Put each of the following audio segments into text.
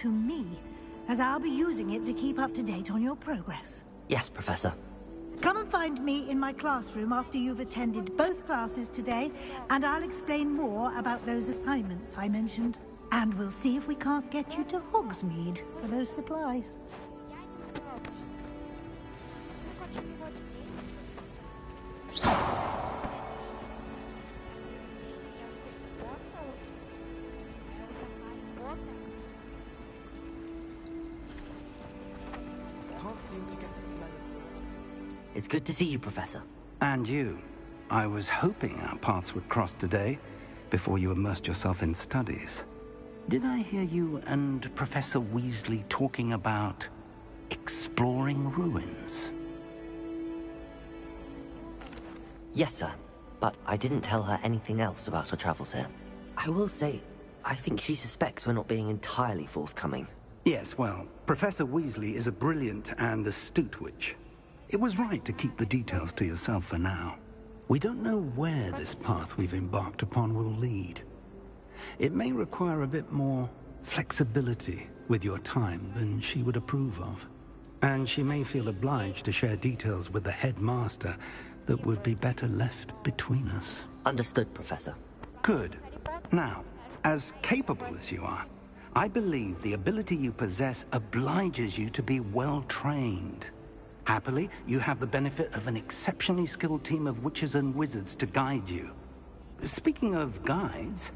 to me, as I'll be using it to keep up to date on your progress. Yes, Professor. Come and find me in my classroom after you've attended both classes today, and I'll explain more about those assignments I mentioned. And we'll see if we can't get you to Hogsmeade for those supplies. It's good to see you, Professor. And you. I was hoping our paths would cross today, before you immersed yourself in studies. Did I hear you and Professor Weasley talking about exploring ruins? Yes, sir. But I didn't tell her anything else about her travels here. I will say, I think she suspects we're not being entirely forthcoming. Yes, well, Professor Weasley is a brilliant and astute witch. It was right to keep the details to yourself for now. We don't know where this path we've embarked upon will lead. It may require a bit more flexibility with your time than she would approve of. And she may feel obliged to share details with the headmaster that would be better left between us. Understood, Professor. Good. Now, as capable as you are, I believe the ability you possess obliges you to be well-trained. Happily, you have the benefit of an exceptionally skilled team of witches and wizards to guide you. Speaking of guides,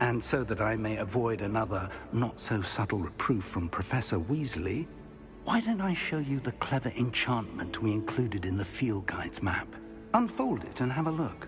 and so that I may avoid another not-so-subtle reproof from Professor Weasley, why don't I show you the clever enchantment we included in the field guide's map? Unfold it and have a look.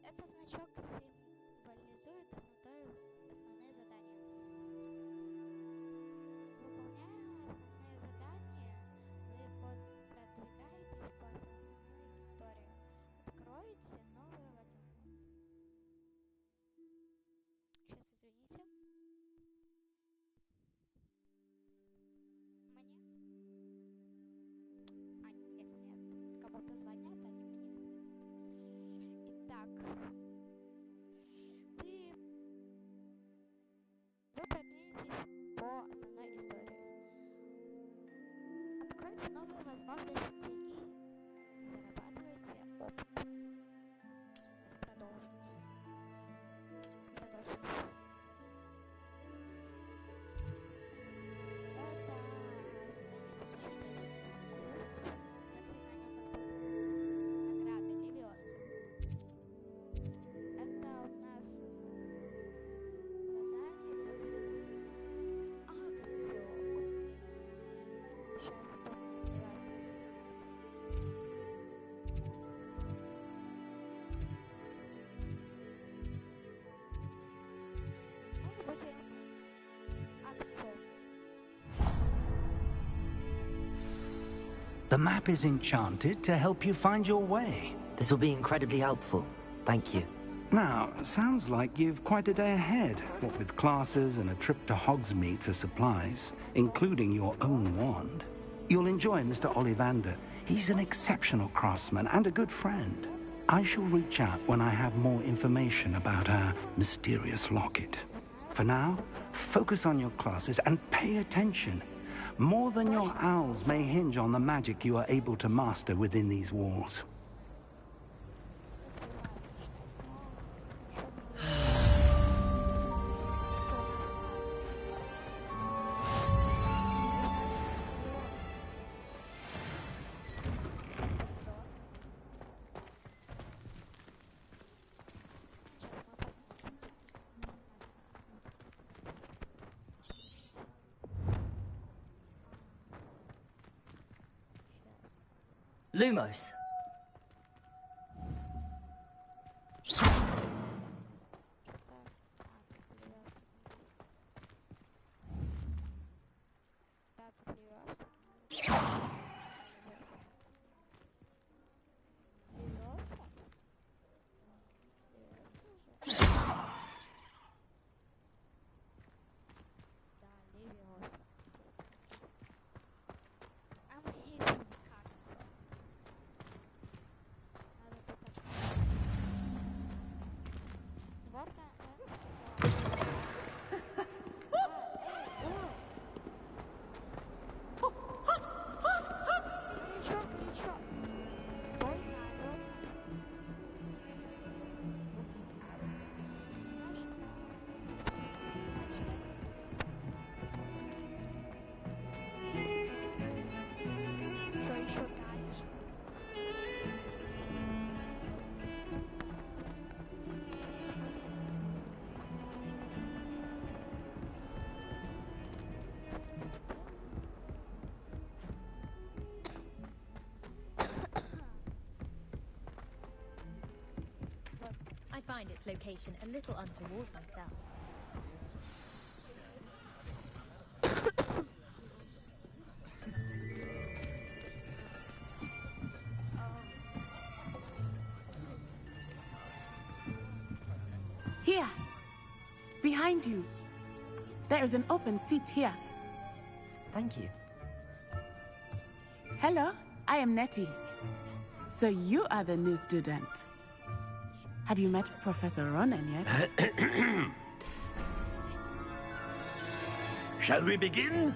Этот значок символизует основные задания. Выполняя основные задания, вы продвигаетесь по основной истории, откроете новые возможности. Сейчас, извините. Мне? Нет, кому-то звонят, а не мне. Итак, вы продвинетесь по основной истории. Откройте новые возможности и зарабатывайте опыт. Продолжить. Продолжить. Это задание посещения искусств. Заклинание у нас было. Награды Левиоса. Это у нас The map is enchanted to help you find your way. This will be incredibly helpful. Thank you. Now, sounds like you've quite a day ahead, what with classes and a trip to Hogsmeade for supplies, including your own wand. You'll enjoy Mr. Ollivander. He's an exceptional craftsman and a good friend. I shall reach out when I have more information about our mysterious locket. For now, focus on your classes and pay attention. More than your owls may hinge on the magic you are able to master within these walls. Lumos! I find its location a little untoward myself. Here! Behind you! There is an open seat here. Thank you. Hello, I am Nettie. So you are the new student. Have you met Professor Ronan yet? Shall we begin?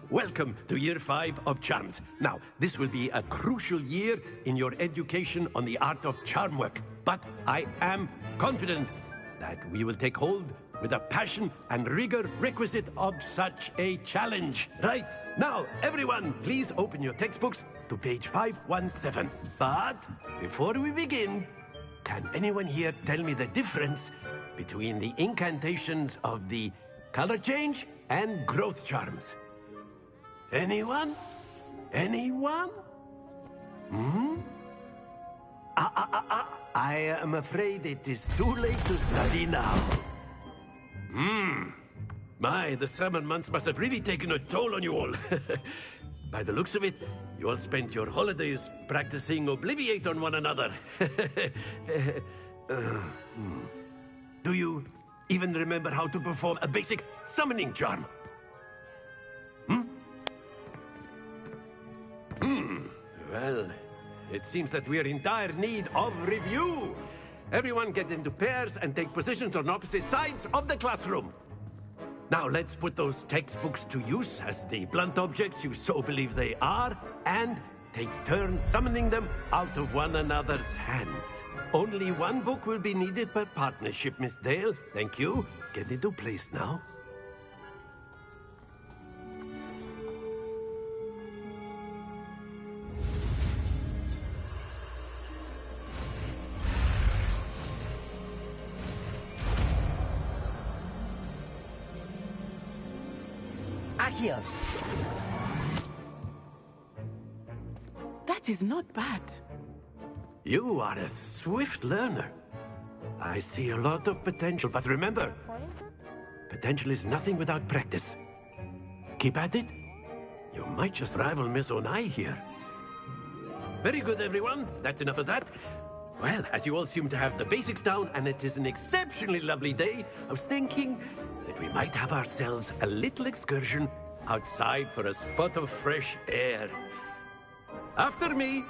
Welcome to Year 5 of Charms. Now, this will be a crucial year in your education on the art of charm work. But I am confident that we will take hold with a passion and rigor requisite of such a challenge. Right, now, everyone, please open your textbooks to page 517. But before we begin, can anyone here tell me the difference between the incantations of the color change and growth charms? Anyone? Anyone? I am afraid it is too late to study now. My, the summer months must have really taken a toll on you all. By the looks of it, you all spent your holidays practicing Obliviate on one another. Do you even remember how to perform a basic summoning charm? Well, it seems that we are in dire need of review. Everyone get into pairs and take positions on opposite sides of the classroom. Now let's put those textbooks to use as the blunt objects you so believe they are, and take turns summoning them out of one another's hands. Only one book will be needed per partnership, Miss Dale. Thank you. Get into place now. Accio! That is not bad. You are a swift learner. I see a lot of potential, but remember, potential is nothing without practice. Keep at it. You might just rival Miss Onai here. Very good, everyone. That's enough of that. Well, as you all seem to have the basics down, and it is an exceptionally lovely day, I was thinking that we might have ourselves a little excursion outside for a spot of fresh air. After me!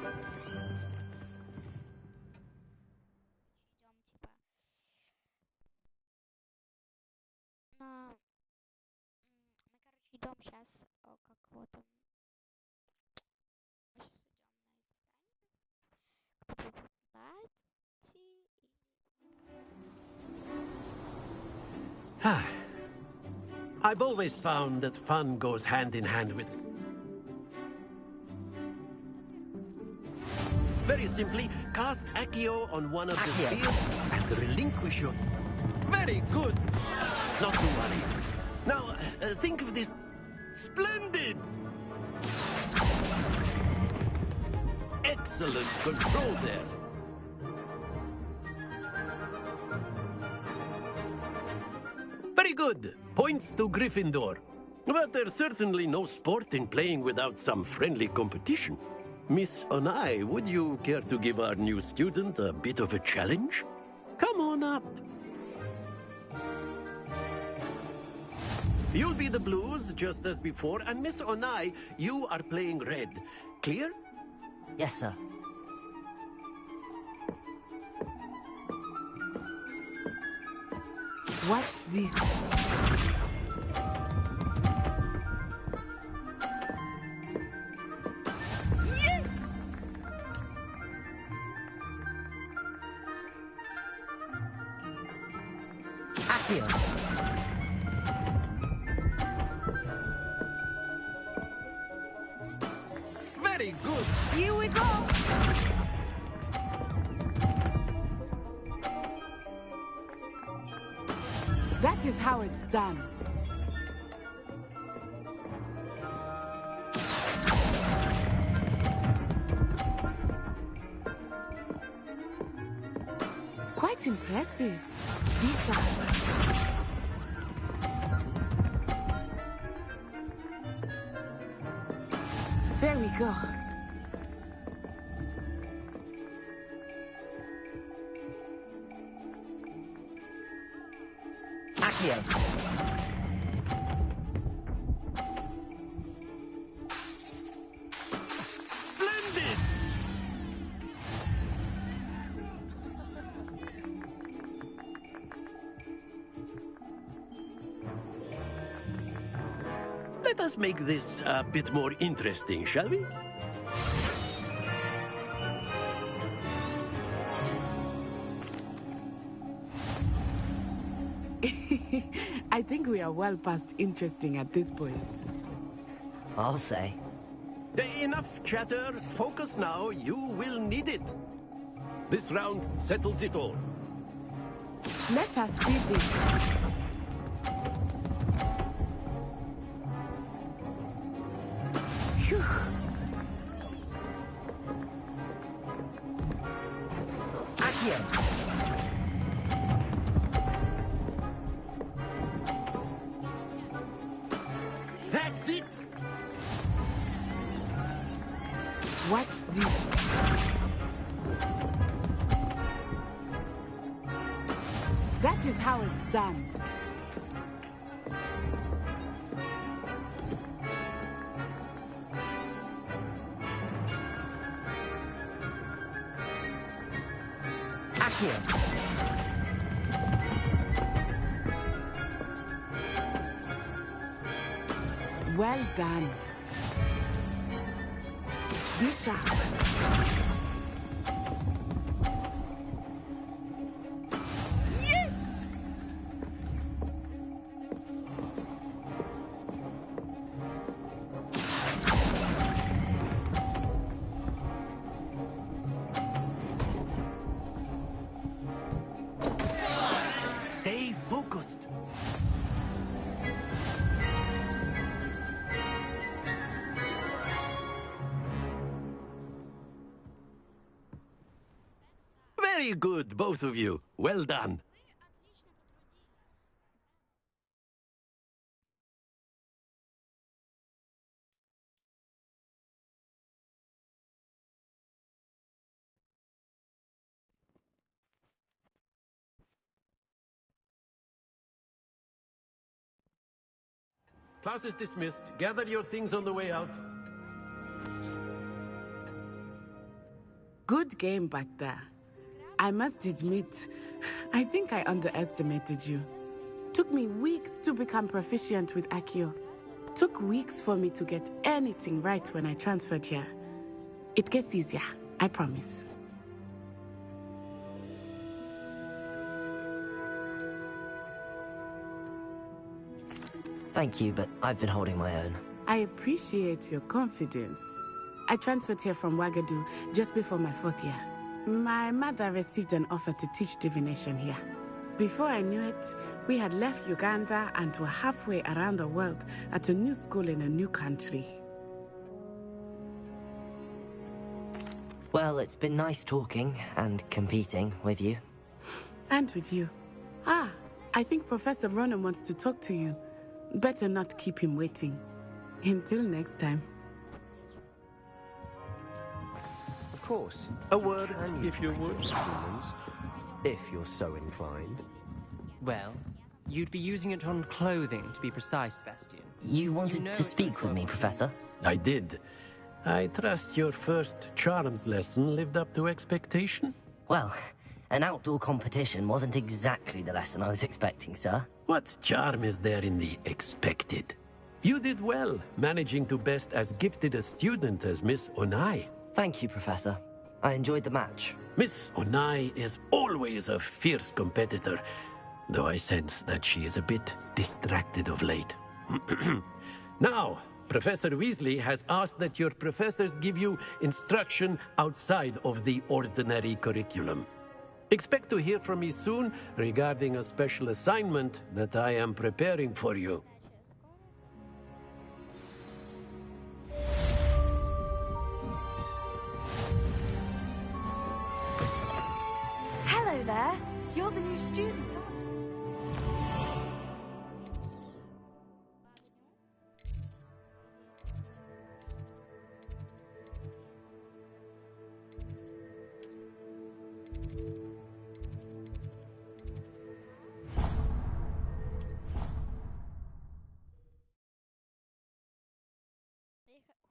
Идем сейчас, как вот там. Мы сейчас идем на испытание. I've always found that fun goes hand in hand with... Very simply, cast Accio on one of the spheres and relinquish your... Very good! Not to worry. Now, think of this... Splendid! Excellent control there. Very good. Points to Gryffindor. But there's certainly no sport in playing without some friendly competition. Miss Onai, would you care to give our new student a bit of a challenge? Come on up. You'll be the blues, just as before, and Miss Onai, you are playing red. Clear? Yes, sir. Watch this. Yes! Accio. Very good. Here we go! That is how it's done. Quite impressive. Be sharp. There we go. Accio. Splendid! Let us make this a bit more interesting, shall we? I think we are well past interesting at this point. I'll say. Enough chatter. Focus now. You will need it. This round settles it all. Let us see this. Phew. Accio. That's it. Watch this. That is how it's done. Accio. Well done. Be sharp. Yes! Stay focused. Very good, both of you. Well done. Class is dismissed. Gather your things on the way out. Good game back there. I must admit, I think I underestimated you. Took me weeks to become proficient with Accio. Took weeks for me to get anything right when I transferred here. It gets easier, I promise. Thank you, but I've been holding my own. I appreciate your confidence. I transferred here from Wagadu just before my 4th year. My mother received an offer to teach divination here. Before I knew it, we had left Uganda and were halfway around the world at a new school in a new country. Well, it's been nice talking and competing with you. And with you. Ah, I think Professor Ronan wants to talk to you. Better not keep him waiting. Until next time. Of course. A word, if you would, humans. If you're so inclined. Well, you'd be using it on clothing, to be precise, Sebastian. You wanted to speak with me, Professor? I did. I trust your first charms lesson lived up to expectation? Well, an outdoor competition wasn't exactly the lesson I was expecting, sir. What charm is there in the expected? You did well, managing to best as gifted a student as Miss Onai. Thank you, Professor. I enjoyed the match. Miss Onai is always a fierce competitor, though I sense that she is a bit distracted of late. Now, Professor Weasley has asked that your professors give you instruction outside of the ordinary curriculum. Expect to hear from me soon regarding a special assignment that I am preparing for you. Hello there. You're the new student, aren't you?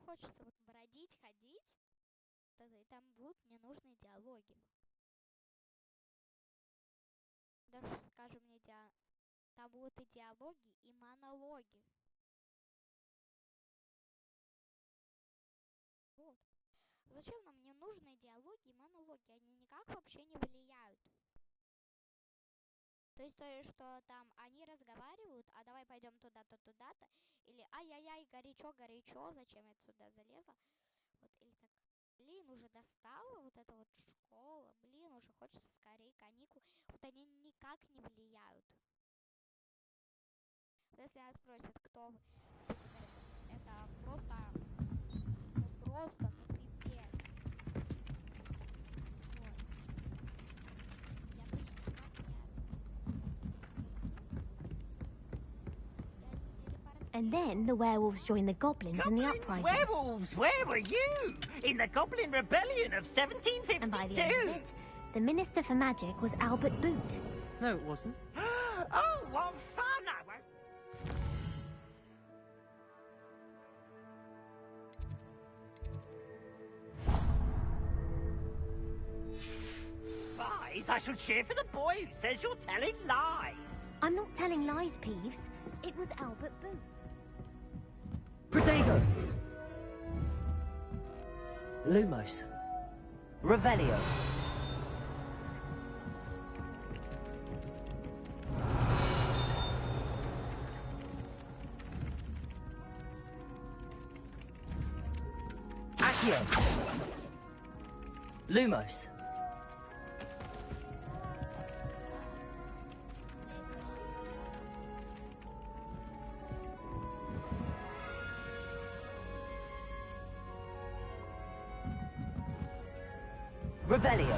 Хочется вот бродить, ходить, и там будут мне нужные диалоги. Даже, скажем, там будут и диалоги, и монологи. Вот. Зачем нам не нужны диалоги и монологи? Они никак вообще не влияют. То есть, что там они разговаривают, а давай пойдем туда-то, туда-то, или ай-яй-яй, горячо-горячо, зачем я сюда залезла? Вот, или так, блин, уже достала вот эта вот школа, блин, уже хочется скорее каникул. Вот они никак не влияют. Если нас спросят, кто вы, это просто, ну пипец. Вот. Я обычно And then the werewolves joined the goblins in the uprising. Werewolves, where were you? In the Goblin Rebellion of 1752? And by the end of it, the Minister for Magic was Albert Boot. No, it wasn't. Oh, what fun! I won't... Spies? I shall cheer for the boy who says you're telling lies. I'm not telling lies, Peeves. It was Albert Boot. Protego! Lumos. Revelio. Accio. Lumos. Revelio.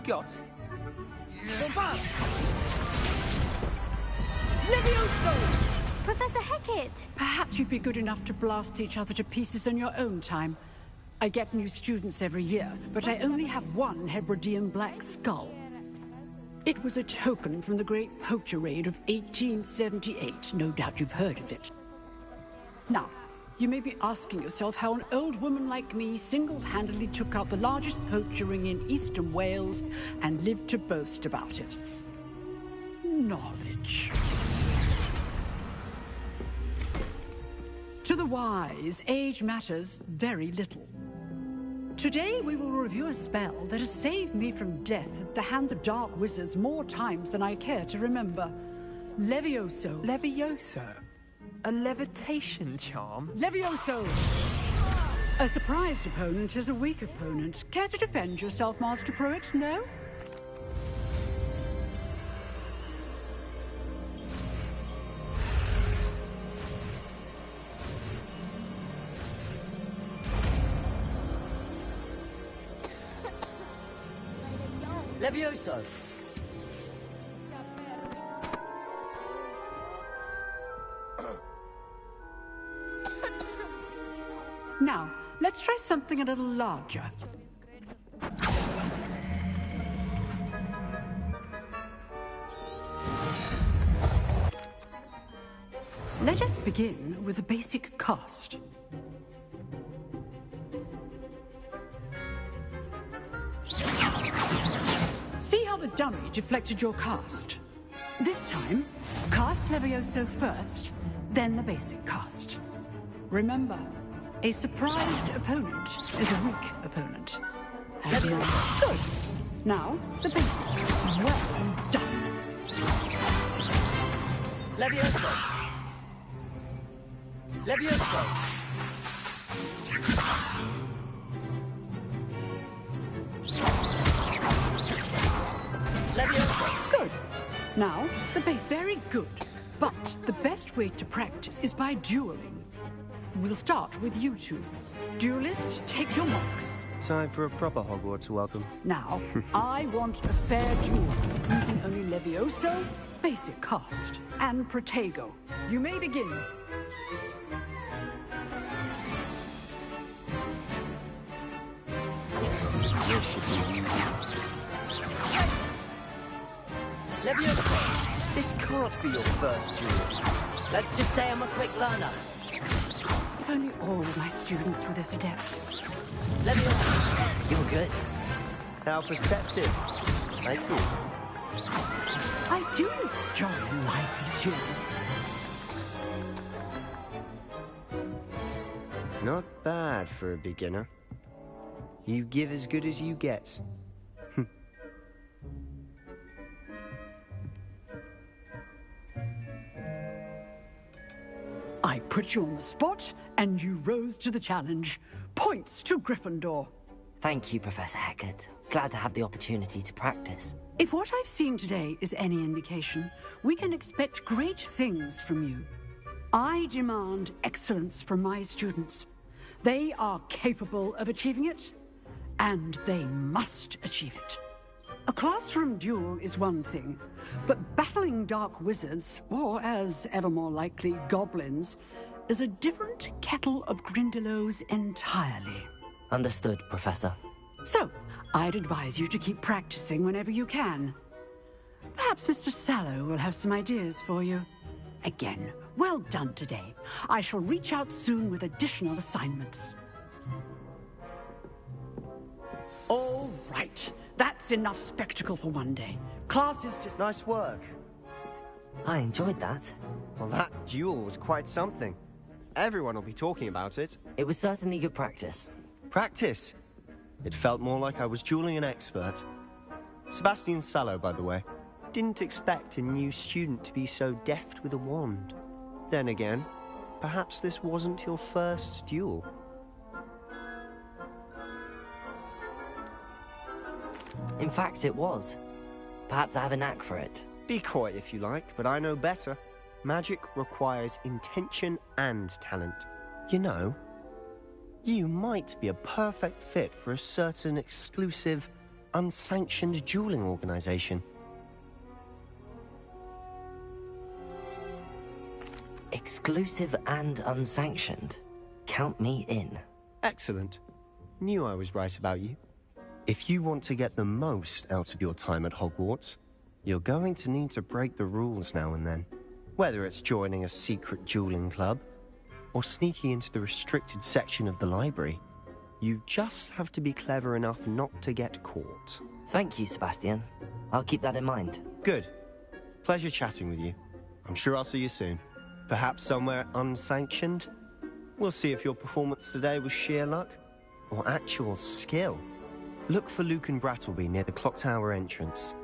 got? Levioso! Professor Hackett! Perhaps you'd be good enough to blast each other to pieces in your own time. I get new students every year, but I only have one Hebridean black skull. It was a token from the Great Poacher Raid of 1878. No doubt you've heard of it. Now, you may be asking yourself how an old woman like me single-handedly took out the largest poacher ring in eastern Wales and lived to boast about it. Knowledge. To the wise, age matters very little. Today we will review a spell that has saved me from death at the hands of dark wizards more times than I care to remember. Levioso. Levioso? A levitation charm? Levioso! A surprised opponent is a weak opponent. Care to defend yourself, Master Pruitt? No? Levioso! Now, let's try something a little larger. Let us begin with the basic cast. See how the dummy deflected your cast? This time, cast Levioso first, then the basic cast. Remember, a surprised opponent is a weak opponent. Good. Now, the basic. Well done. Levioso! Levioso! Levioso! Good. Now, the base. Very good. But the best way to practice is by dueling. We'll start with you two. Duelists, take your marks. Time for a proper Hogwarts welcome. Now, I want a fair duel, using only Levioso, basic cast, and Protego. You may begin. Levioso! This can't be your first duel. Let's just say I'm a quick learner. If only all of my students were this adept. Levioso! You're good. How perceptive. Thank you. I do enjoy a lively duel. Not bad for a beginner. You give as good as you get. I put you on the spot, and you rose to the challenge. Points to Gryffindor. Thank you, Professor Hackett. Glad to have the opportunity to practice. If what I've seen today is any indication, we can expect great things from you. I demand excellence from my students. They are capable of achieving it, and they must achieve it. A classroom duel is one thing, but battling dark wizards, or as ever more likely, goblins, is a different kettle of Grindylows entirely. Understood, Professor. So, I'd advise you to keep practicing whenever you can. Perhaps Mr. Sallow will have some ideas for you. Again, well done today. I shall reach out soon with additional assignments. All right. That's enough spectacle for one day. Class is just... Nice work. I enjoyed that. Well, that duel was quite something. Everyone will be talking about it. It was certainly good practice. Practice? It felt more like I was dueling an expert. Sebastian Sallow, by the way. Didn't expect a new student to be so deft with a wand. Then again, perhaps this wasn't your first duel. In fact, it was. Perhaps I have a knack for it. Be coy if you like, but I know better. Magic requires intention and talent. You know, you might be a perfect fit for a certain exclusive unsanctioned dueling organization. Exclusive and unsanctioned. Count me in. Excellent. Knew I was right about you. If you want to get the most out of your time at Hogwarts, you're going to need to break the rules now and then. Whether it's joining a secret dueling club, or sneaking into the restricted section of the library, you just have to be clever enough not to get caught. Thank you, Sebastian. I'll keep that in mind. Good. Pleasure chatting with you. I'm sure I'll see you soon. Perhaps somewhere unsanctioned? We'll see if your performance today was sheer luck or actual skill. Look for Luke and Brattleby near the clock tower entrance.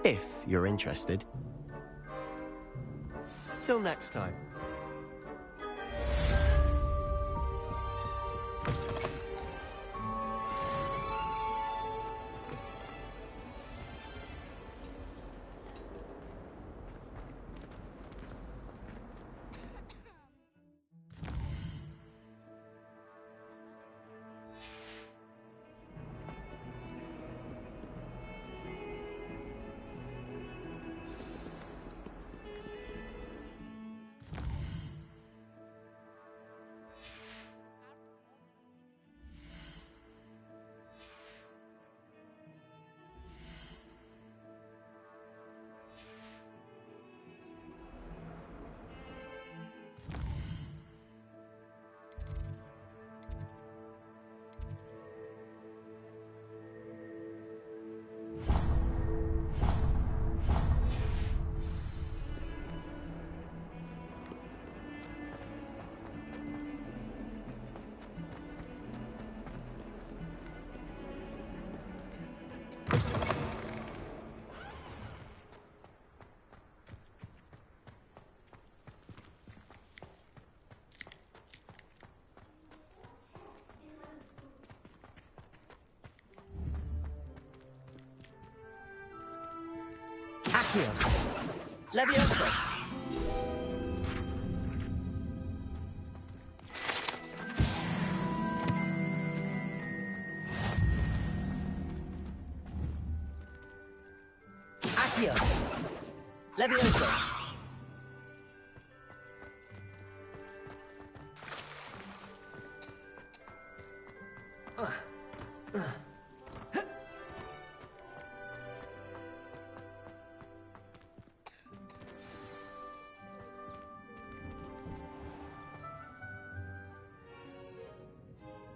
If you're interested. Till next time. Accio! Levioso! Accio! Levioso!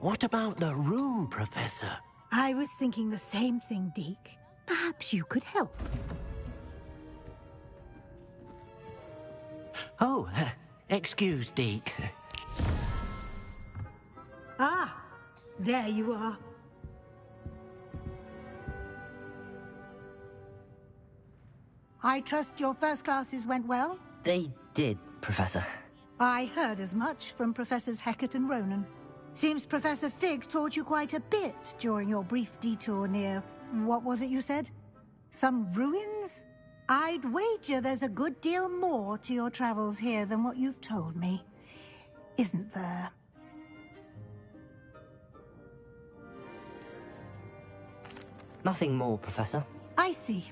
What about the room, Professor? I was thinking the same thing, Deke. Perhaps you could help. Oh, excuse, Deke. Ah, there you are. I trust your first classes went well? They did, Professor. I heard as much from Professors Hecat and Ronan. Seems Professor Fig taught you quite a bit during your brief detour near... what was it you said? Some ruins? I'd wager there's a good deal more to your travels here than what you've told me. Isn't there? Nothing more, Professor. I see.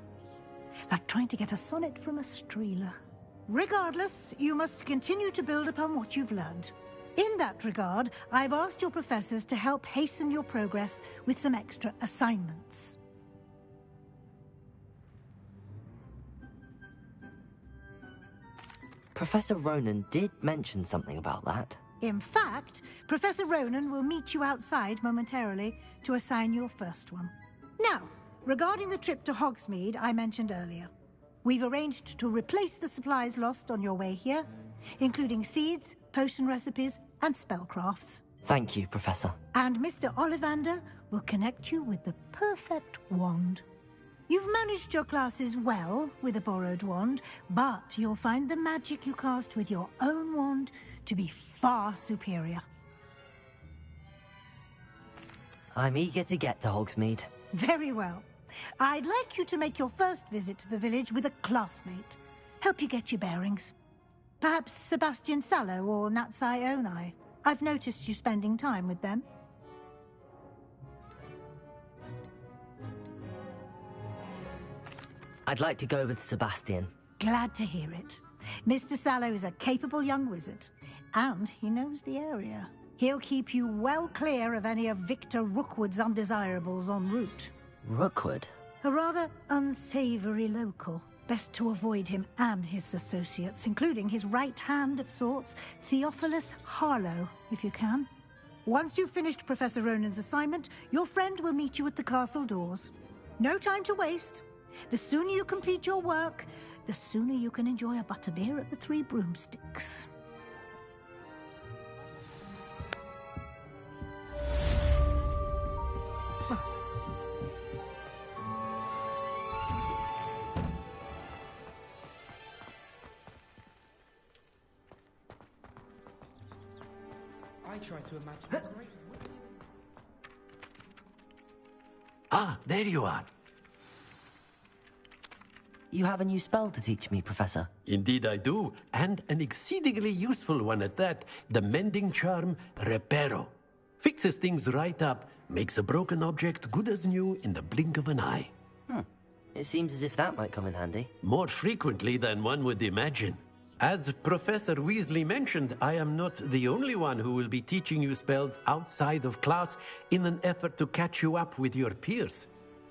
Like trying to get a sonnet from a streeler. Regardless, you must continue to build upon what you've learned. In that regard, I've asked your professors to help hasten your progress with some extra assignments. Professor Ronan did mention something about that. In fact, Professor Ronan will meet you outside momentarily to assign your first one. Now, regarding the trip to Hogsmeade I mentioned earlier, we've arranged to replace the supplies lost on your way here, including seeds, potion recipes, and spellcrafts. Thank you, Professor. And Mr. Ollivander will connect you with the perfect wand. You've managed your classes well with a borrowed wand, but you'll find the magic you cast with your own wand to be far superior. I'm eager to get to Hogsmeade. Very well. I'd like you to make your first visit to the village with a classmate. Help you get your bearings. Perhaps Sebastian Sallow or Natsai Onai. I've noticed you spending time with them. I'd like to go with Sebastian. Glad to hear it. Mr. Sallow is a capable young wizard, and he knows the area. He'll keep you well clear of any of Victor Rookwood's undesirables en route. Rookwood? A rather unsavory local. Best to avoid him and his associates, including his right hand of sorts, Theophilus Harlow, if you can. Once you've finished Professor Ronan's assignment, your friend will meet you at the castle doors. No time to waste. The sooner you complete your work, the sooner you can enjoy a butterbeer at the Three Broomsticks. I try to imagine a great... Ah, there you are. You have a new spell to teach me, Professor. Indeed I do, and an exceedingly useful one at that. The mending charm, Reparo. Fixes things right up, makes a broken object good as new in the blink of an eye. It seems as if that might come in handy. More frequently than one would imagine. As Professor Weasley mentioned, I am not the only one who will be teaching you spells outside of class in an effort to catch you up with your peers.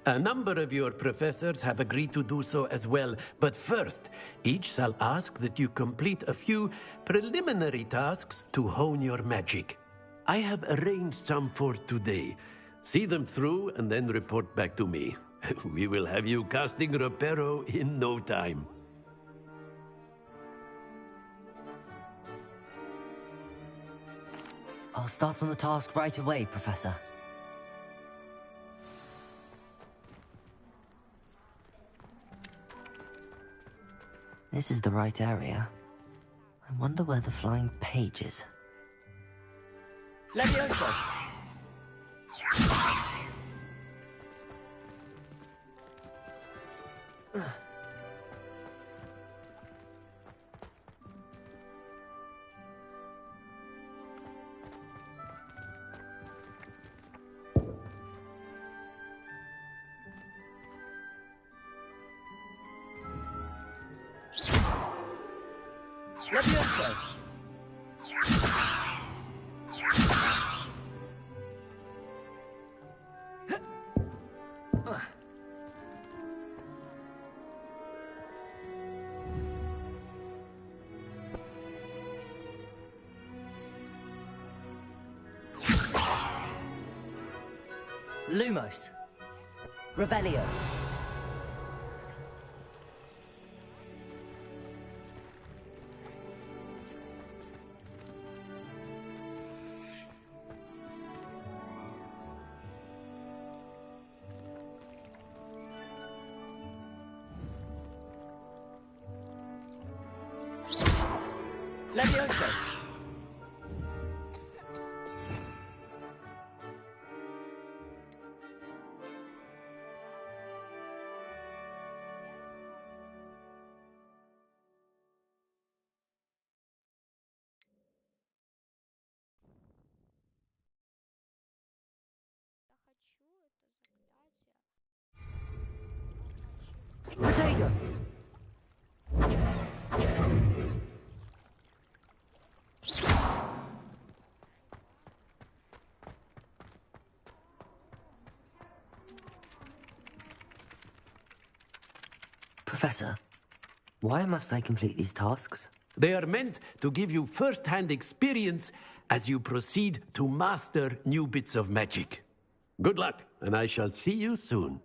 A number of your professors have agreed to do so as well, but first, each shall ask that you complete a few preliminary tasks to hone your magic. I have arranged some for today. See them through and then report back to me. We will have you casting Reparo in no time. I'll start on the task right away, Professor. This is the right area. I wonder where the flying page is. Levioso! Levioso! Lumos. Revelio. Levioso! Potato! Professor, why must I complete these tasks? They are meant to give you first-hand experience as you proceed to master new bits of magic. Good luck, and I shall see you soon.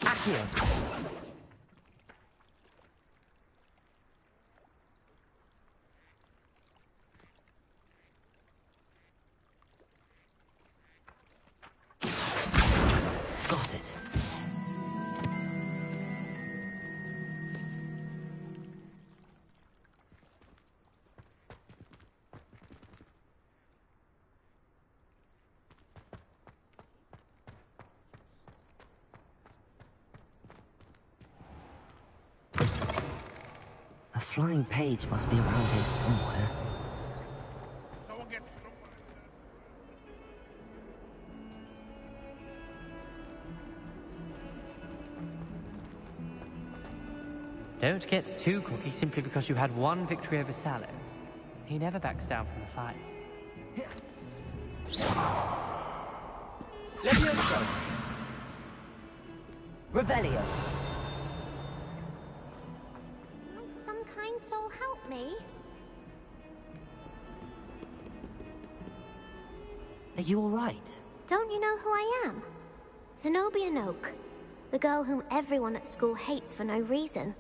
Accio. Got it. flying page must be around here somewhere. Don't get too cocky simply because you had one victory over Sallow. He never backs down from the fight. Levioso! Revelio! Might some kind soul help me? Are you alright? Don't you know who I am? Zenobia Noak, the girl whom everyone at school hates for no reason.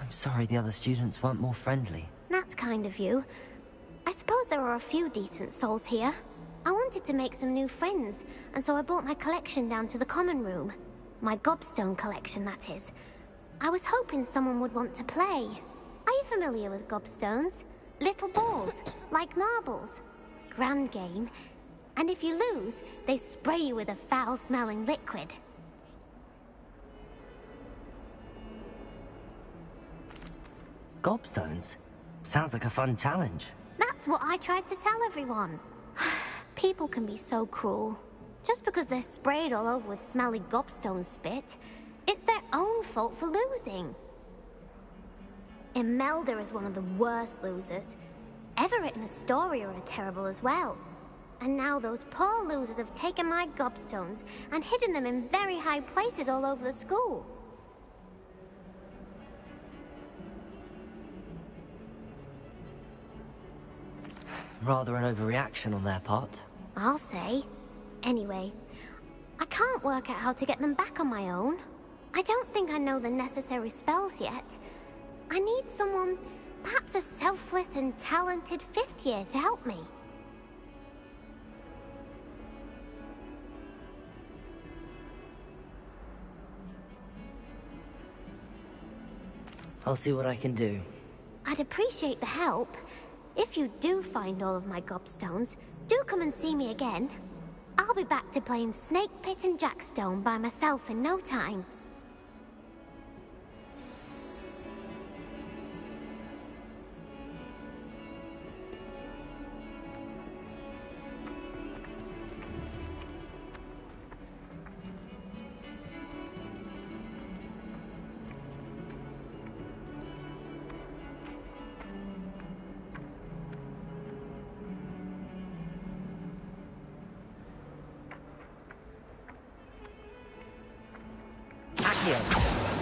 I'm sorry the other students weren't more friendly. That's kind of you. I suppose there are a few decent souls here. I wanted to make some new friends, and so I brought my collection down to the common room. My gobstone collection, that is. I was hoping someone would want to play. Are you familiar with gobstones? Little balls, like marbles. Grand game. And if you lose, they spray you with a foul-smelling liquid. Gobstones? Sounds like a fun challenge. That's what I tried to tell everyone. People can be so cruel. Just because they're sprayed all over with smelly gobstone spit, it's their own fault for losing. Imelda is one of the worst losers. Everett and Astoria are terrible as well. And now those poor losers have taken my gobstones and hidden them in very high places all over the school. Rather an overreaction on their part. I'll say. Anyway, I can't work out how to get them back on my own. I don't think I know the necessary spells yet. I need someone, perhaps a selfless and talented 5th year to help me. I'll see what I can do. I'd appreciate the help. If you do find all of my gobstones, do come and see me again. I'll be back to playing Snake Pit and Jackstone by myself in no time. Accio.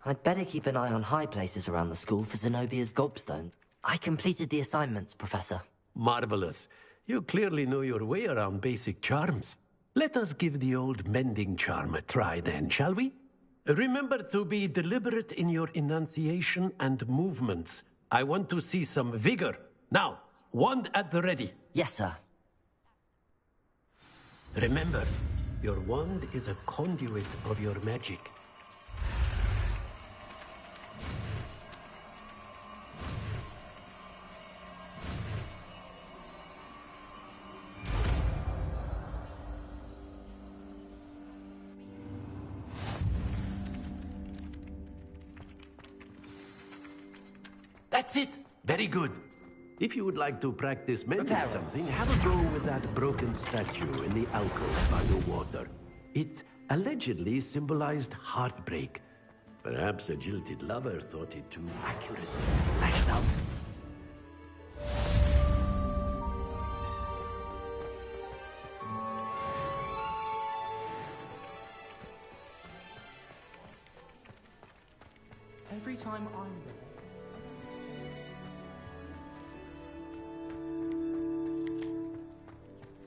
I'd better keep an eye on high places around the school for Zenobia's gobstone. I completed the assignments, Professor. Marvelous. You clearly know your way around basic charms. Let us give the old mending charm a try then, shall we? Remember to be deliberate in your enunciation and movements. I want to see some vigor. Now, wand at the ready. Yes, sir. Remember, your wand is a conduit of your magic. That's it! Very good. If you would like to practice mending something, have a go with that broken statue in the alcove by the water. It allegedly symbolized heartbreak. Perhaps a jilted lover thought it too accurate. Lashed out. Every time I'm there.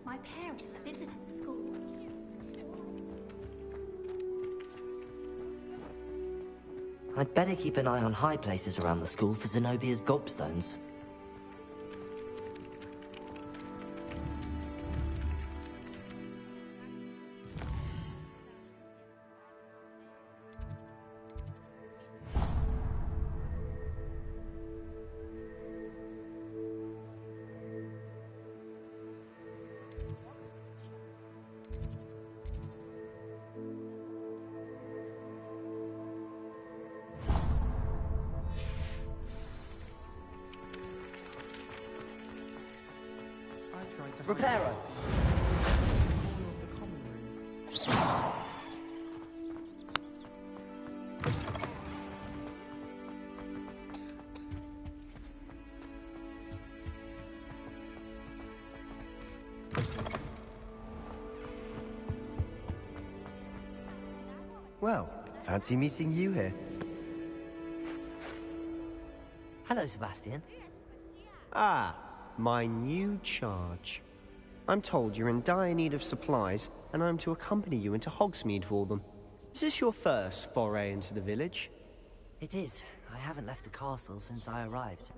My parents visited the school. I'd better keep an eye on high places around the school for Zenobia's gobstones. Reparo! Well, fancy meeting you here. Hello, Sebastian. Ah, my new charge. I'm told you're in dire need of supplies, and I'm to accompany you into Hogsmeade for them. Is this your first foray into the village? It is. I haven't left the castle since I arrived.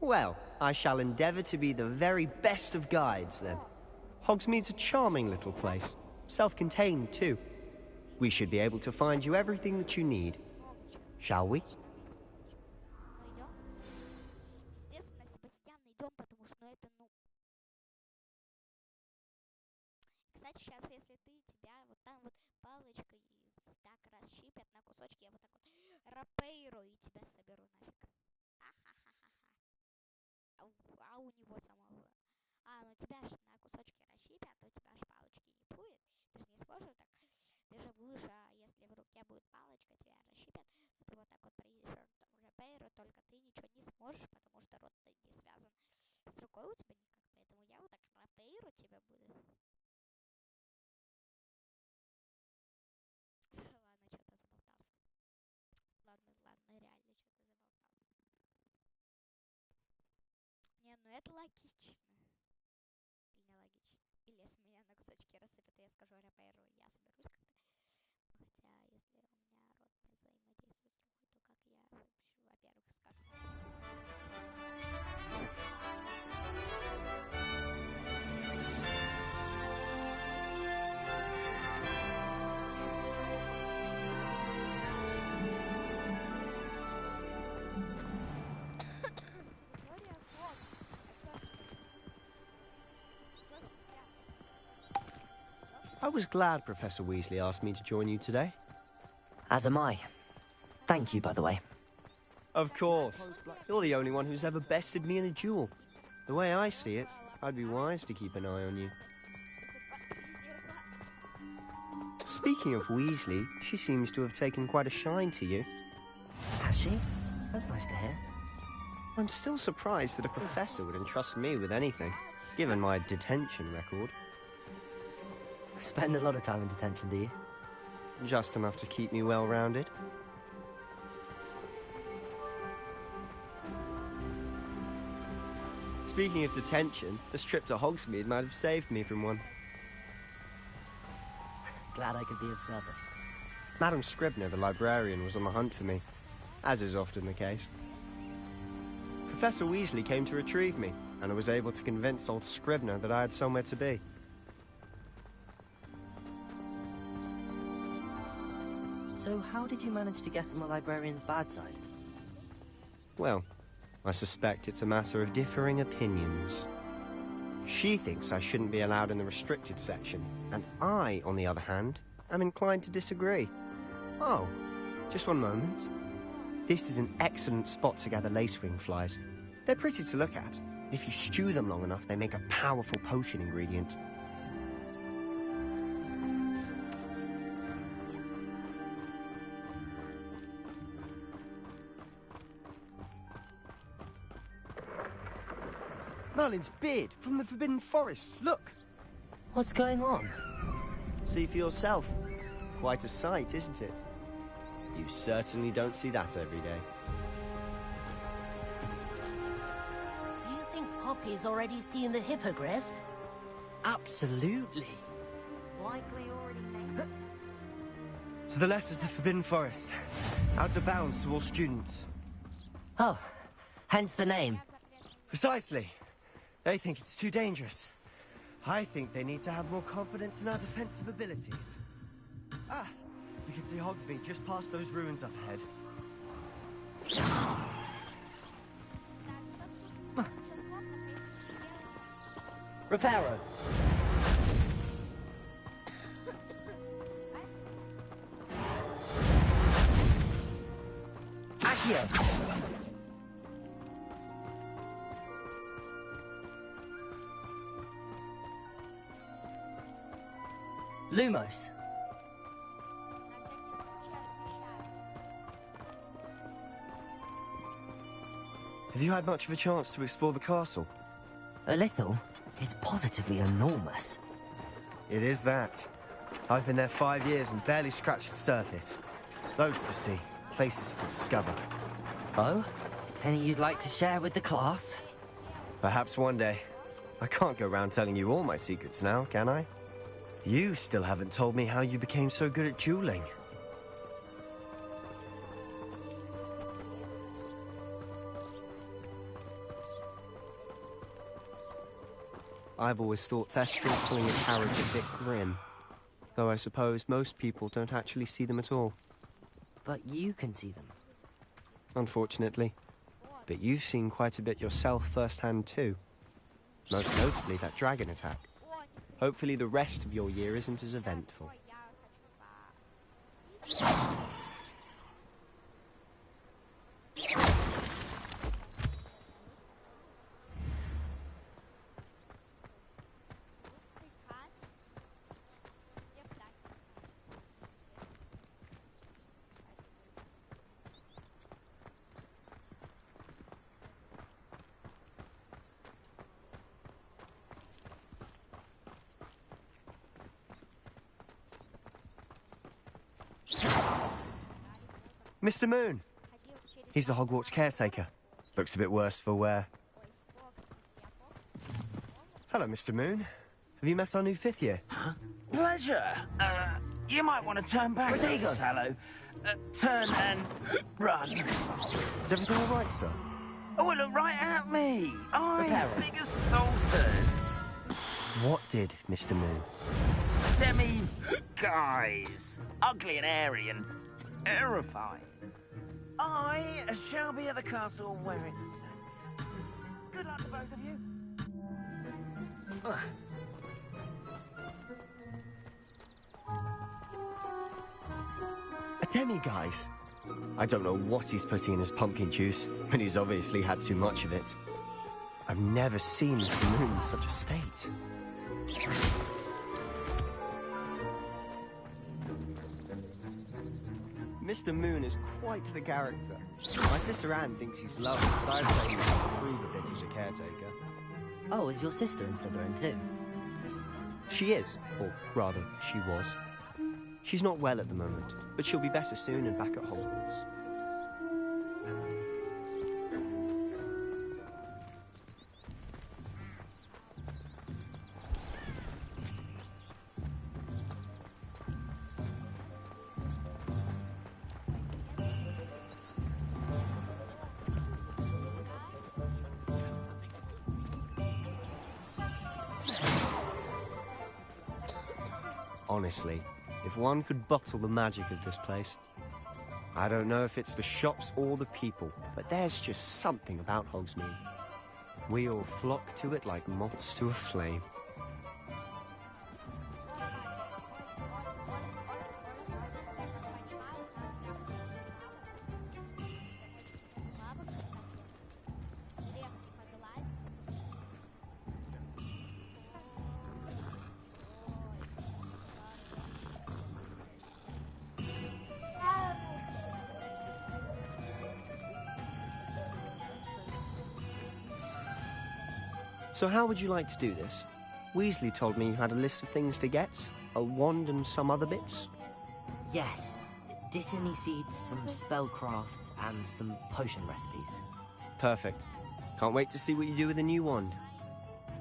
Well, I shall endeavour to be the very best of guides, then. Hogsmeade's a charming little place. Self-contained, too. We should be able to find you everything that you need. Shall we? Кстати, сейчас, если ты тебя вот там вот палочкой так расщипят на кусочки, я вот так вот рапейру и тебя соберу нафиг. А у него самого... ну тебя же на кусочки расщипят, то у тебя же палочки не будет. Ты же не сможешь так... Ты же будешь, если в руке будет палочка, тебя расщипят, то ты вот так вот придешь рапейру, только ты ничего не сможешь, потому что рот-то не связан с рукой у тебя никак. Поэтому я вот так рапейру тебя буду. Ладно, что-то заболтался. Ладно, реально что-то заболтался. Не, ну это логично. Или не логично. Или если меня на кусочки рассыпят, я скажу рапейру, я соберусь как-то. Хотя, если у меня рот не взаимодействует с рукой, то как я, во-первых, скажу. I was glad Professor Weasley asked me to join you today. As am I. Thank you, by the way. Of course. You're the only one who's ever bested me in a duel. The way I see it, I'd be wise to keep an eye on you. Speaking of Weasley, she seems to have taken quite a shine to you. Has she? That's nice to hear. I'm still surprised that a professor would entrust me with anything, given my detention record. Spend a lot of time in detention, do you? Just enough to keep me well-rounded. Speaking of detention, this trip to Hogsmeade might have saved me from one. Glad I could be of service. Madam Scribner, the librarian, was on the hunt for me, as is often the case. Professor Weasley came to retrieve me, and I was able to convince old Scribner that I had somewhere to be. So how did you manage to get on the librarian's bad side? Well, I suspect it's a matter of differing opinions. She thinks I shouldn't be allowed in the restricted section, and I, on the other hand, am inclined to disagree. Oh, just one moment. This is an excellent spot to gather lacewing flies. They're pretty to look at. If you stew them long enough, they make a powerful potion ingredient. Merlin's beard from the Forbidden Forest. Look! What's going on? See for yourself. Quite a sight, isn't it? You certainly don't see that every day. Do you think Poppy's already seen the hippogriffs? Absolutely. Likely already made. To the left is the Forbidden Forest. Out of bounds to all students. Oh, hence the name. Precisely. They think it's too dangerous. I think they need to have more confidence in our defensive abilities. Ah, we can see Hogsmeade just past those ruins up ahead. Reparo. Accio. Lumos. Have you had much of a chance to explore the castle? A little. It's positively enormous. It is that. I've been there 5 years and barely scratched the surface. Loads to see, places to discover. Oh? Any you'd like to share with the class? Perhaps one day. I can't go around telling you all my secrets now, can I? You still haven't told me how you became so good at dueling. I've always thought Thestral pulling its arrows a bit grim. Though I suppose most people don't actually see them at all. But you can see them. Unfortunately. But you've seen quite a bit yourself firsthand too. Most notably that dragon attack. Hopefully the rest of your year isn't as eventful. Mr. Moon! He's the Hogwarts caretaker. Looks a bit worse for wear. Hello, Mr. Moon. Have you met our new 5th year? Huh? Pleasure. You might want to turn back, Mr. Sallow. Turn and run. Is everything all right, sir? Oh, look right at me. Eyes big as saucers. What did, Mr. Moon? Guys. Ugly and airy and terrifying. I shall be at the castle where it's safe. Good luck to both of you. A demi, guys. I don't know what he's putting in his pumpkin juice, and he's obviously had too much of it. I've never seen Mr. Moon in such a state. Mr. Moon is quite the character. My sister Anne thinks he's lovely, but I'd say he should improve a bit as a caretaker. Oh, is your sister in Slytherin too? She is, or rather, she was. She's not well at the moment, but she'll be better soon and back at Hogwarts. Honestly, if one could bottle the magic of this place. I don't know if it's the shops or the people, but there's just something about Hogsmeade. We all flock to it like moths to a flame. So how would you like to do this? Weasley told me you had a list of things to get, a wand and some other bits. Yes. Dittany seeds, some spellcrafts, and some potion recipes. Perfect. Can't wait to see what you do with the new wand.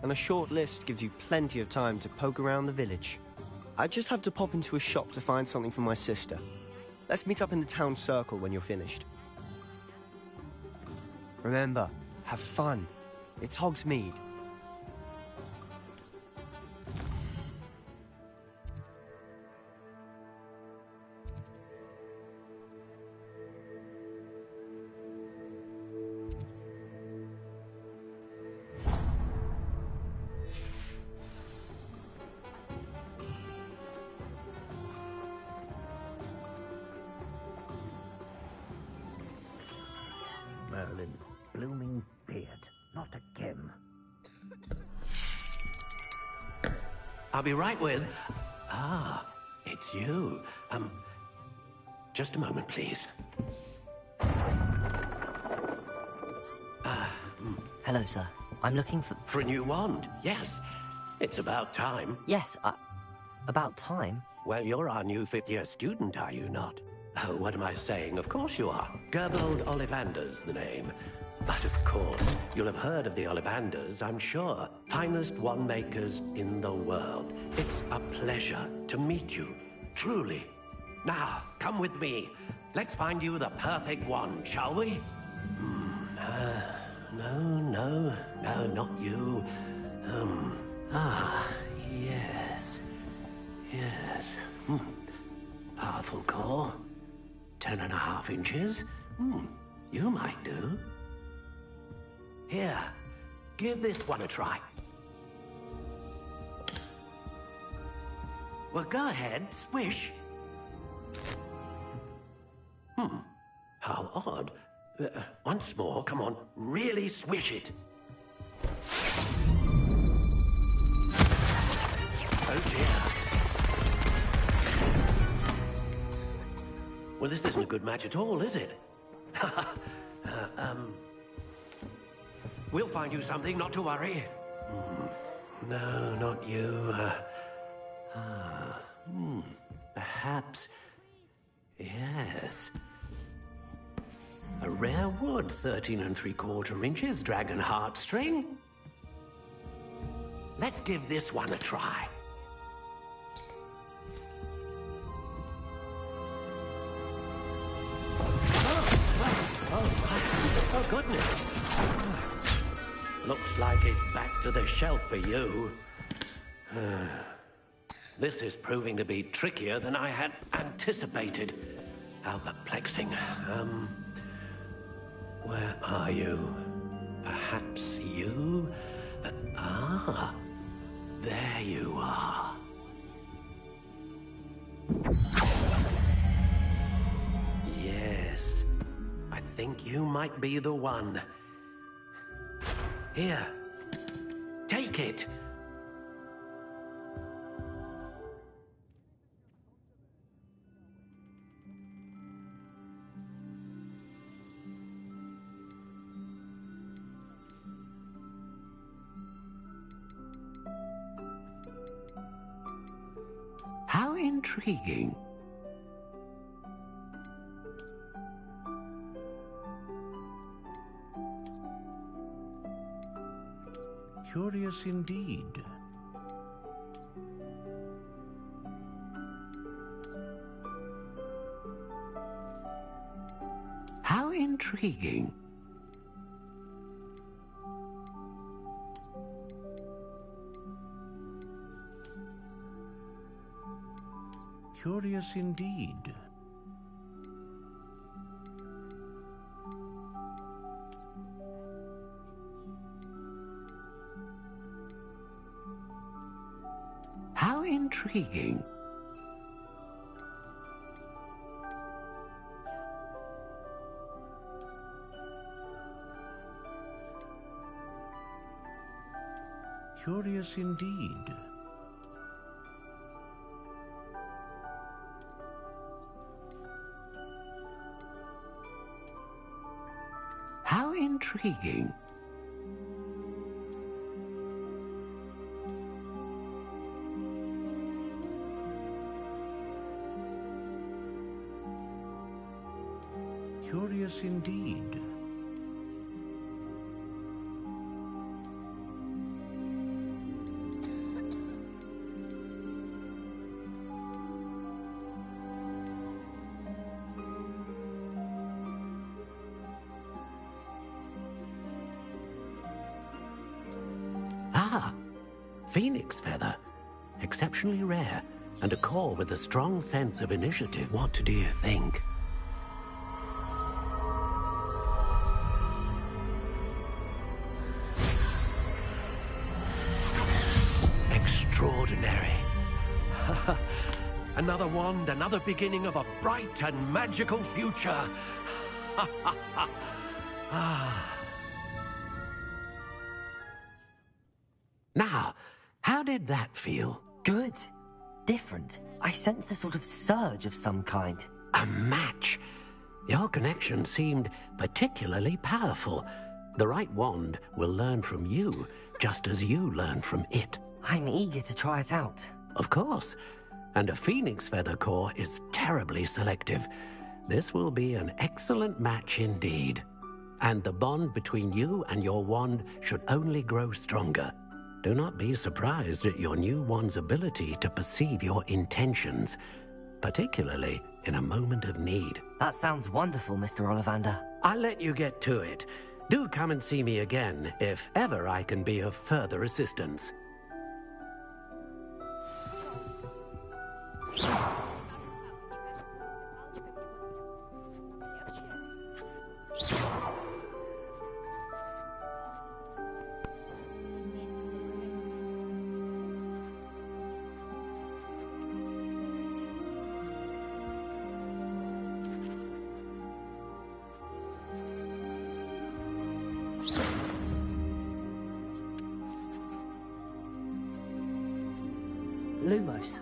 And a short list gives you plenty of time to poke around the village. I just have to pop into a shop to find something for my sister. Let's meet up in the town circle when you're finished. Remember, have fun. It's Hogsmeade. Merlin, blooming beard, not again. I'll be right with... Ah, it's you. Just a moment, please. Hello, sir. I'm looking for... For a new wand, yes. It's about time. Yes, about time? Well, you're our new fifth-year student, are you not? Oh, what am I saying? Of course you are. Gerbold Ollivander's the name. But of course, you'll have heard of the Ollivanders, I'm sure. Finest wand makers in the world. It's a pleasure to meet you, truly. Now, come with me. Let's find you the perfect wand, shall we? No, not you. Yes. Powerful core. 10.5 inches. You might do. Here, give this one a try. Well, go ahead, swish. How odd. Once more, come on, really swish it. Oh dear. Well, this isn't a good match at all, is it? We'll find you something, not to worry. No, not you. Perhaps... Yes. A rare wood, 13 3/4 inches, dragon heartstring. Let's give this one a try. Oh, goodness. Looks like it's back to the shelf for you. This is proving to be trickier than I had anticipated. How perplexing. Where are you? Perhaps you? There you are. Yes, I think you might be the one. Here, take it. How intriguing. Curious indeed. How intriguing. Curious indeed. How intriguing. Curious indeed. How intriguing. Curious indeed. Ah, phoenix feather. Exceptionally rare, and a core with a strong sense of initiative. What do you think? Extraordinary. Another wand, another beginning of a bright and magical future. Ah. Now, how did that feel? Good. Different. I sensed a sort of surge of some kind. A match. Your connection seemed particularly powerful. The right wand will learn from you, just as you learn from it. I'm eager to try it out. Of course. And a phoenix feather core is terribly selective. This will be an excellent match indeed. And the bond between you and your wand should only grow stronger. Do not be surprised at your new wand's ability to perceive your intentions, particularly in a moment of need. That sounds wonderful, Mr. Ollivander. I'll let you get to it. Do come and see me again if ever I can be of further assistance. Lumos.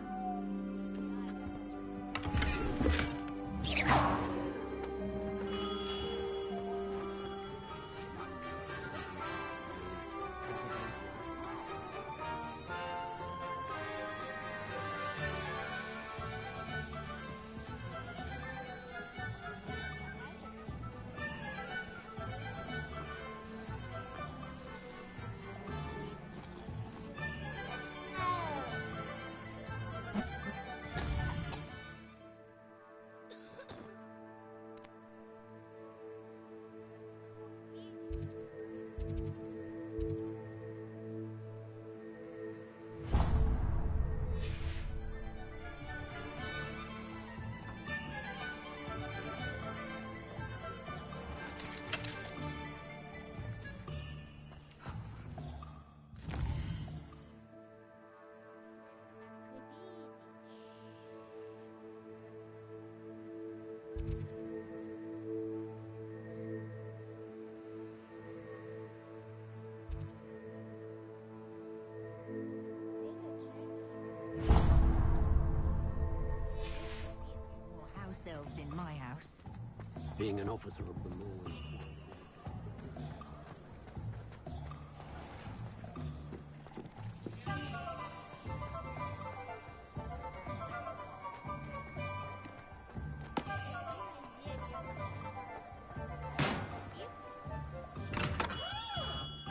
In my house. Being an officer of the law.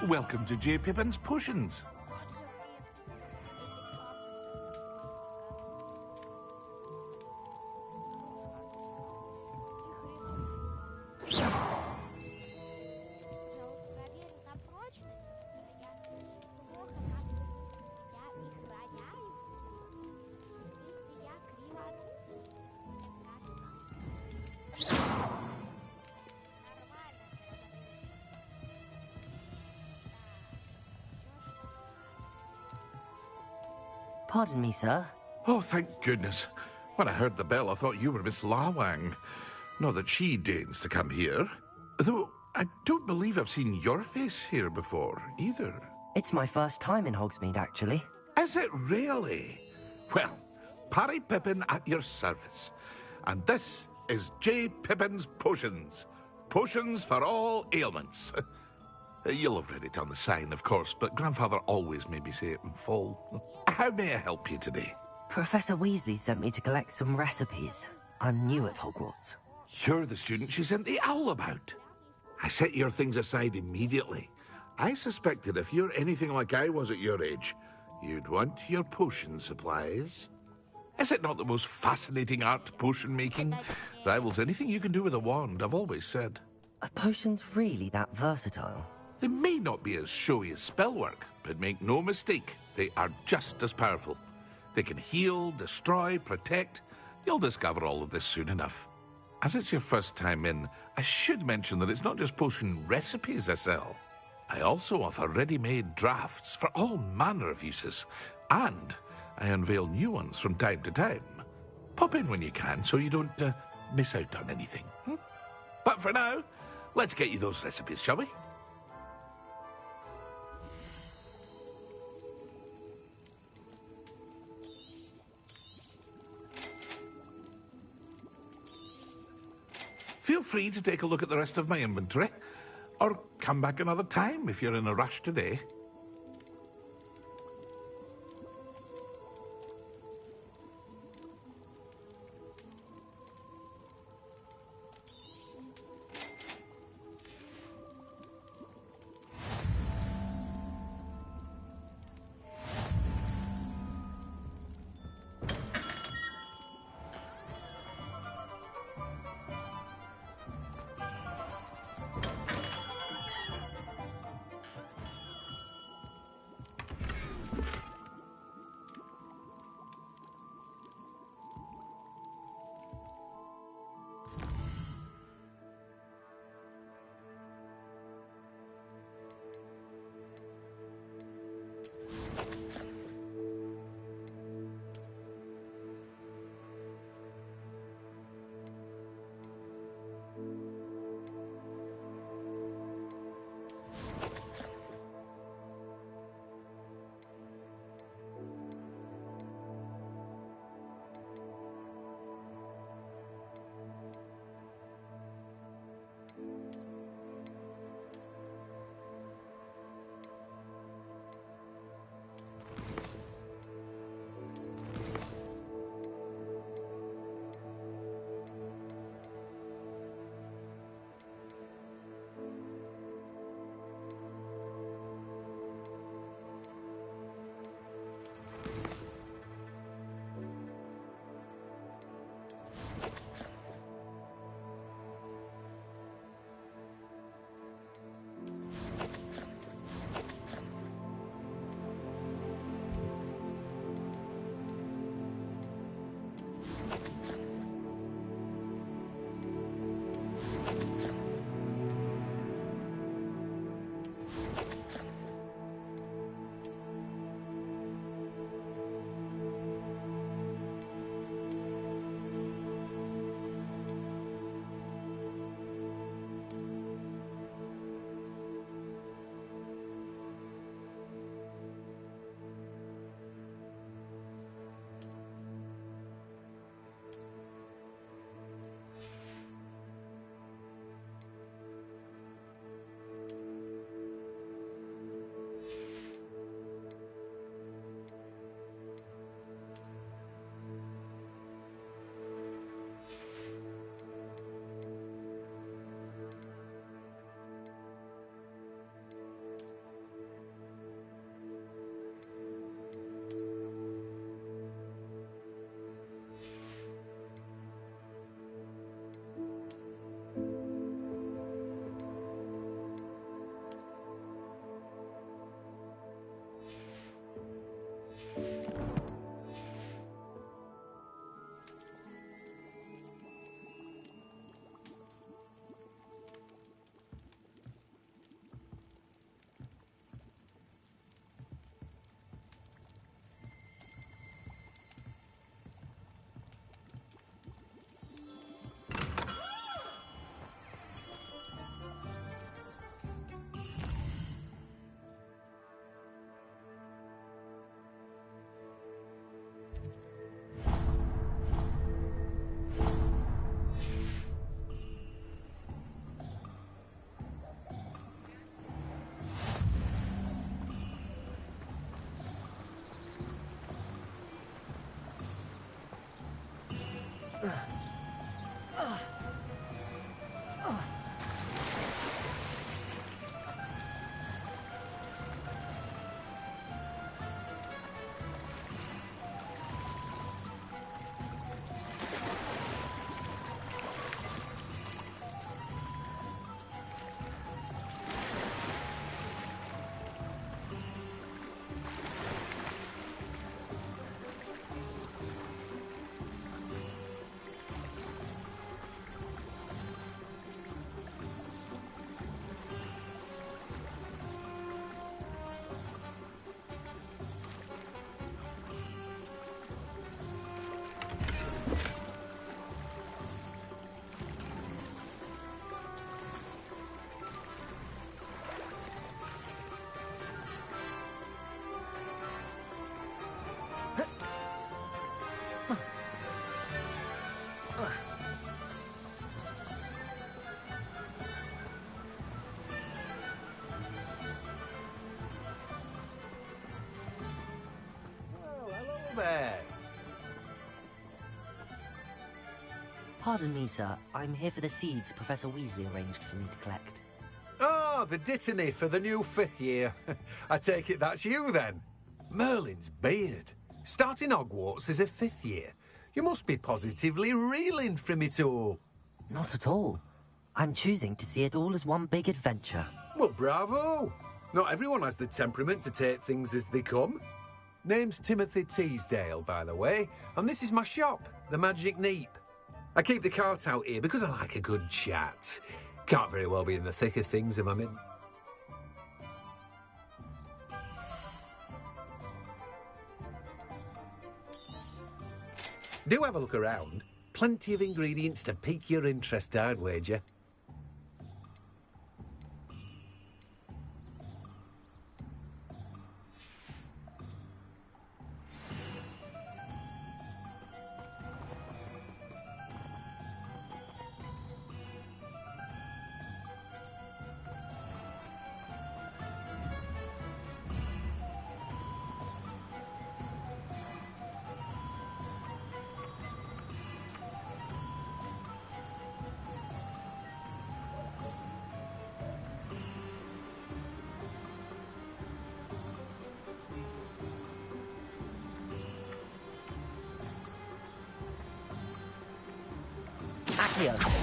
Welcome to J. Pippin's Potions. Pardon me, sir. Oh, thank goodness. When I heard the bell, I thought you were Miss Lawang. Not that she deigns to come here. Though, I don't believe I've seen your face here before, either. It's my first time in Hogsmeade, actually. Is it really? Well, Parry Pippin at your service. And this is J. Pippin's Potions. Potions for all ailments. You'll have read it on the sign, of course, but Grandfather always made me say it in full. How may I help you today? Professor Weasley sent me to collect some recipes. I'm new at Hogwarts. You're the student she sent the owl about. I set your things aside immediately. I suspected if you're anything like I was at your age, you'd want your potion supplies. Is it not the most fascinating art, potion making? Rivals anything you can do with a wand, I've always said. Are potions really that versatile? They may not be as showy as spellwork, but make no mistake, they are just as powerful. They can heal, destroy, protect. You'll discover all of this soon enough. As it's your first time in, I should mention that it's not just potion recipes I sell. I also offer ready-made drafts for all manner of uses, and I unveil new ones from time to time. Pop in when you can so you don't miss out on anything. But for now, let's get you those recipes, shall we? Feel free to take a look at the rest of my inventory, or come back another time if you're in a rush today. there! Pardon me, sir. I'm here for the seeds Professor Weasley arranged for me to collect. Ah, the dittany for the new 5th year. I take it that's you, then. Merlin's beard. Starting Hogwarts as a 5th year. You must be positively reeling from it all. Not at all. I'm choosing to see it all as one big adventure. Well, bravo! Not everyone has the temperament to take things as they come. Name's Timothy Teasdale, by the way, and this is my shop, the Magic Neep. I keep the cart out here because I like a good chat. Can't very well be in the thick of things if I'm in... Do have a look around. Plenty of ingredients to pique your interest, I'd wager. Accio.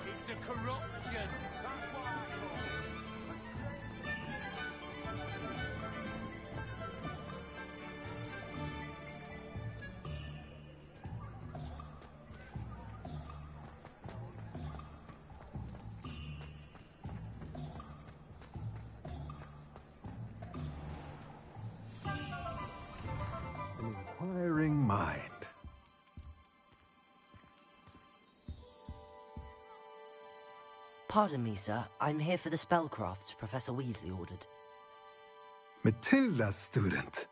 It's a corruption. That's what I call An inquiring mind. Pardon me, sir. I'm here for the spellcrafts Professor Weasley ordered. Matilda's student.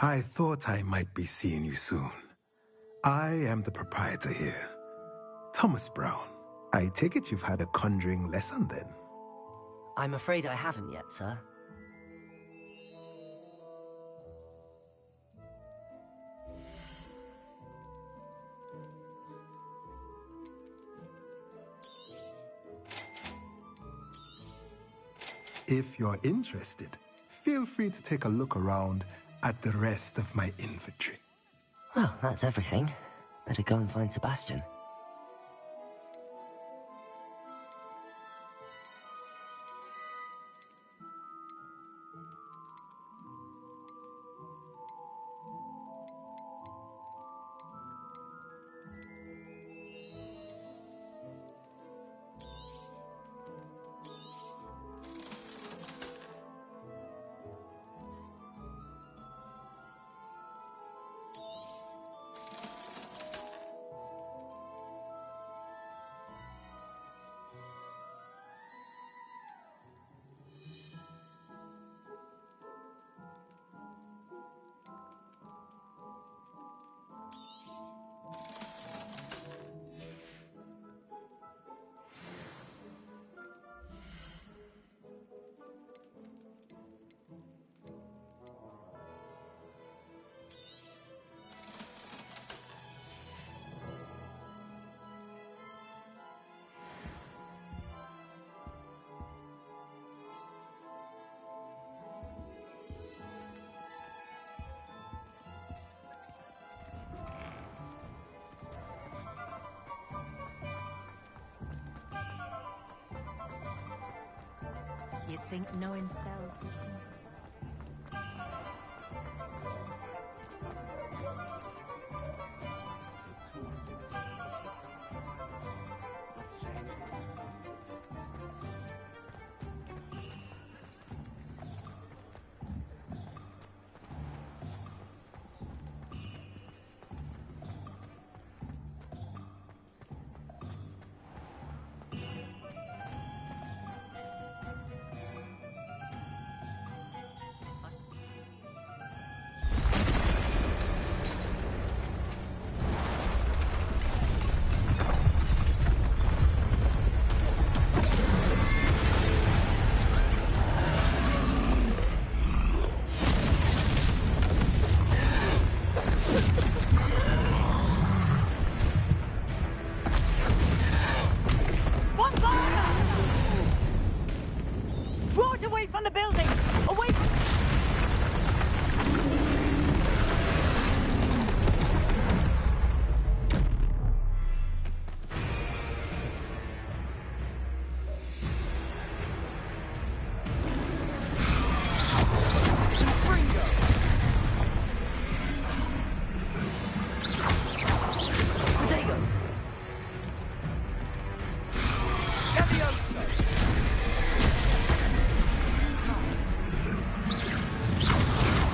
I thought I might be seeing you soon. I am the proprietor here, Thomas Brown. I take it you've had a conjuring lesson then? I'm afraid I haven't yet, sir. If you're interested, feel free to take a look around at the rest of my inventory. Well, that's everything. Better go and find Sebastian. think knowing spells.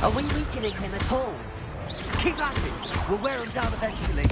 Are we weakening him at all? Keep at it! We'll wear him down eventually.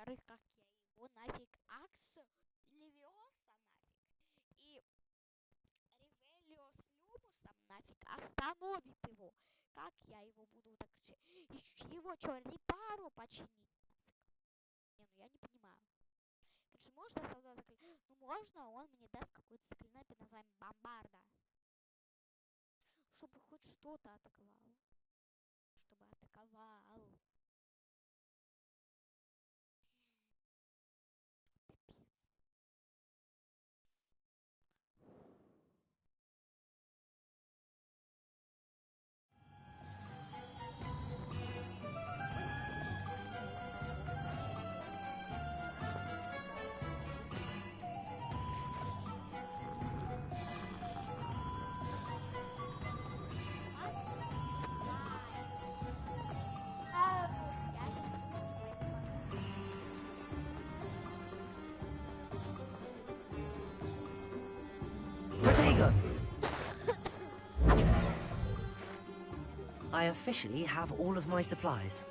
Во-вторых, как я его нафиг Левиоса нафиг и Ревелиос Люмусом нафиг остановит его. Как я его буду так... Его что, репару починить нафиг? Не, ну я не понимаю. Конечно, можно создать заклинание? Ну можно, он мне даст какое-то заклинание под названием Бомбарда. Чтобы хоть что-то атаковало. Чтобы атаковал. I officially have all of my supplies.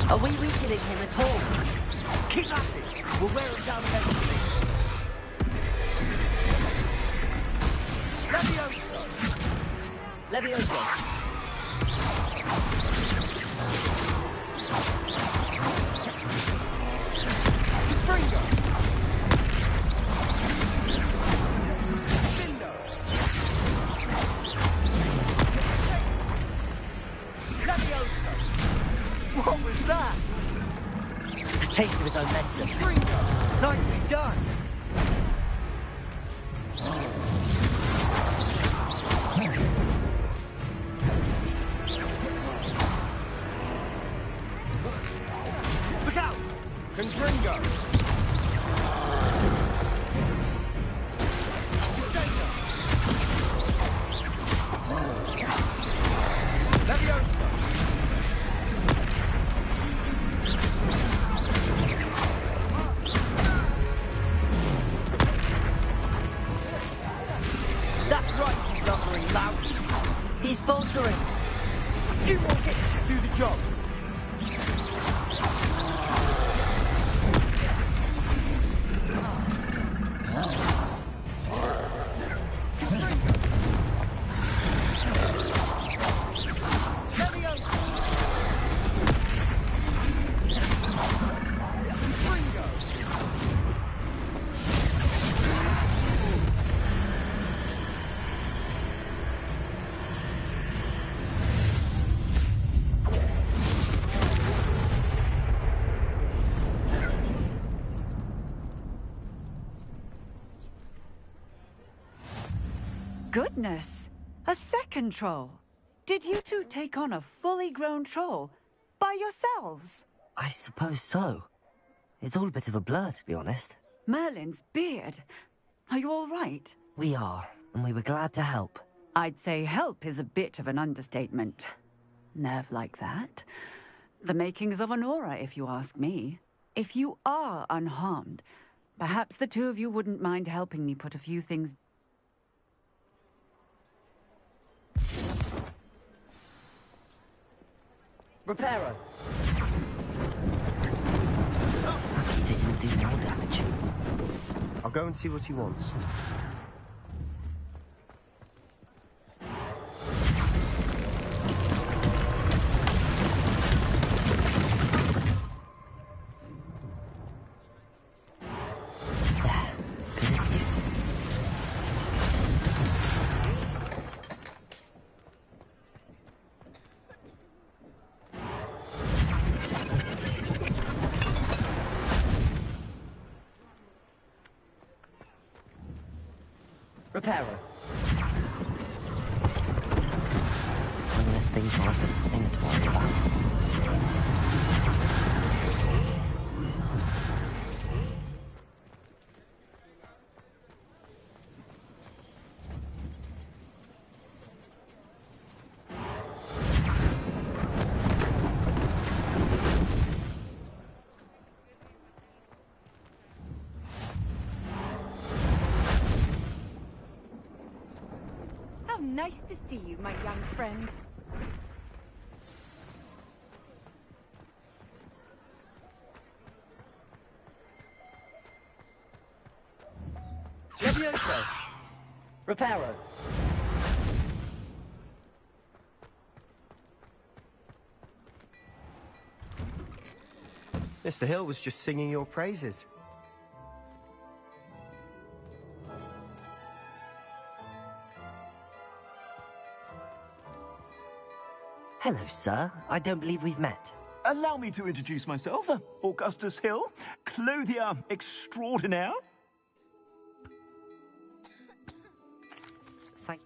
Are we weakening him at all? Keep at it! We'll wear him down eventually. Levioso! Levioso! What was that? A taste of his own medicine. Nicely done. Look out! Confringo! He's faltering! You won't get to do the job! Goodness! A second troll! Did you two take on a fully grown troll? By yourselves? I suppose so. It's all a bit of a blur, to be honest. Merlin's beard. Are you all right? We are, and we were glad to help. I'd say help is a bit of an understatement. Nerve like that. The makings of an aura, if you ask me. If you are unharmed, perhaps the two of you wouldn't mind helping me put a few things... Reparo! Lucky they didn't do more damage. I'll go and see what he wants. Reparo. One less thing for Officer Singer to worry about. Nice to see you, my young friend. Levioso! Reparo! Mr. Hill was just singing your praises. Hello, sir. I don't believe we've met. Allow me to introduce myself. Augustus Hill, clothier extraordinaire. Thank...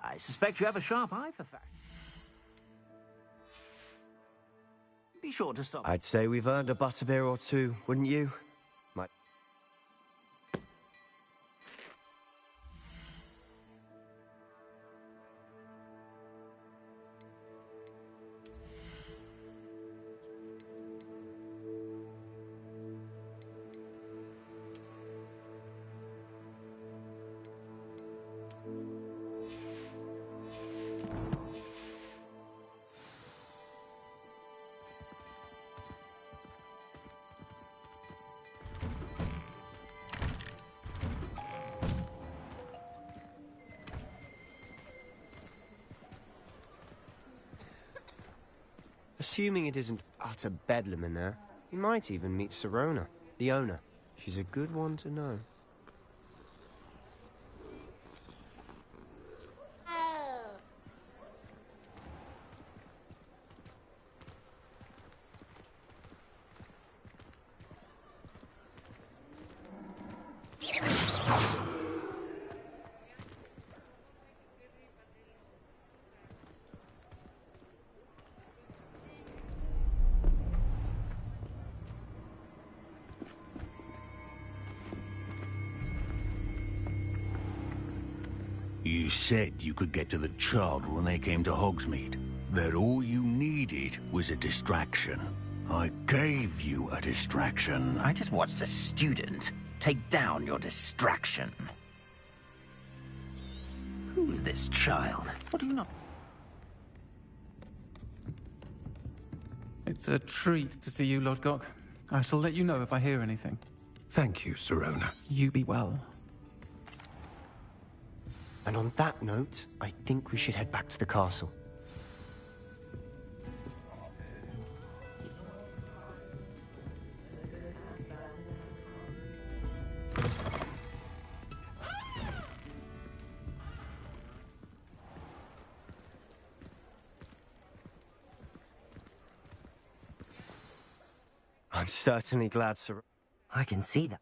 I suspect you have a sharp eye for facts. Be sure to stop. I'd say we've earned a butterbeer or two, wouldn't you? Assuming it isn't utter bedlam in there, you might even meet Sirona, the owner. She's a good one to know. You said you could get to the child when they came to Hogsmeade. That all you needed was a distraction. I gave you a distraction. I just watched a student take down your distraction. Who's this child? What do you know? It's a treat to see you, Lord Gok. I shall let you know if I hear anything. Thank you, Sirona. You be well. And on that note, I think we should head back to the castle. I'm certainly glad, Sir. I can see that.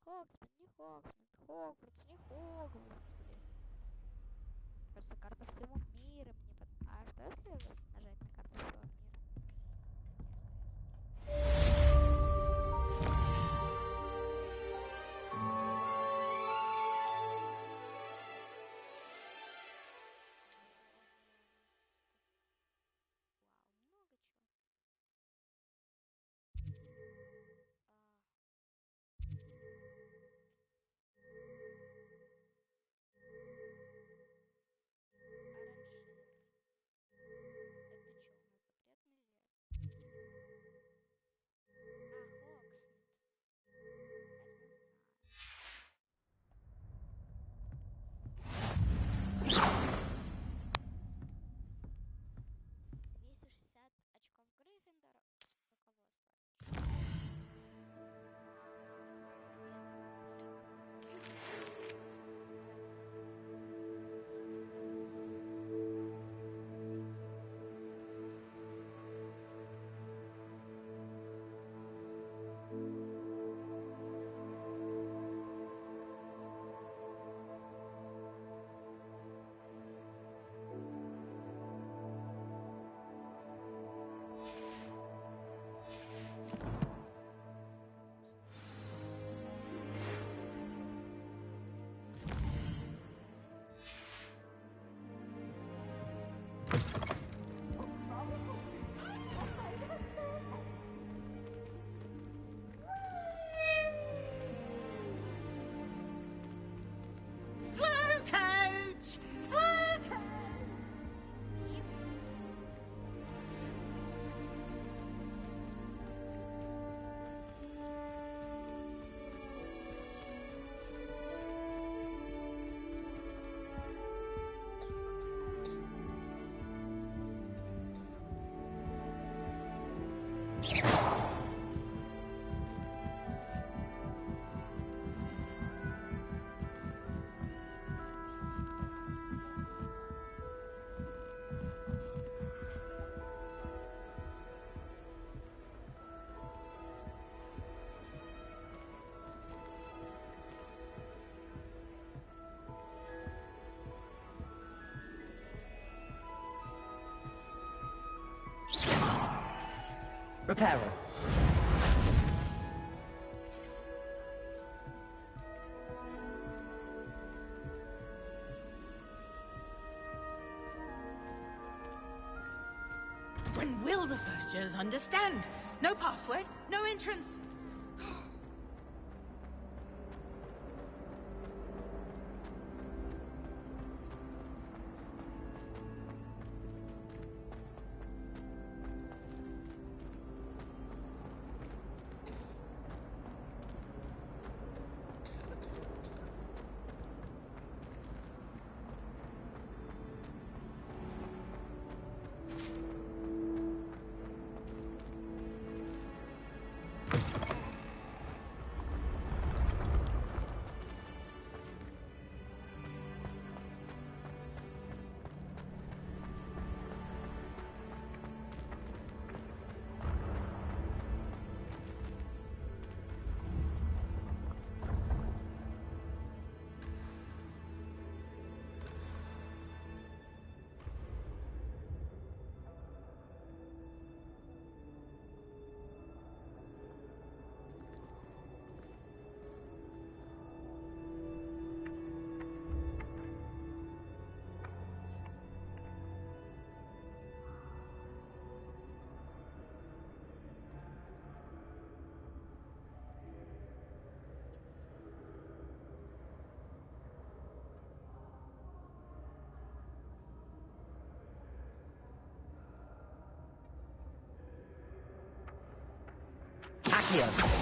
Хогсмит, не Хогсмит, Хогвартс, не Хогвартс, блин. Кажется, карта всего мира мне под... А что если нажать на карту всего мира? Repairer. When will the first years understand? No password, no entrance. Accio.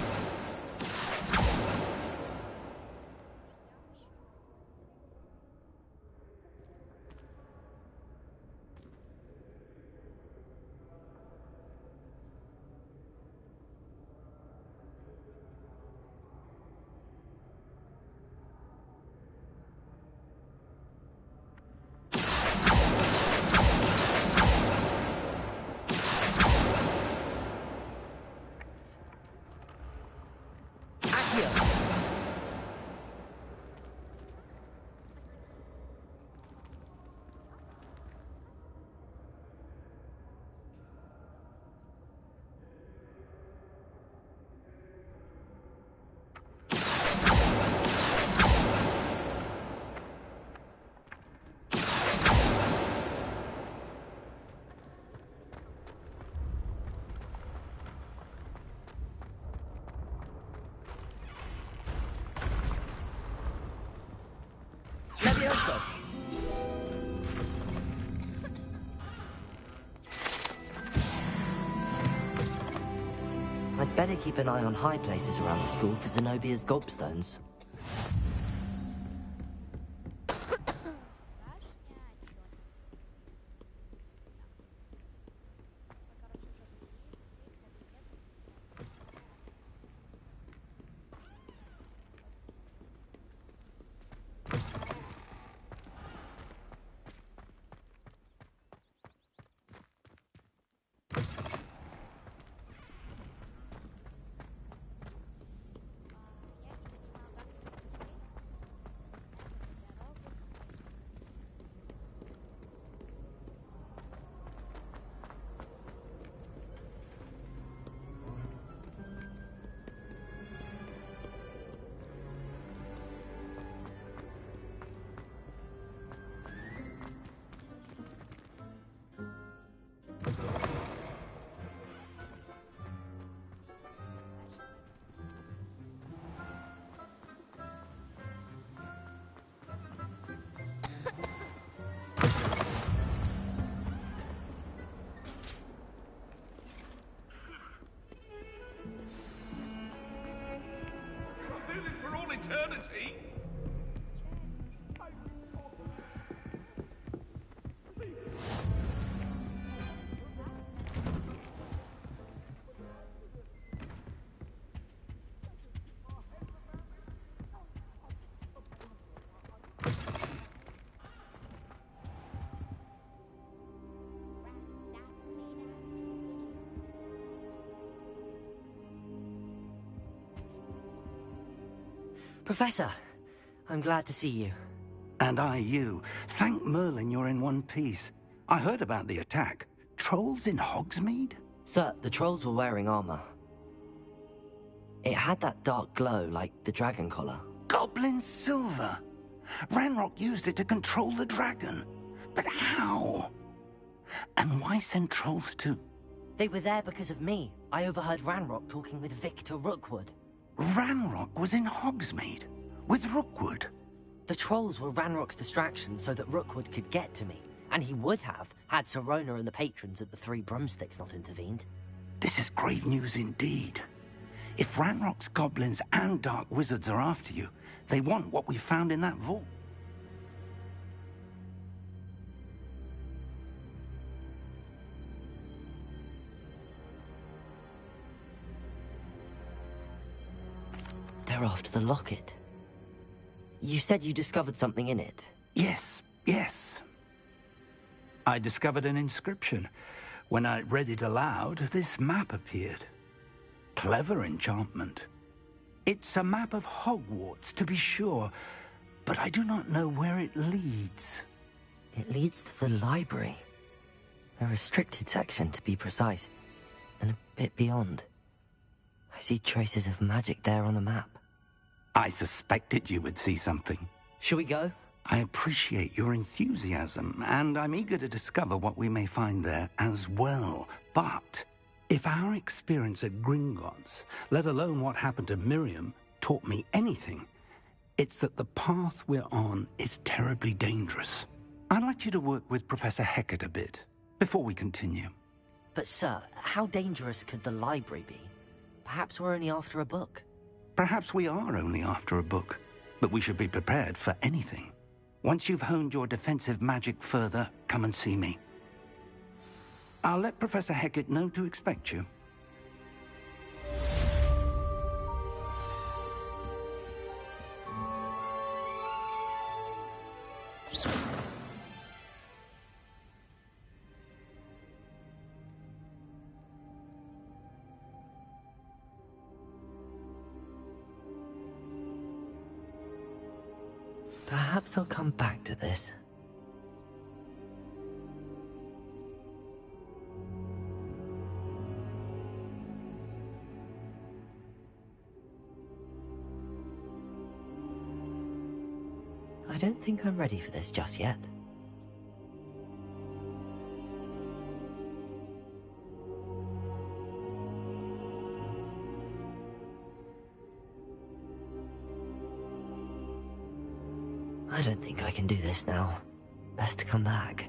Levioso. I'd better keep an eye on high places around the school for Zenobia's gobstones. For all eternity? Professor, I'm glad to see you. And I you. Thank Merlin you're in one piece. I heard about the attack. Trolls in Hogsmeade? Sir, the trolls were wearing armor. It had that dark glow like the dragon collar. Goblin silver! Ranrock used it to control the dragon. But how? And why send trolls too? They were there because of me. I overheard Ranrock talking with Victor Rookwood. Ranrock was in Hogsmeade? With Rookwood? The trolls were Ranrock's distraction so that Rookwood could get to me. And he would have, had Sirona and the patrons at the Three Broomsticks not intervened. This is grave news indeed. If Ranrock's goblins and dark wizards are after you, they want what we found in that vault. They're after the locket. You said you discovered something in it. Yes. I discovered an inscription. When I read it aloud, this map appeared. Clever enchantment. It's a map of Hogwarts, to be sure, but I do not know where it leads. It leads to the library. A restricted section, to be precise, and a bit beyond. I see traces of magic there on the map. I suspected you would see something. Shall we go? I appreciate your enthusiasm, and I'm eager to discover what we may find there as well. But if our experience at Gringotts, let alone what happened to Miriam, taught me anything, it's that the path we're on is terribly dangerous. I'd like you to work with Professor Hecat a bit, before we continue. But sir, how dangerous could the library be? Perhaps we're only after a book. Perhaps we are only after a book, but we should be prepared for anything. Once you've honed your defensive magic further, come and see me. I'll let Professor Hecat know to expect you. Perhaps I'll come back to this. I don't think I'm ready for this just yet. I don't think I can do this now. Best to come back.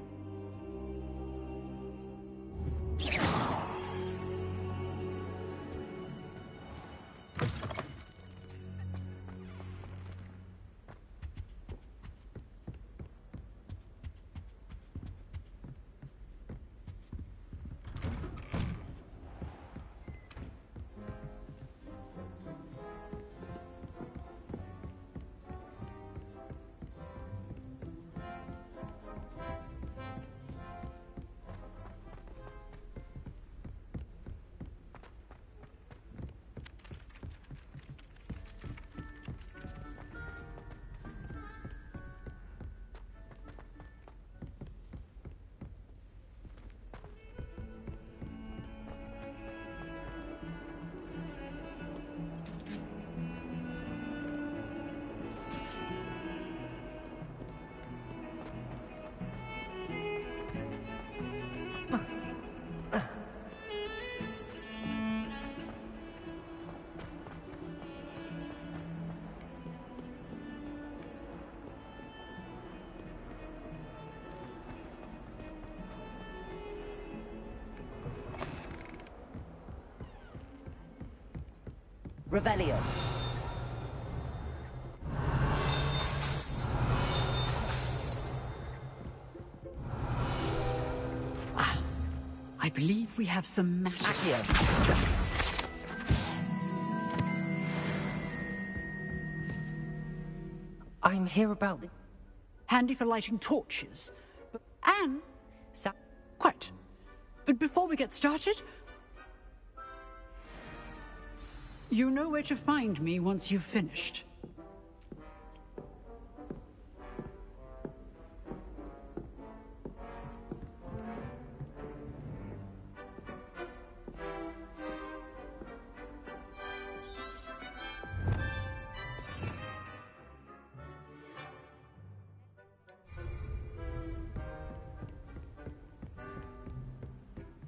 Revelio. I believe we have some magic to discuss. I'm here about the... Handy for lighting torches. And... Quite. But before we get started... You know where to find me once you've finished.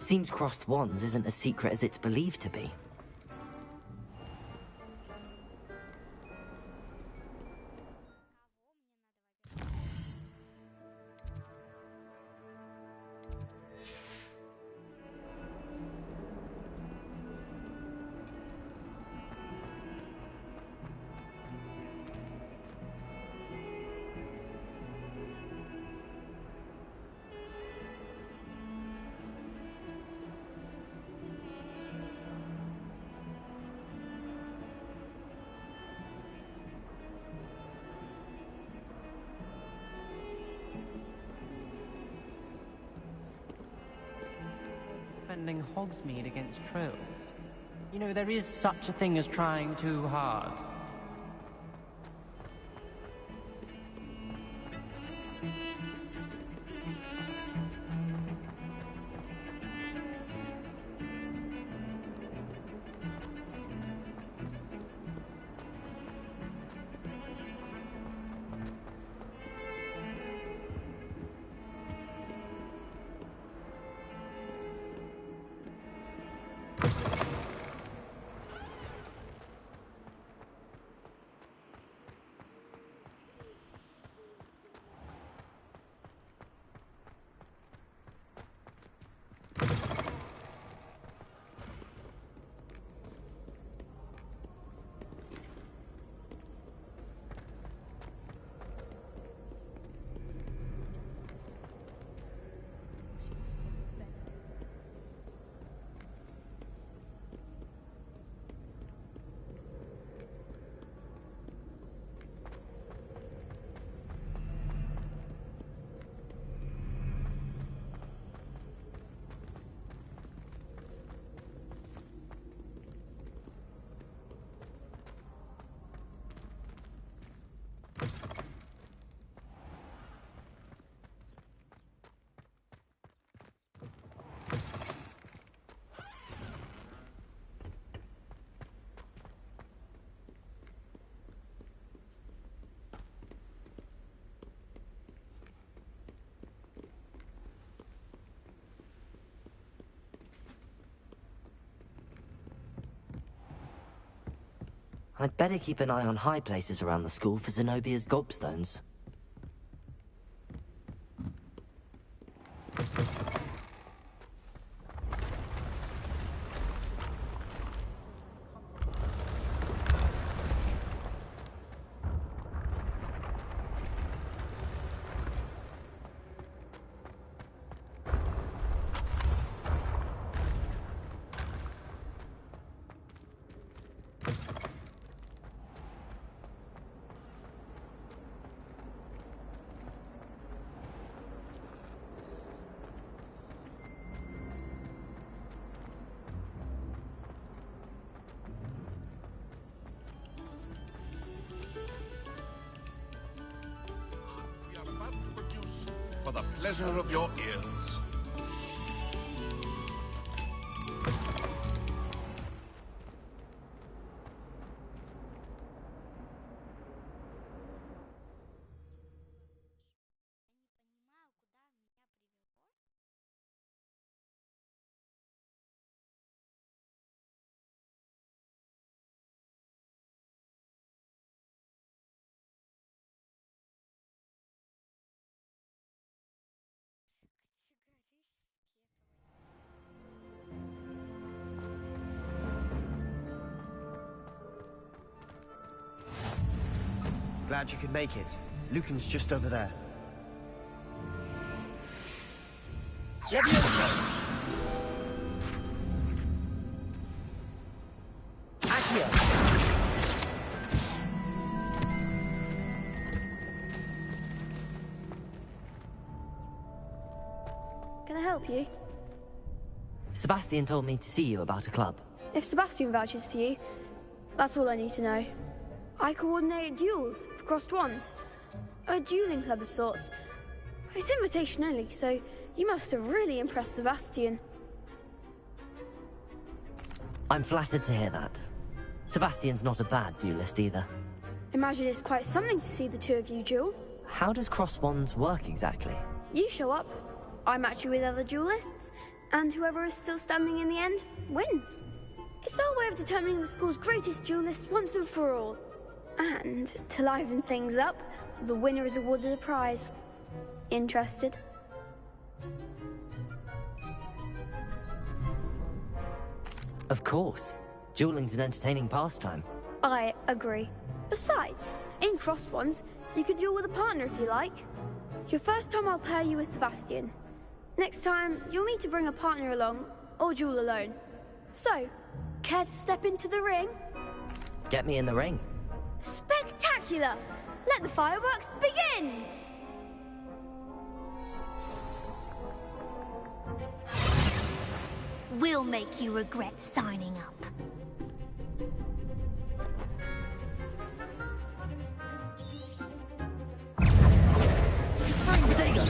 Seems crossed wands isn't as secret as it's believed to be. Defending Hogsmeade against trolls. You know, there is such a thing as trying too hard. I'd better keep an eye on high places around the school for Zenobia's gobstones. For the pleasure of your ears. Glad you could make it. Lucan's just over there. Leviosa! Accio! Can I help you? Sebastian told me to see you about a club. If Sebastian vouches for you, that's all I need to know. I coordinate duels for crossed wands. A dueling club of sorts. It's invitation only, so you must have really impressed Sebastian. I'm flattered to hear that. Sebastian's not a bad duelist either. Imagine it's quite something to see the two of you duel. How does crossed wands work exactly? You show up, I match you with other duelists, And whoever is still standing in the end wins. It's our way of determining the school's greatest duelist once and for all. And to liven things up, the winner is awarded a prize. Interested? Of course. Dueling's an entertaining pastime. I agree. Besides, in crossed ones, you could duel with a partner if you like. Your first time I'll pair you with Sebastian. Next time, you'll need to bring a partner along, or duel alone. So, care to step into the ring? Get me in the ring. Spectacular! Let the fireworks begin! We'll make you regret signing up. Potato!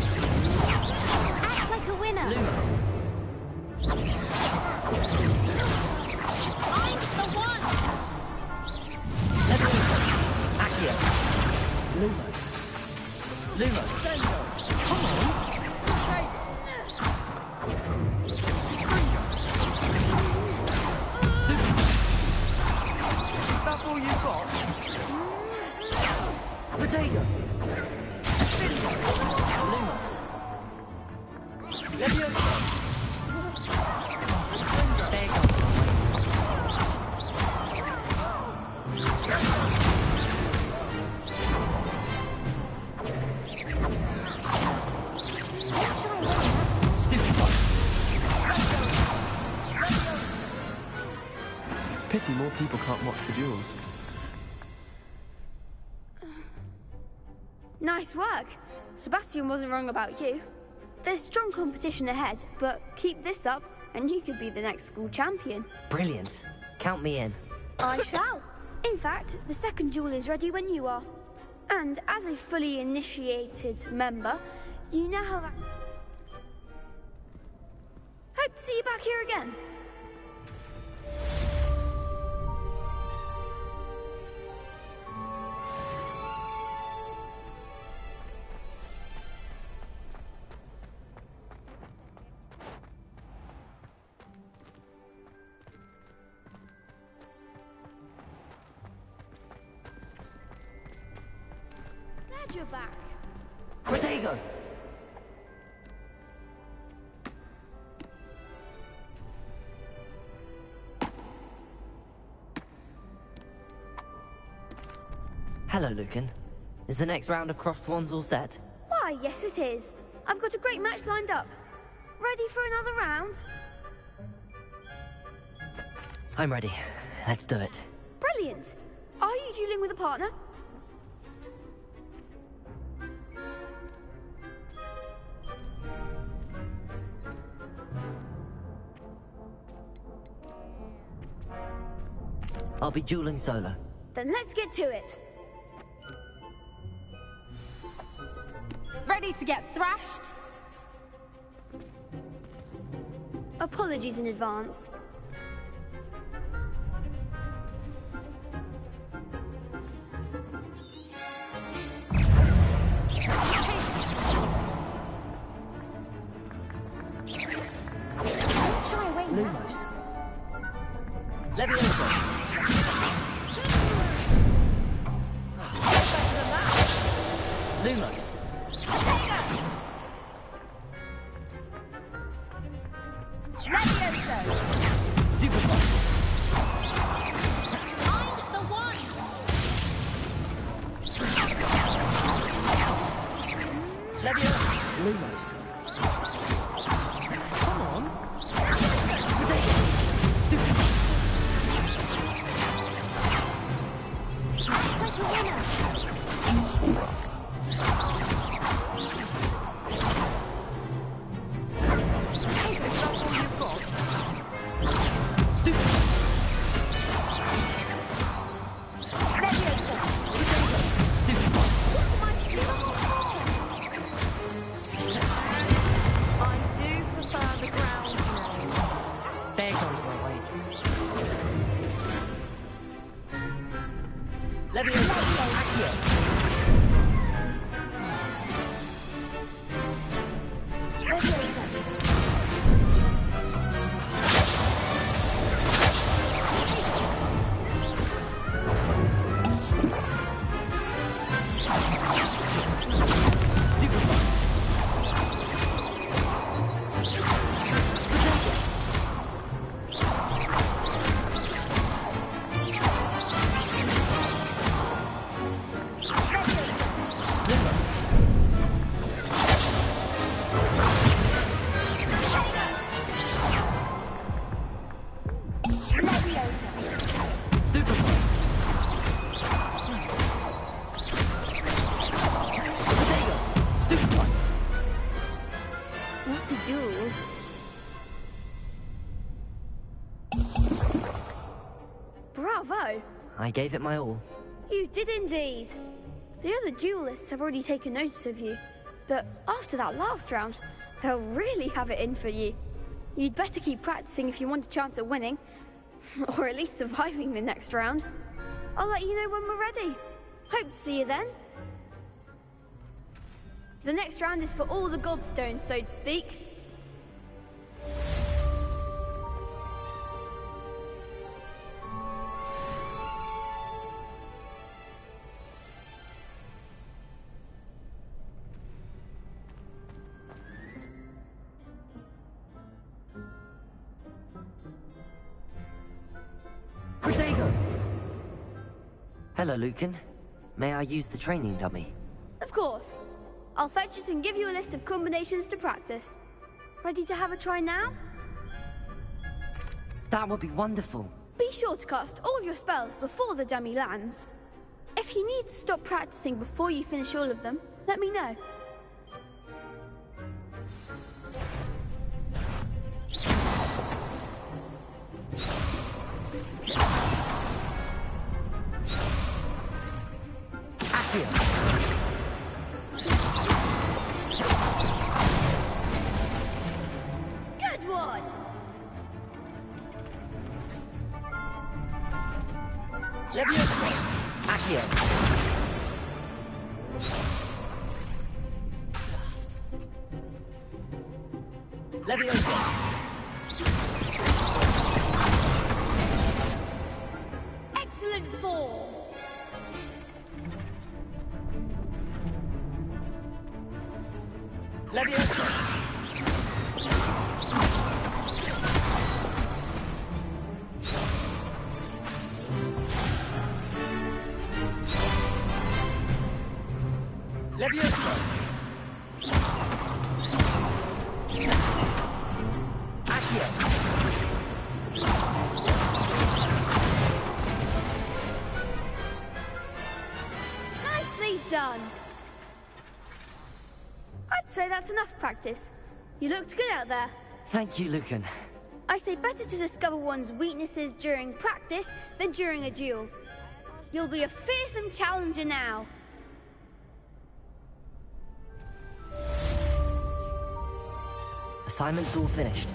Act like a winner! Lumos! I'm the one! Accio! Lumos! Lumos! Come on! Is that all you've got? Potato! Lumos! Leviosa! There you go. Pity more people can't watch the duels. Nice work. Sebastian wasn't wrong about you. There's strong competition ahead, but keep this up and you could be the next school champion. Brilliant. Count me in. I shall. In fact, the second duel is ready when you are. And as a fully initiated member, you now have... Hope to see you back here again. Glad you're back. Protego! Hello, Lucan. Is the next round of crossed wands all set? Why, yes it is. I've got a great match lined up. Ready for another round? I'm ready. Let's do it. Brilliant. Are you dueling with a partner? I'll be dueling solo. Then let's get to it. Ready to get thrashed? Apologies in advance. Lumos. Leviosa. Lumos. Stupefy. I'm the one! Leviosa. Lumos. Come on. Like a winner! There goes my wager. Leviosa. Accio. Leviosa. Stupefy. Potato. Stupefy. What a duel. Bravo! I gave it my all. You did indeed. The other duelists have already taken notice of you, but after that last round, they'll really have it in for you. You'd better keep practicing if you want a chance at winning, or at least surviving the next round. I'll let you know when we're ready. Hope to see you then. The next round is for all the gobstones, so to speak. Protego! Hello, Lucan. May I use the training dummy? Of course. I'll fetch it and give you a list of combinations to practice. Ready to have a try now? That would be wonderful. Be sure to cast all your spells before the dummy lands. If you need to stop practicing before you finish all of them, let me know. Good one! Leviosa! Accio! Leviosa! Excellent form! Leviosa! Leviosa! Accio! Nicely done! I'd say that's enough practice. You looked good out there. Thank you, Lucan. I say better to discover one's weaknesses during practice than during a duel. You'll be a fearsome challenger now. Assignment's all finished.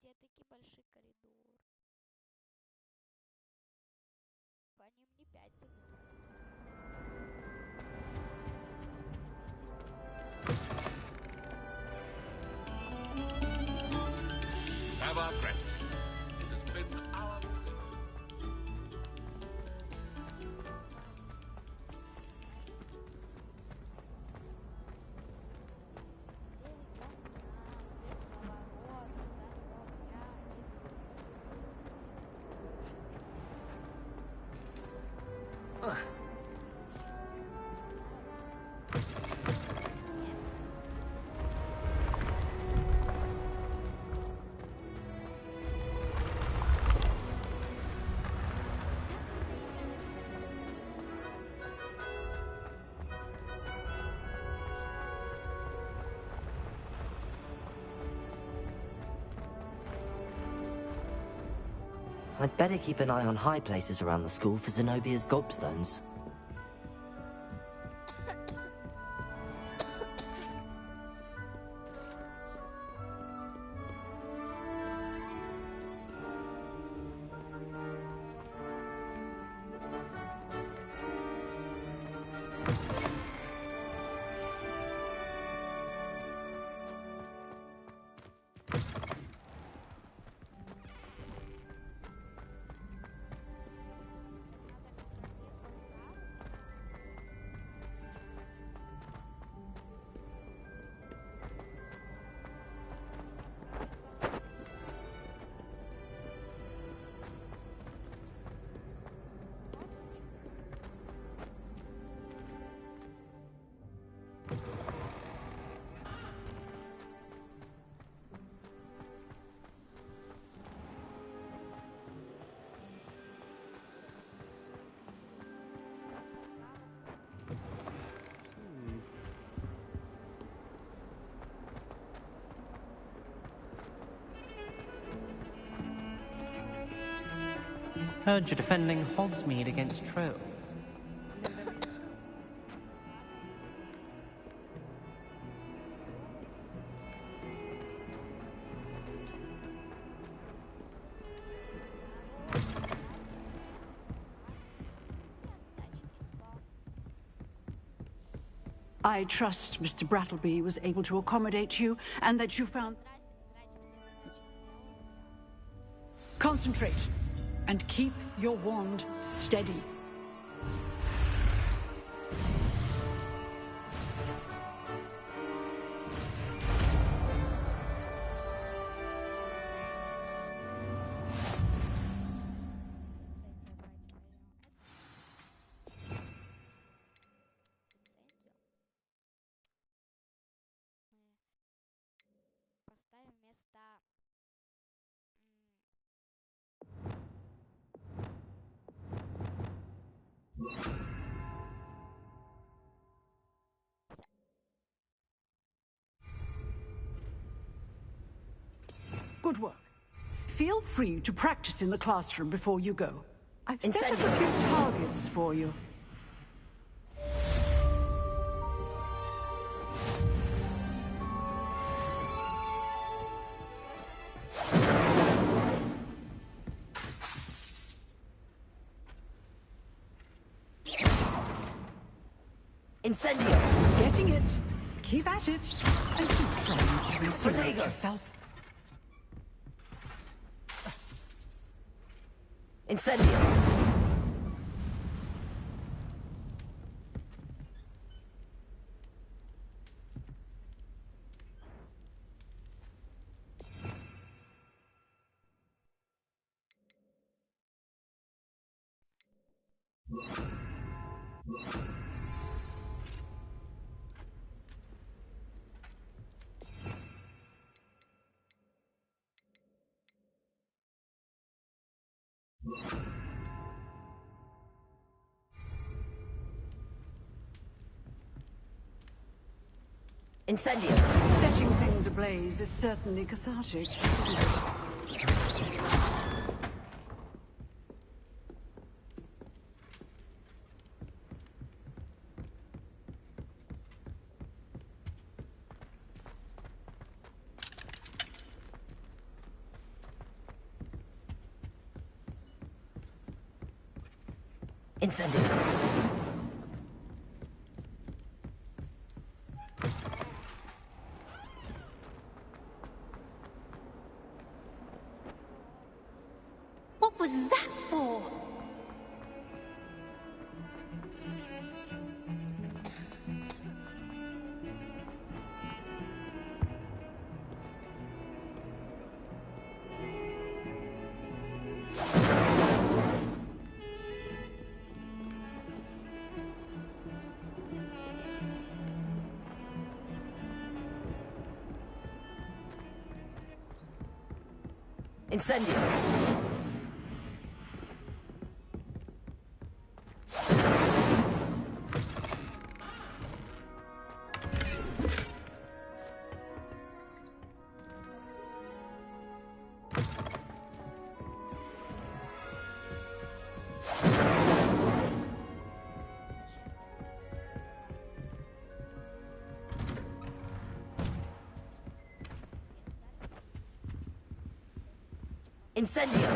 Где такие большие коридоры? По ним не 5 секунд. Have our gratitude. It has been our I'd better keep an eye on high places around the school for Zenobia's gobstones. Heard you're defending Hogsmeade against trolls. I trust Mr. Brattleby was able to accommodate you, and that you found... Concentrate, and keep your wand steady. Good work. Feel free to practice in the classroom before you go. I've set up a few targets for you. Incendio! Getting it. Keep at it. And keep trying to resurrect yourself. Incendio! Incendio! Setting things ablaze is certainly cathartic, isn't it? Incendio! What was that for? Incendio! Incendio!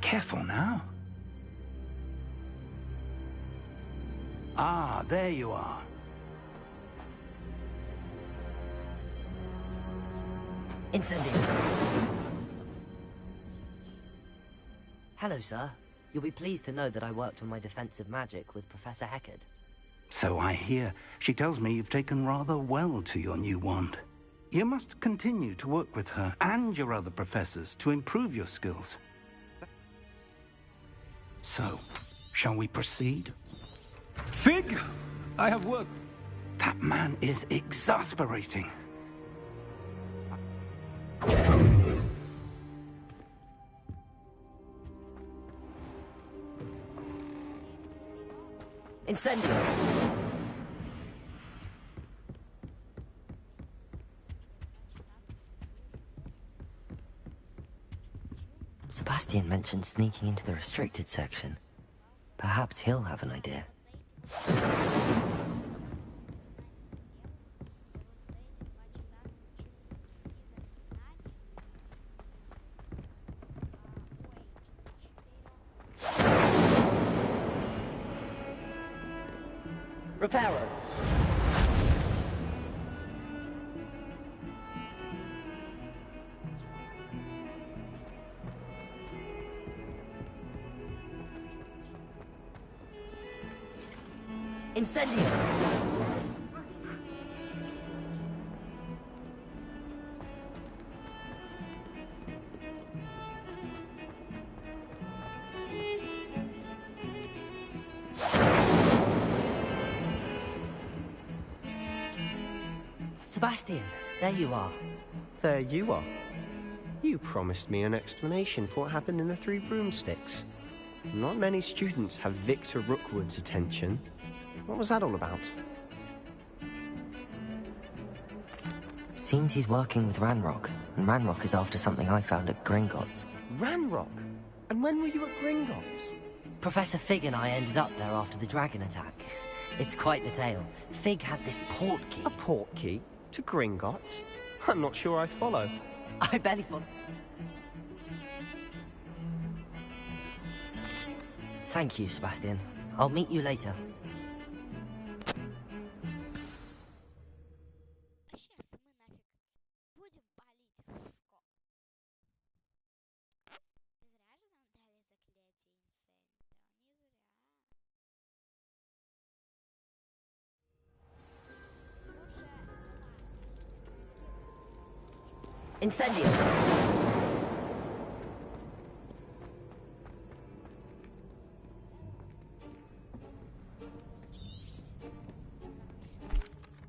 Careful now. Ah, there you are. Incendio! Hello, sir. You'll be pleased to know that I worked on my defensive magic with Professor Heckard. So I hear. She tells me you've taken rather well to your new wand. You must continue to work with her and your other professors to improve your skills. So, shall we proceed? Fig! I have work. That man is exasperating. Incendio! Sebastian mentioned sneaking into the restricted section. Perhaps he'll have an idea. Reparo. Incendio. Sebastian, there you are. There you are. You promised me an explanation for what happened in the Three Broomsticks. Not many students have Victor Rookwood's attention. What was that all about? Seems he's working with Ranrock, and Ranrock is after something I found at Gringotts. Ranrock? And when were you at Gringotts? Professor Fig and I ended up there after the dragon attack. It's quite the tale. Fig had this port key. A port key? To Gringotts? I'm not sure I follow. I barely follow. Thank you, Sebastian. I'll meet you later. Incendio!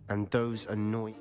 And those annoy...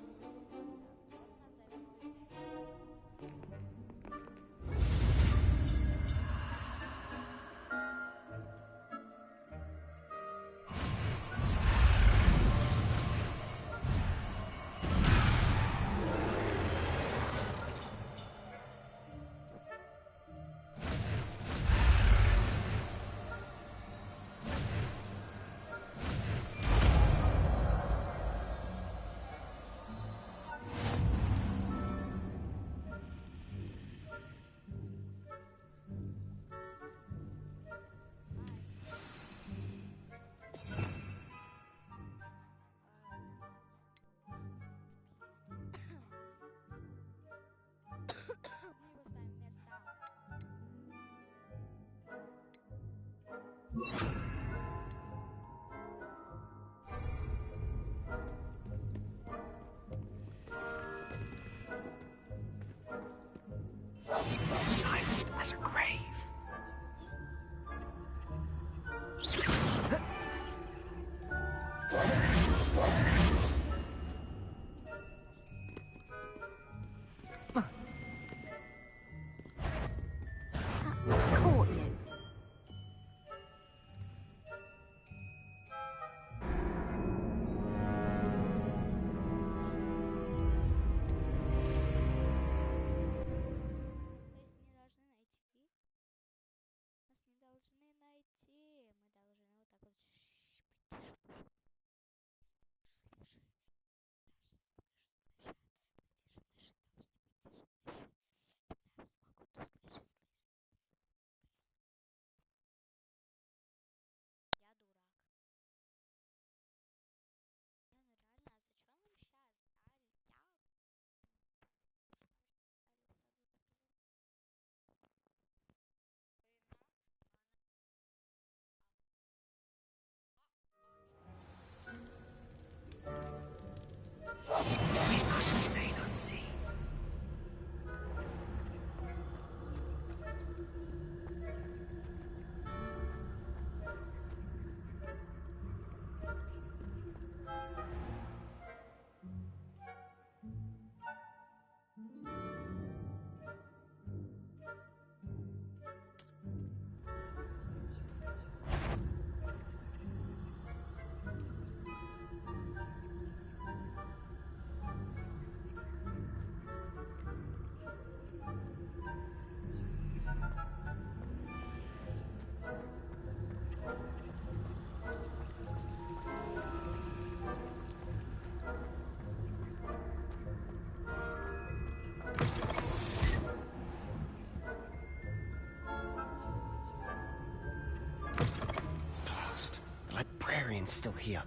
Someone's still here.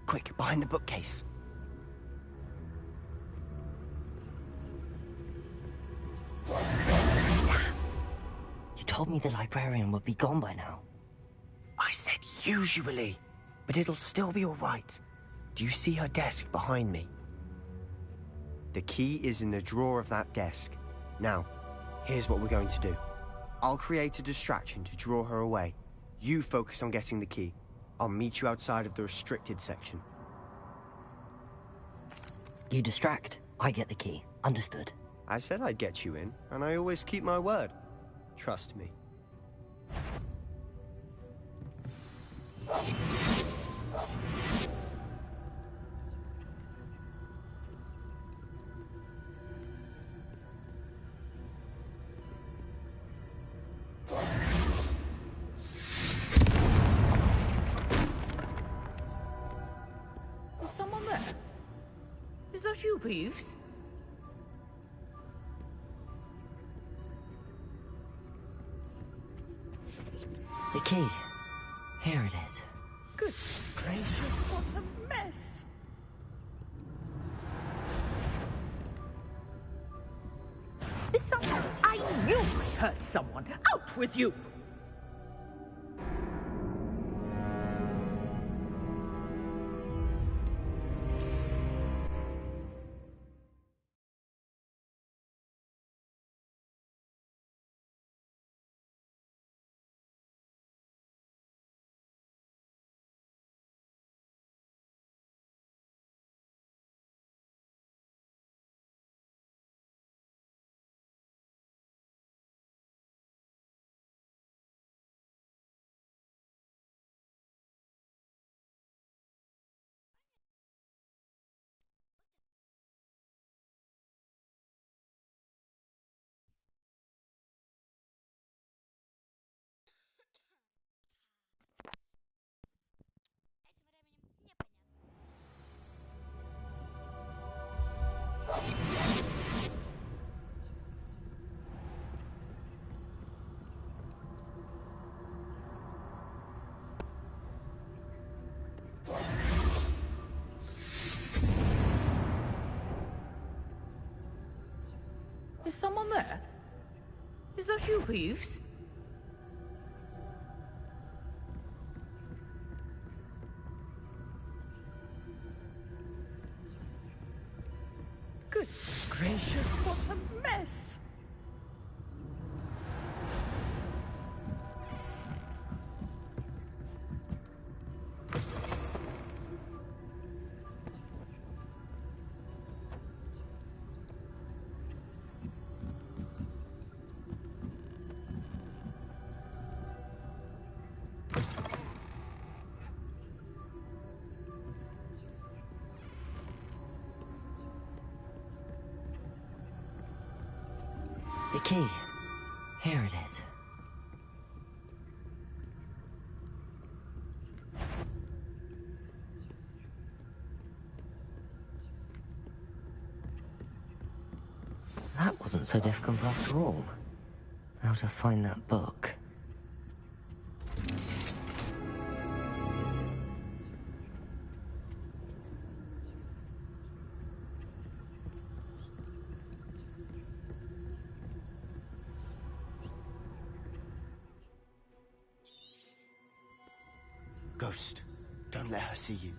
Quick, behind the bookcase. You told me the librarian would be gone by now. I said usually, but it'll still be all right. Do you see her desk behind me? The key is in the drawer of that desk. Now, here's what we're going to do. I'll create a distraction to draw her away. You focus on getting the key. I'll meet you outside of the restricted section. You distract, I get the key. Understood. I said I'd get you in, and I always keep my word. Trust me. Is someone there? Is that you, Peeves? The key. Here it is. Goodness gracious, what a mess! Is someone... I knew I hurt someone! Out with you! Is someone there? Is that you, Peeves? Goodness gracious, what a mess! The key. Here it is. That wasn't so difficult after all. Now to find that book. Ghost, don't let her see you.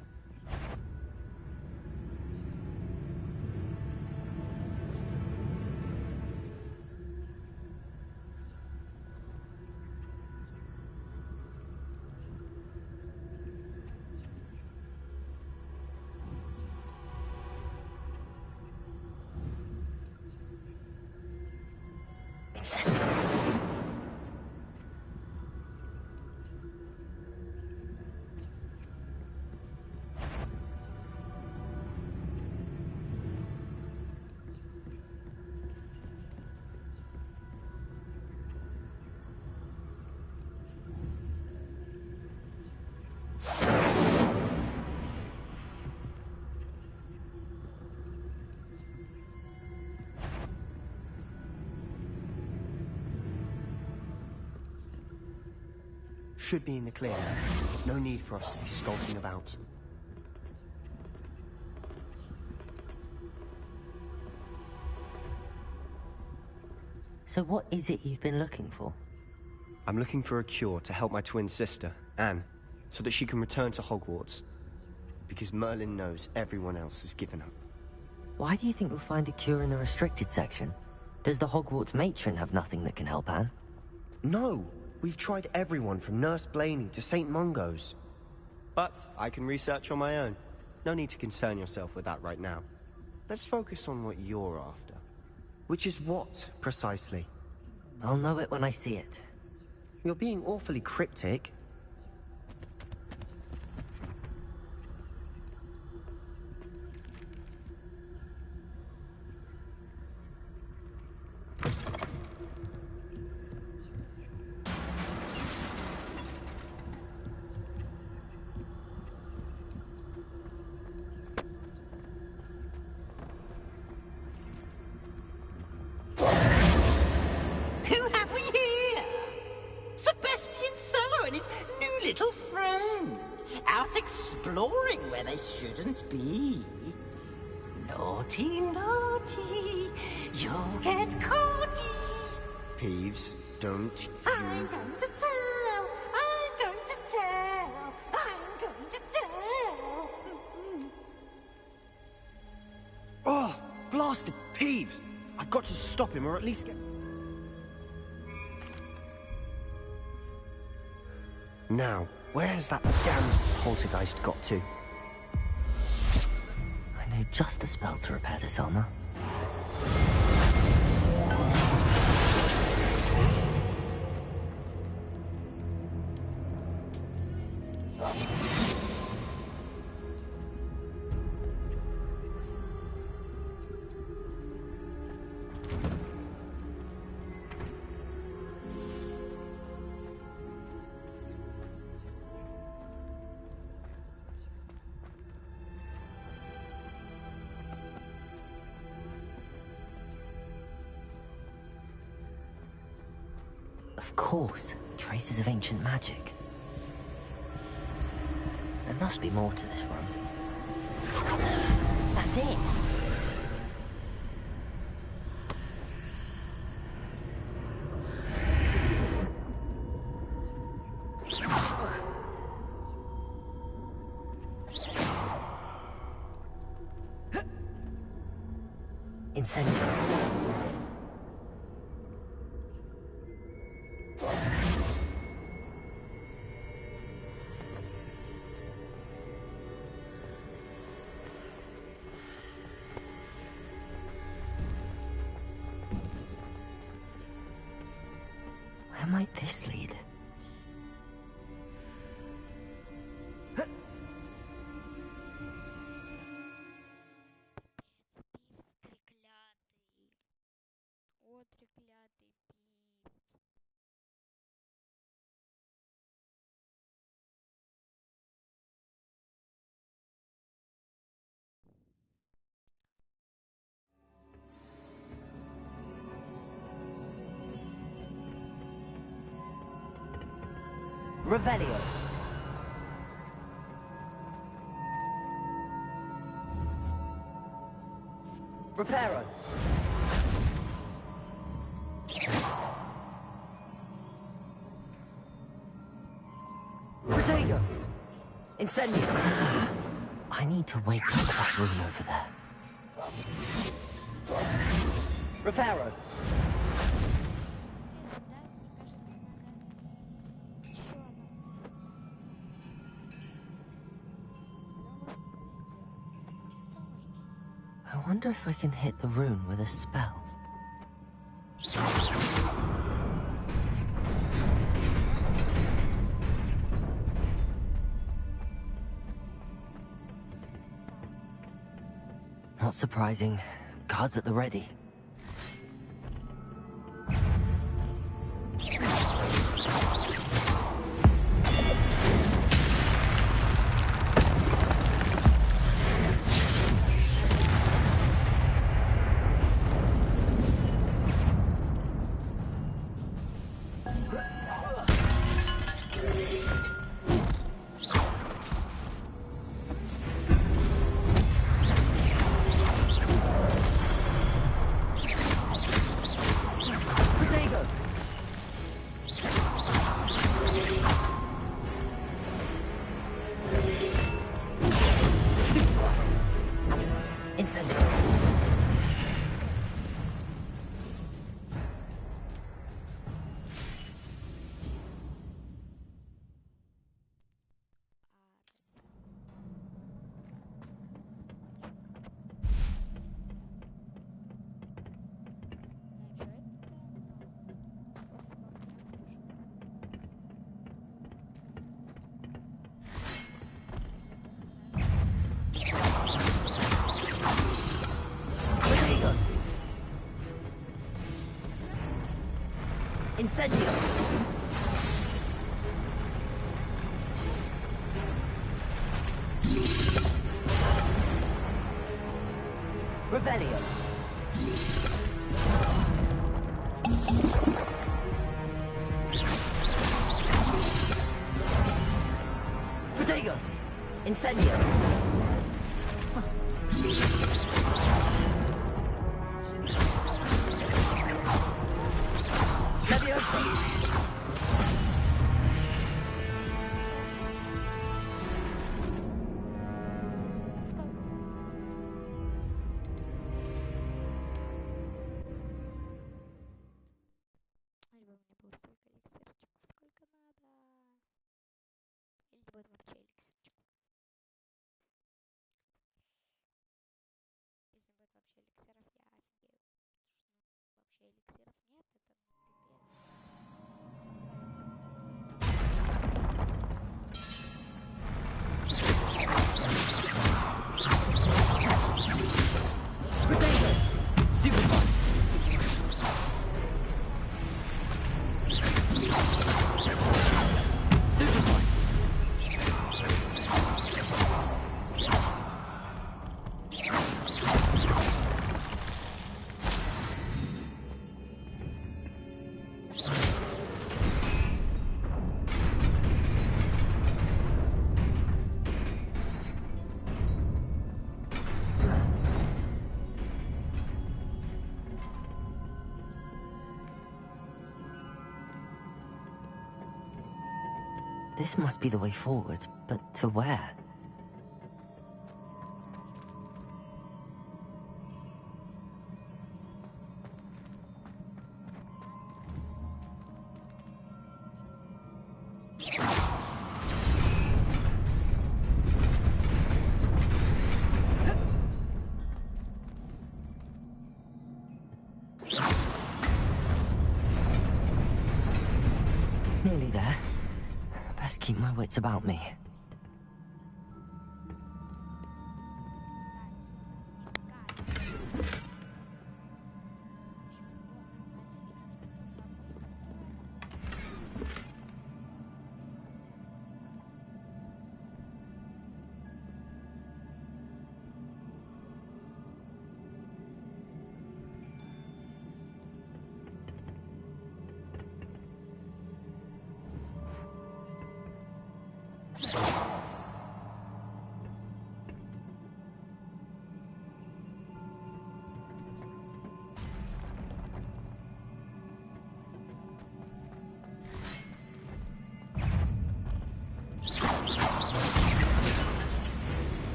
should be in the clear now. There's no need for us to be skulking about. So what is it you've been looking for? I'm looking for a cure to help my twin sister, Anne, so that she can return to Hogwarts. Because Merlin knows everyone else has given up. Why do you think we'll find a cure in the restricted section? Does the Hogwarts matron have nothing that can help Anne? No! We've tried everyone from Nurse Blaney to St. Mungo's. But I can research on my own. No need to concern yourself with that right now. Let's focus on what you're after. Which is what, precisely? I'll know it when I see it. You're being awfully cryptic. Who have we here? Sebastian Sallow and his new little friend. Out exploring where they shouldn't be. Naughty, naughty, you'll get caughty. Peeves, don't you... I'm going to tell, I'm going to tell, I'm going to tell. Oh, blasted Peeves! I've got to stop him, or at least get... Now, where has that damned poltergeist got to? I know just the spell to repair this armor. Of course, traces of ancient magic. There must be more to this room. That's it! Incendiary. Where might this lead? О, треклятый пивец. Revelio. Reparo. Protego. Incendio. I need to wake up that rune over there. Reparo. I wonder if I can hit the rune with a spell. Not surprising. Guards at the ready. Incendio! Revelio! Protego! Incendio! Leviosa! This must be the way forward, but to where? Nearly there. Best keep my wits about me.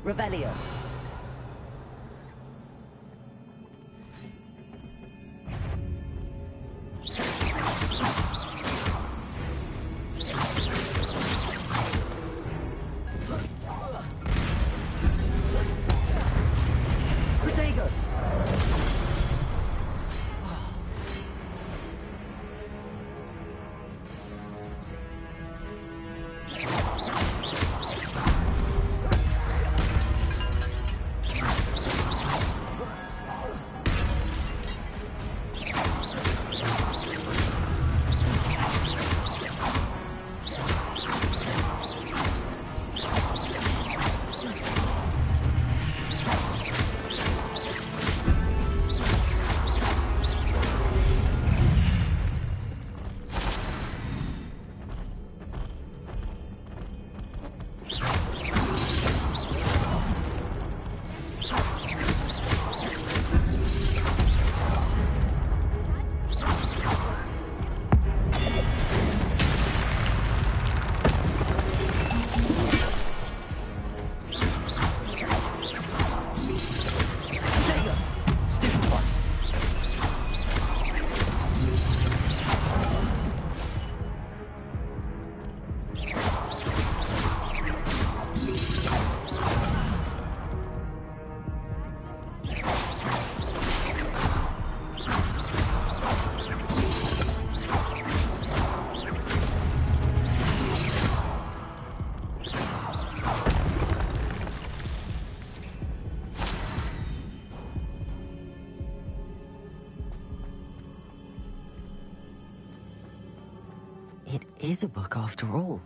Revelio. It is a book after all.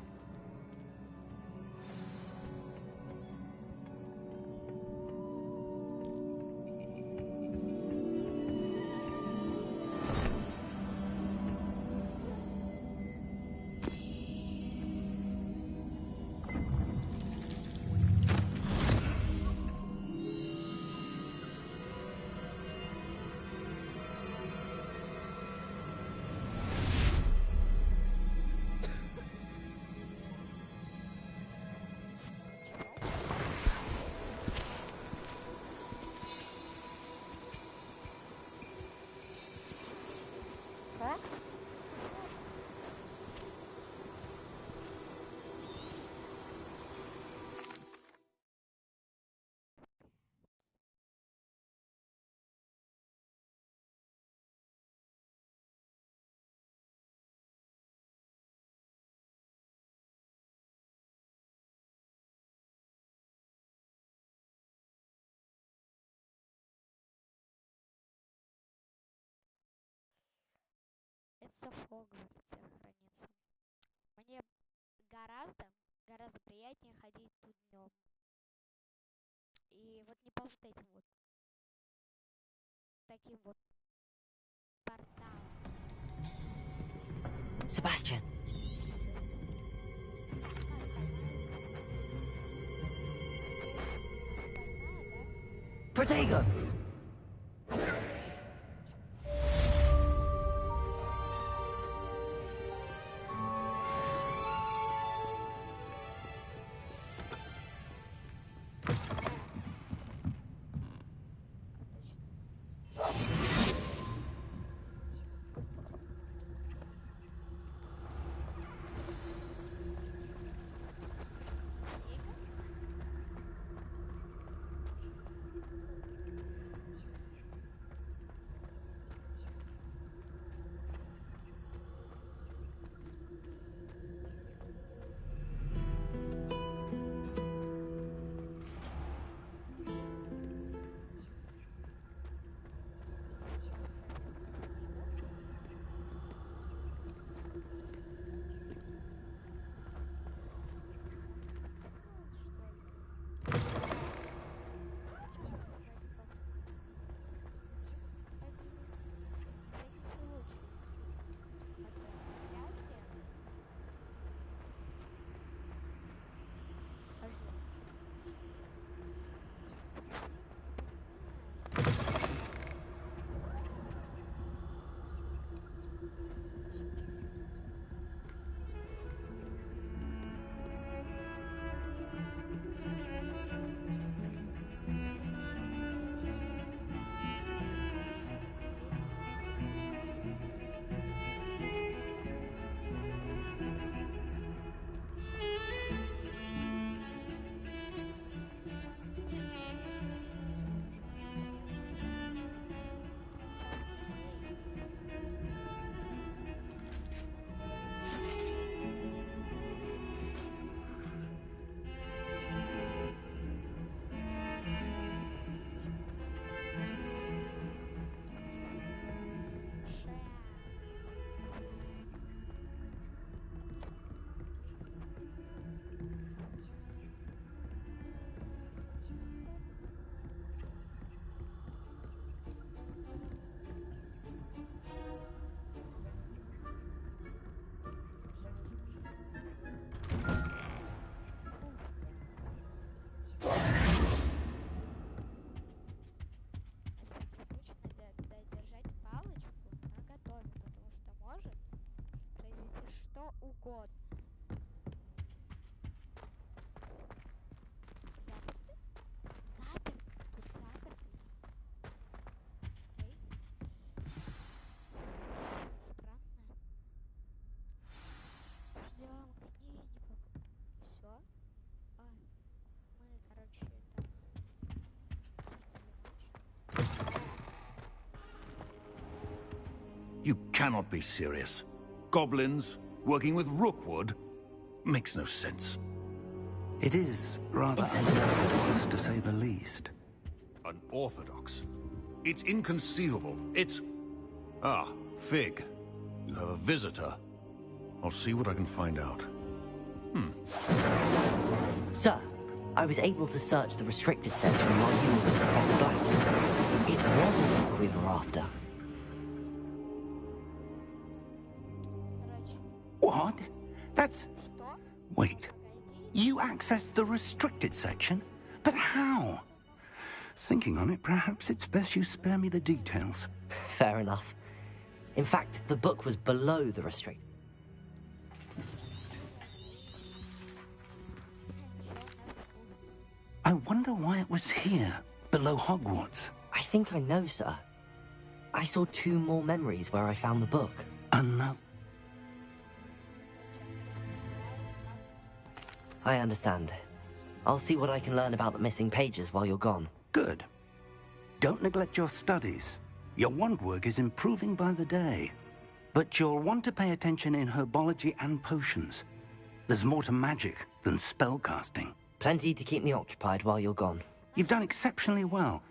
Это в Хогвартсе хранится. Мне гораздо приятнее ходить тут днем. И вот не по вот этим вот таким вот порталам. Sebastian. Protego! угодно. Заперты? Заперты? Тут заперты. Эй. Странно. Ждем книгу. Все. А, мы, короче, там... You cannot be serious. Goblins working with Rookwood makes no sense. It is rather unorthodox, to say the least. Unorthodox? It's inconceivable. It's... Ah, Fig. You have a visitor. I'll see what I can find out. Sir, I was able to search the restricted section while you were with Professor Black. It wasn't what we were after. What? That's... Wait. You accessed the restricted section? But how? Thinking on it, perhaps it's best you spare me the details. Fair enough. In fact, the book was below the restricted. I wonder why it was here, below Hogwarts. I think I know, sir. I saw 2 more memories where I found the book. Another... I understand. I'll see what I can learn about the missing pages while you're gone. Good. Don't neglect your studies. Your wand work is improving by the day. But you'll want to pay attention in herbology and potions. There's more to magic than spellcasting. Plenty to keep me occupied while you're gone. You've done exceptionally well.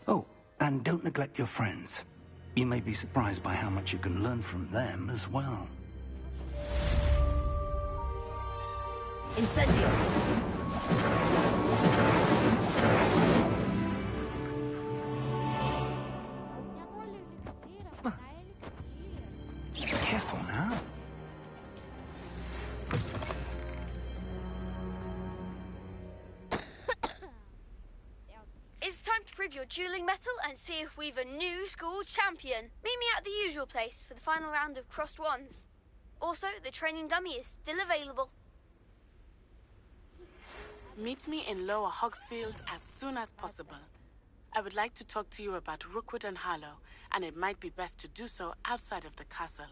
Oh, and don't neglect your friends. You may be surprised by how much you can learn from them as well. Incendio! Careful now. It's time to prove your dueling mettle and see if we've a new school champion. Meet me at the usual place for the final round of crossed wands. Also, the training dummy is still available. Meet me in Lower Hogsfield as soon as possible. I would like to talk to you about Rookwood and Harlow, and it might be best to do so outside of the castle.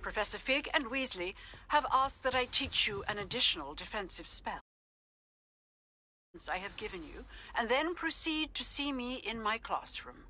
Professor Fig and Weasley have asked that I teach you an additional defensive spell I have given you, and then proceed to see me in my classroom.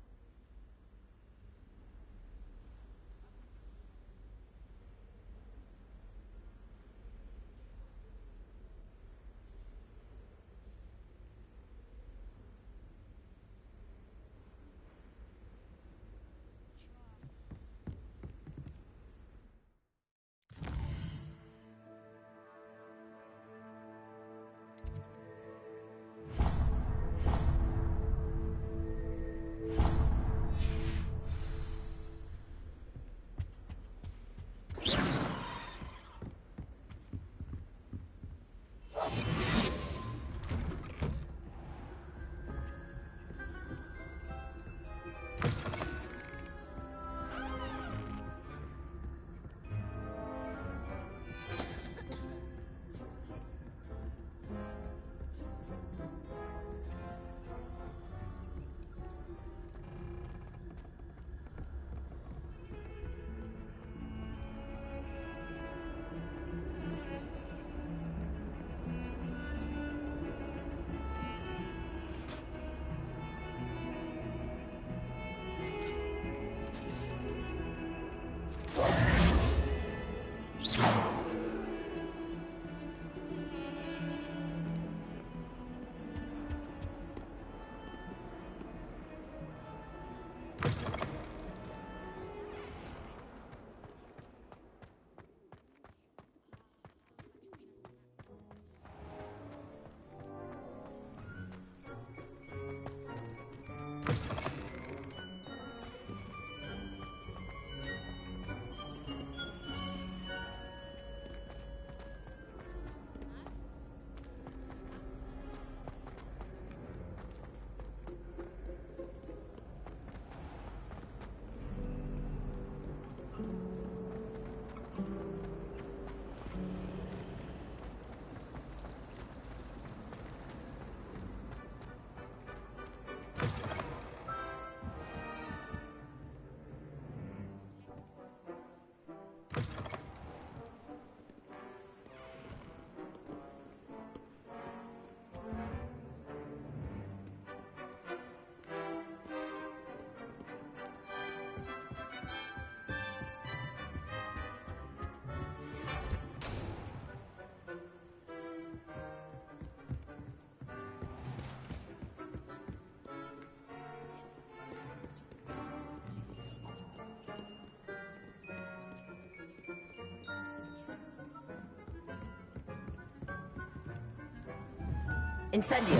Incendio!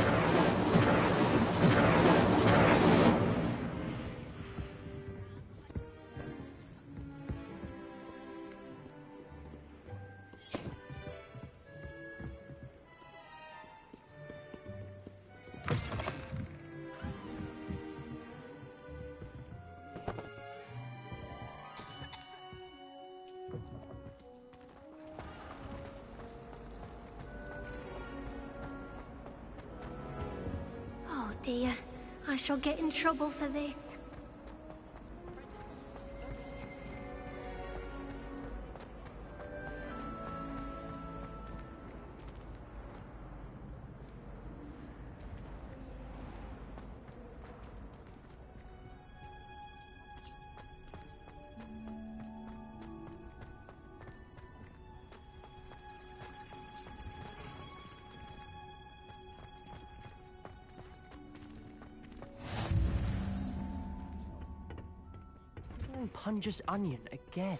Oh dear, I shall get in trouble for this. Punja's onion again.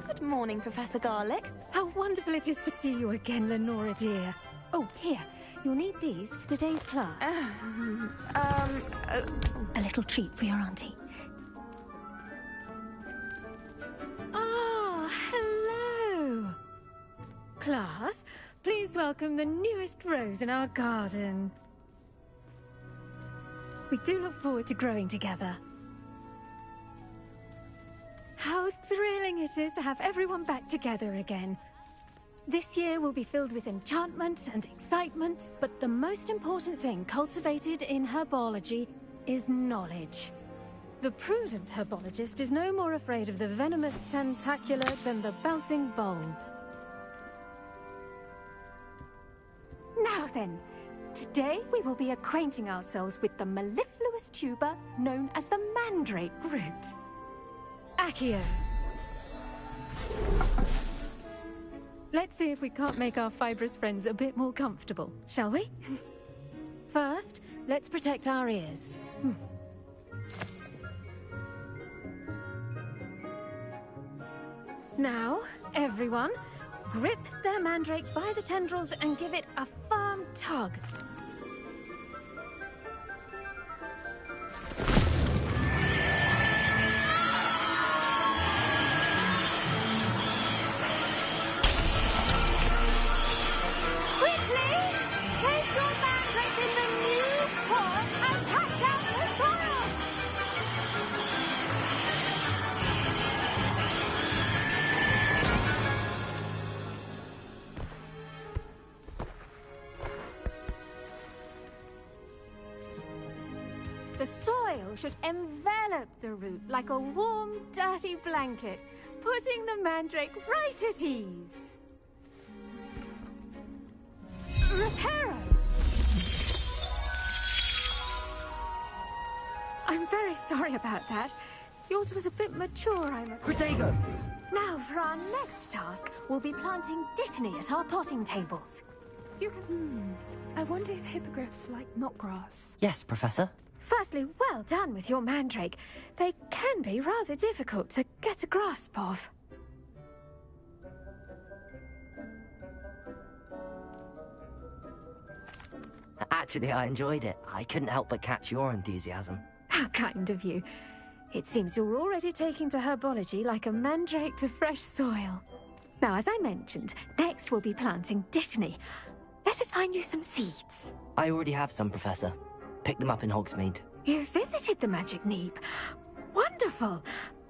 Good morning, Professor Garlic. How wonderful it is to see you again, Lenora dear. Oh, here. You'll need these for today's class. A little treat for your auntie. Ah, hello. Class, please welcome the newest rose in our garden. We do look forward to growing together. How thrilling it is to have everyone back together again. This year will be filled with enchantment and excitement, but the most important thing cultivated in herbology is knowledge. The prudent herbologist is no more afraid of the venomous tentacula than the bouncing bulb. Now then, today we will be acquainting ourselves with the mellifluous tuber known as the mandrake root. Accio. Let's see if we can't make our fibrous friends a bit more comfortable, shall we? First, let's protect our ears. Now, everyone, grip their mandrake by the tendrils and give it a firm tug. Quickly! Place your mandrake in the new pot and pack out the soil! The soil should envelop the root like a warm, dirty blanket, putting the mandrake right at ease. Reparo! I'm very sorry about that. Yours was a bit mature, I'm afraid. Protego! Now, for our next task, we'll be planting dittany at our potting tables. You can... I wonder if hippogriffs like knotgrass. Yes, Professor. Firstly, well done with your mandrake. They can be rather difficult to get a grasp of. Actually, I enjoyed it. I couldn't help but catch your enthusiasm. How kind of you. It seems you're already taking to herbology like a mandrake to fresh soil. Now, as I mentioned, next we'll be planting dittany. Let us find you some seeds. I already have some, Professor. Picked them up in Hogsmeade. You visited the Magic Neep. Wonderful!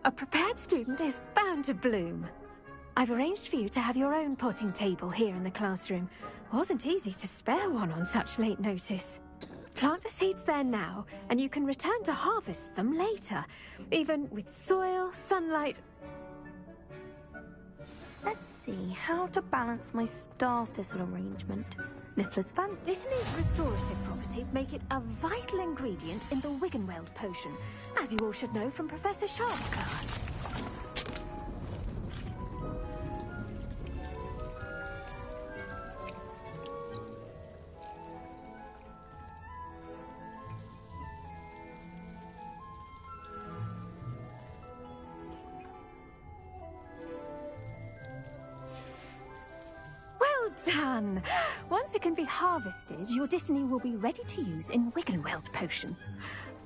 A prepared student is bound to bloom. I've arranged for you to have your own potting table here in the classroom. Wasn't easy to spare one on such late notice. Plant the seeds there now, and you can return to harvest them later, even with soil, sunlight. Let's see how to balance my star thistle arrangement. Miffler's fancy. Dittany's restorative properties make it a vital ingredient in the Wiggenweld potion, as you all should know from Professor Sharp's class. fun. Once it can be harvested, your Dittany will be ready to use in Wiggenweld potion.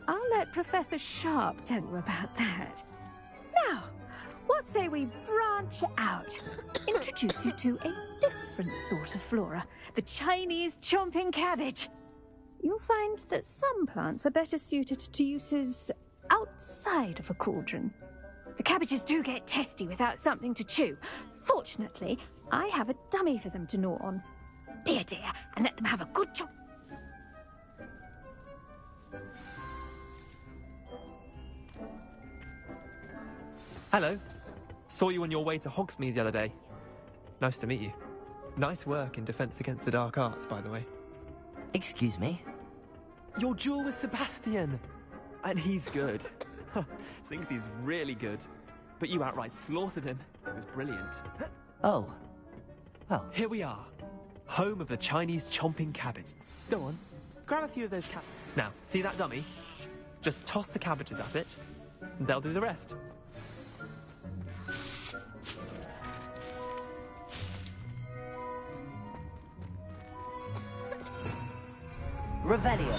I'll let Professor Sharp tell you about that. Now, what say we branch out? Introduce you to a different sort of flora, the Chinese chomping cabbage. You'll find that some plants are better suited to uses outside of a cauldron. The cabbages do get testy without something to chew. Fortunately, I have a dummy for them to gnaw on. Be a dear and let them have a good chop. Hello. Saw you on your way to Hogsmeade the other day. Nice to meet you. Nice work in Defense Against the Dark Arts, by the way. Excuse me? Your duel with Sebastian! And he's good. Thinks he's really good. But you outright slaughtered him. It was brilliant. Oh. Well. Here we are. Home of the Chinese chomping cabbage. Go on. Grab a few of those cabbages. Now, see that dummy? Just toss the cabbages at it. And they'll do the rest. Revelio.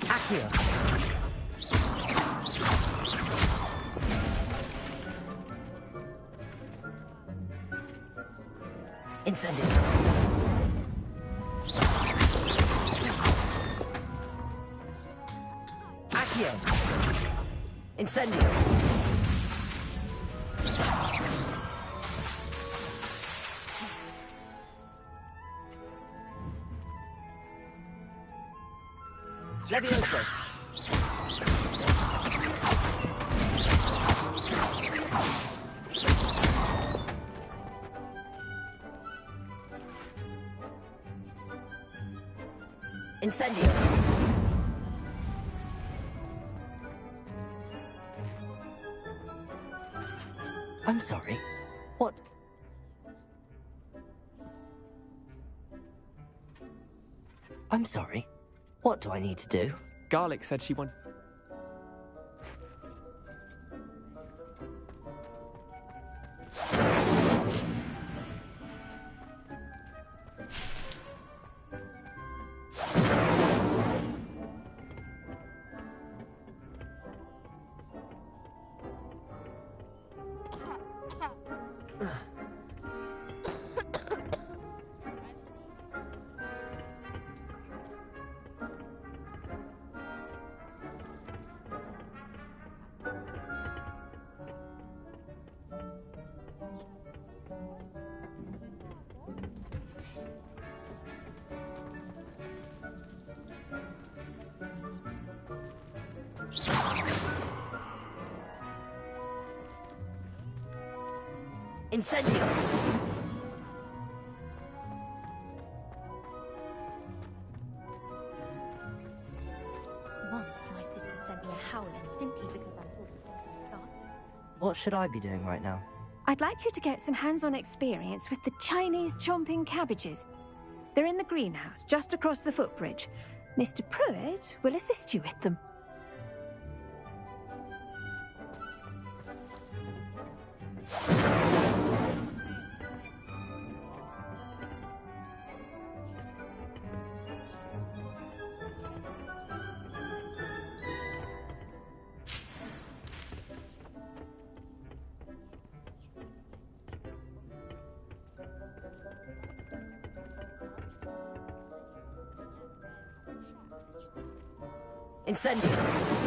Accio. Incendio. Accio. Incendio. Levioso. Incendio. I'm sorry. What? I'm sorry. What do I need to do? Garlic said she wanted... Incendio! Once my sister sent me a howler simply because I thought it was the fastest. What should I be doing right now? I'd like you to get some hands-on experience with the Chinese chomping cabbages. They're in the greenhouse, just across the footbridge. Mr. Pruitt will assist you with them. Incendio!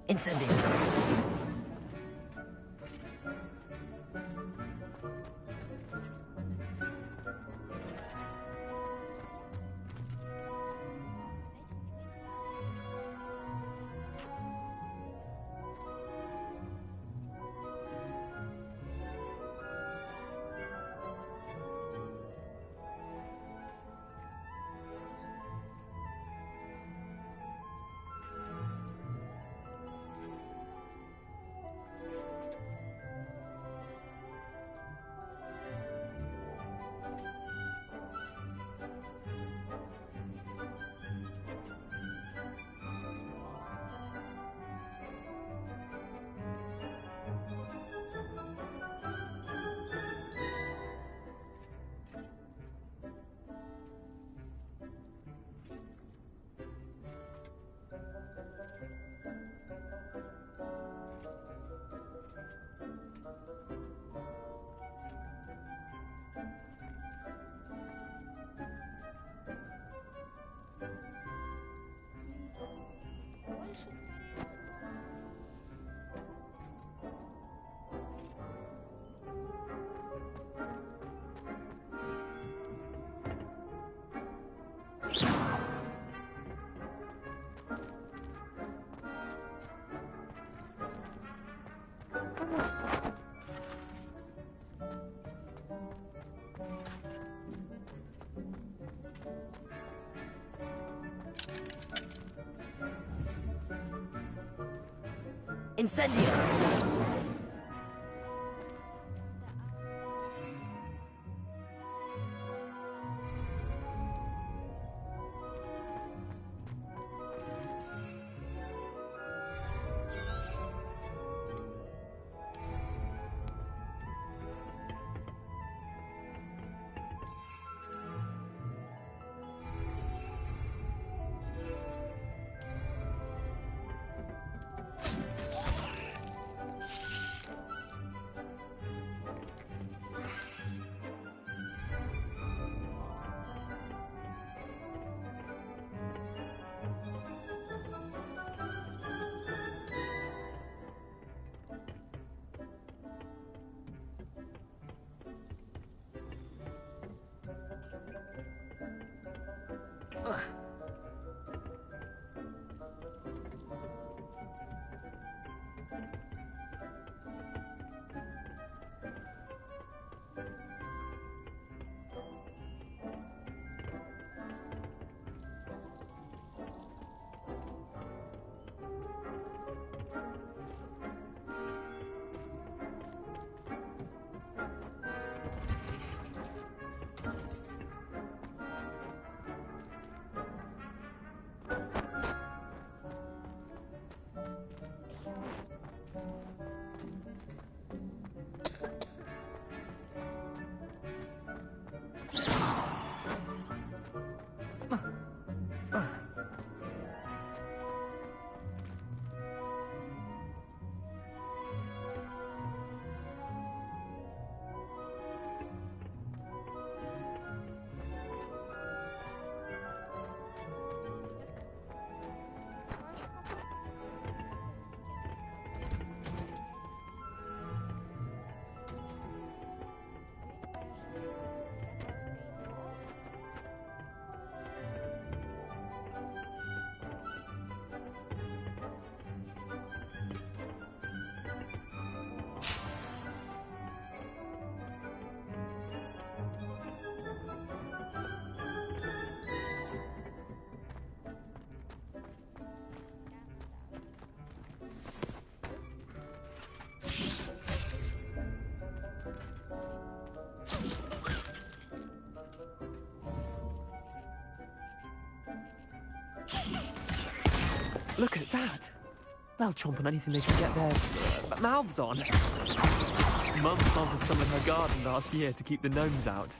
Incendio! Incendio! Look at that! They'll chomp on anything they can get their mouths on. Mum planted some in her garden last year to keep the gnomes out.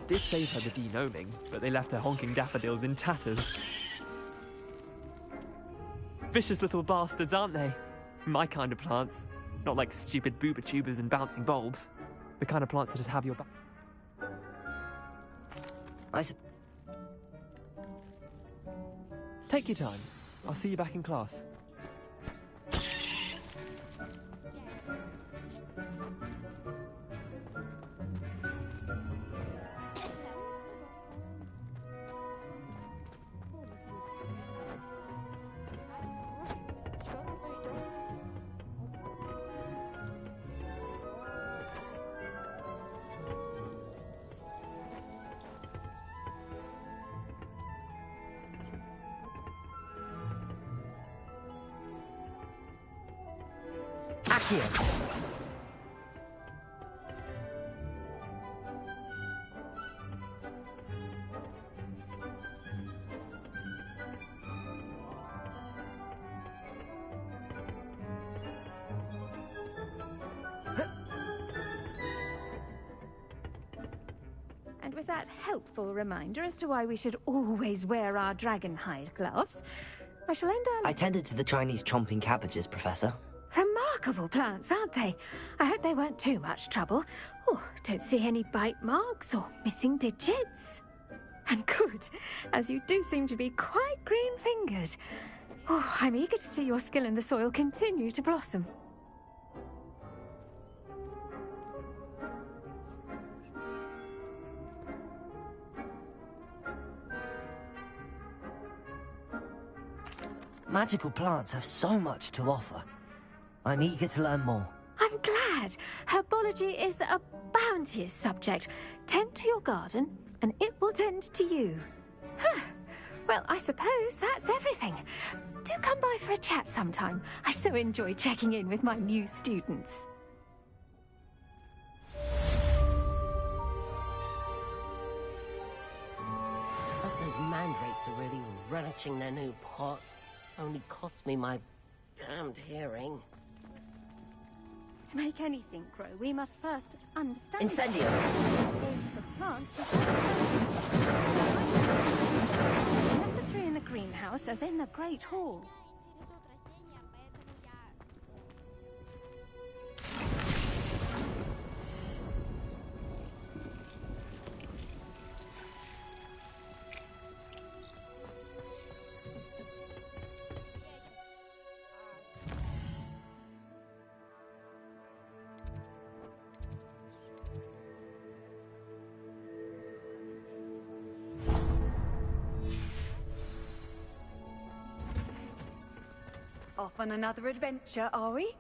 Did save her the de-gnoming, but they left her honking daffodils in tatters. Vicious little bastards, aren't they? My kind of plants. Not like stupid booba tubers and bouncing bulbs. The kind of plants that just have your back. Take your time. I'll see you back in class. And with that helpful reminder as to why we should always wear our dragon hide gloves, I shall end our... I tended to the Chinese chomping cabbages, Professor. Remarkable plants, aren't they? I hope they weren't too much trouble. Oh, don't see any bite marks or missing digits. And good, as you do seem to be quite green-fingered. Oh, I'm eager to see your skill in the soil continue to blossom. Magical plants have so much to offer. I'm eager to learn more. I'm glad. Herbology is a bounteous subject. Tend to your garden, and it will tend to you. Well, I suppose that's everything. Do come by for a chat sometime. I so enjoy checking in with my new students. But those mandrakes are really relishing their new pots. Only cost me my damned hearing. To make anything grow, we must first understand. Incendio! Is for plants necessary in the greenhouse as in the Great Hall. Off on another adventure, are we?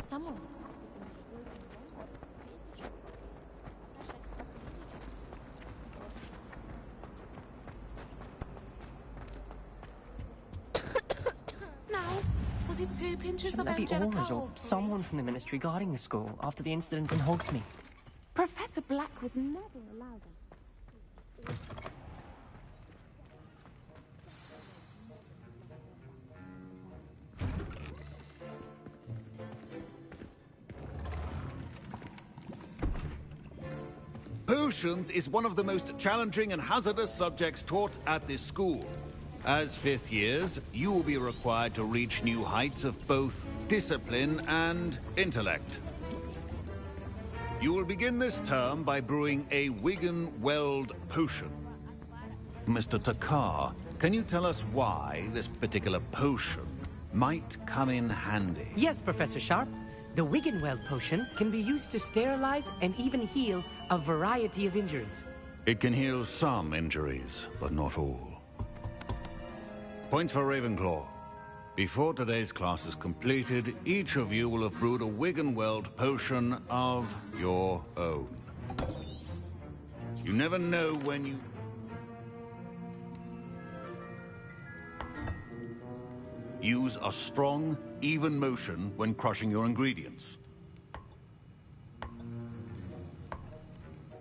Someone. Was it 2 pinches Shouldn't of there be Angelica Aurors or someone from the Ministry guarding the school after the incident in Hogsmeade? Professor Black would never allow them. Potions is one of the most challenging and hazardous subjects taught at this school. As 5th years, you will be required to reach new heights of both discipline and intellect. You will begin this term by brewing a Wigan-Weld potion. Mr. Takar, can you tell us why this particular potion might come in handy? Yes, Professor Sharp. The Wigan-Weld potion can be used to sterilize and even heal a variety of injuries. It can heal some injuries, but not all. Point for Ravenclaw. Before today's class is completed, each of you will have brewed a Wigan-Weld potion of your own. You never know when you... Use a strong, even motion when crushing your ingredients.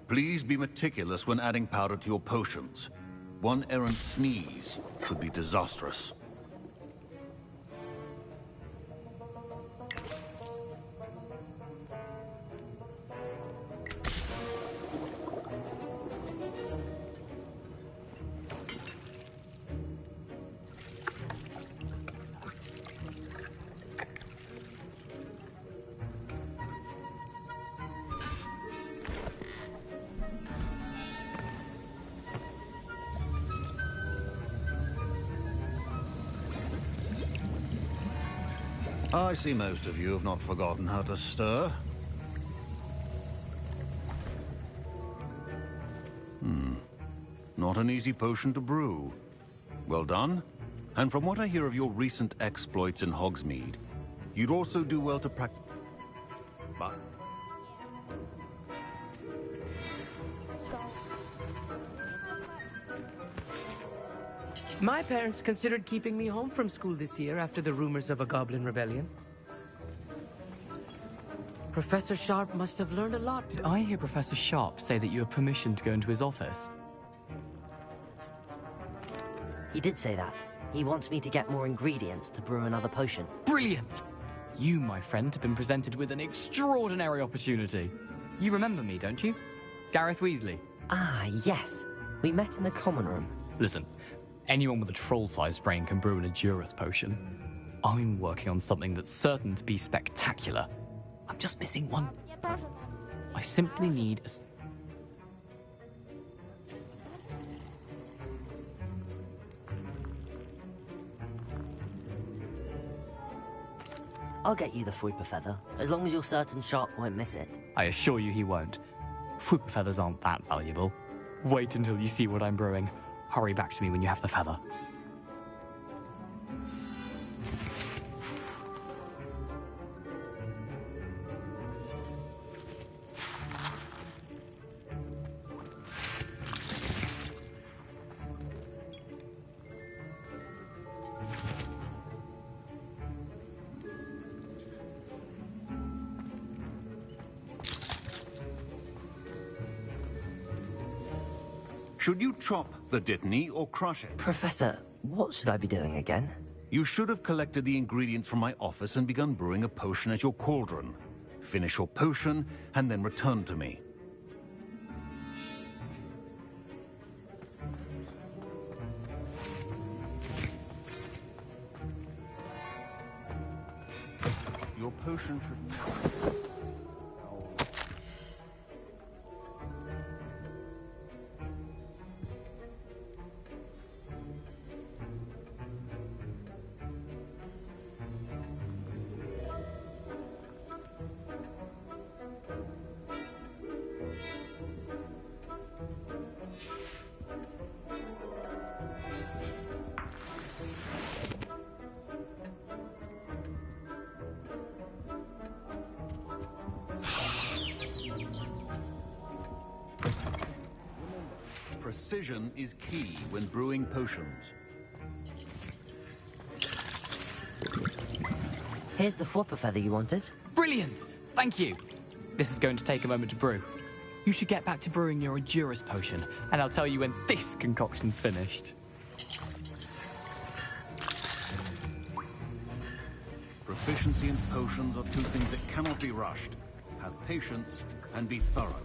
Please be meticulous when adding powder to your potions. One errant sneeze could be disastrous. I see most of you have not forgotten how to stir. Not an easy potion to brew. Well done. And from what I hear of your recent exploits in Hogsmeade, you'd also do well to practice... But... My parents considered keeping me home from school this year after the rumors of a goblin rebellion. Professor Sharp must have learned a lot. Did I hear Professor Sharp say that you have permission to go into his office? He did say that. He wants me to get more ingredients to brew another potion. Brilliant! You, my friend, have been presented with an extraordinary opportunity. You remember me, don't you? Gareth Weasley. Ah, yes. We met in the common room. Listen, anyone with a troll-sized brain can brew an Edurus potion. I'm working on something that's certain to be spectacular. I'm just missing one. I simply need a... I'll get you the Fruiper Feather, as long as you're certain Sharp won't miss it. I assure you he won't. Fruiper feathers aren't that valuable. Wait until you see what I'm brewing. Hurry back to me when you have the feather. Should you chop the dittany or crush it? Professor, what should I be doing again? You should have collected the ingredients from my office and begun brewing a potion at your cauldron. Finish your potion and then return to me. Your potion should... Precision is key when brewing potions. Here's the flopper feather you wanted. Brilliant! Thank you! This is going to take a moment to brew. You should get back to brewing your Endurus potion, and I'll tell you when this concoction's finished. Proficiency in potions are two things that cannot be rushed. Have patience and be thorough.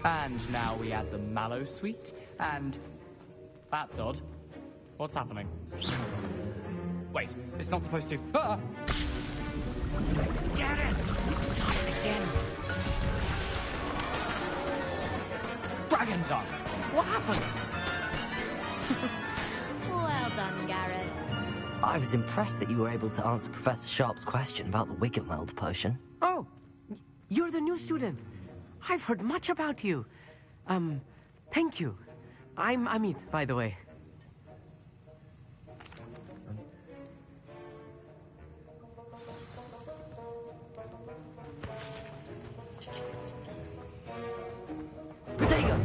And now we add the mallow sweet, and... That's odd. What's happening? Wait, it's not supposed to... Ah! Get it! Again! Dragon Dunk! What happened? Well done, Gareth. I was impressed that you were able to answer Professor Sharp's question about the Wiggenweld potion. Oh, you're the new student. I've heard much about you. Thank you. I'm Amit, by the way. Protego!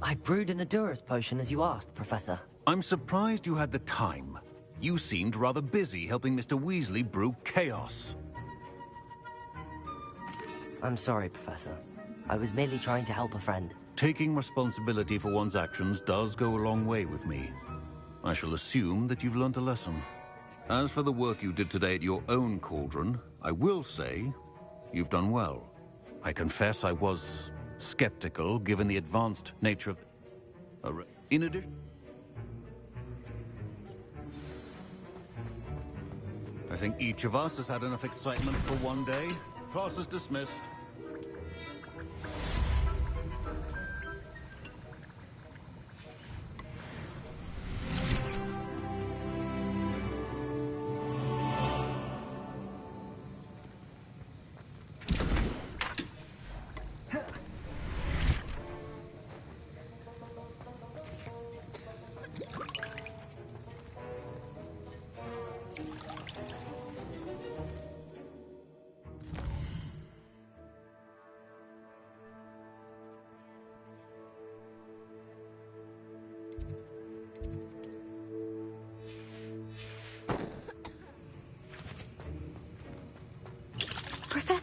I brewed an Endurus potion as you asked, Professor. I'm surprised you had the time. You seemed rather busy helping Mr. Weasley brew chaos. I'm sorry, Professor. I was merely trying to help a friend. Taking responsibility for one's actions does go a long way with me. I shall assume that you've learnt a lesson. As for the work you did today at your own cauldron, I will say you've done well. I confess I was skeptical, given the advanced nature of... In addition... I think each of us has had enough excitement for one day. Class is dismissed.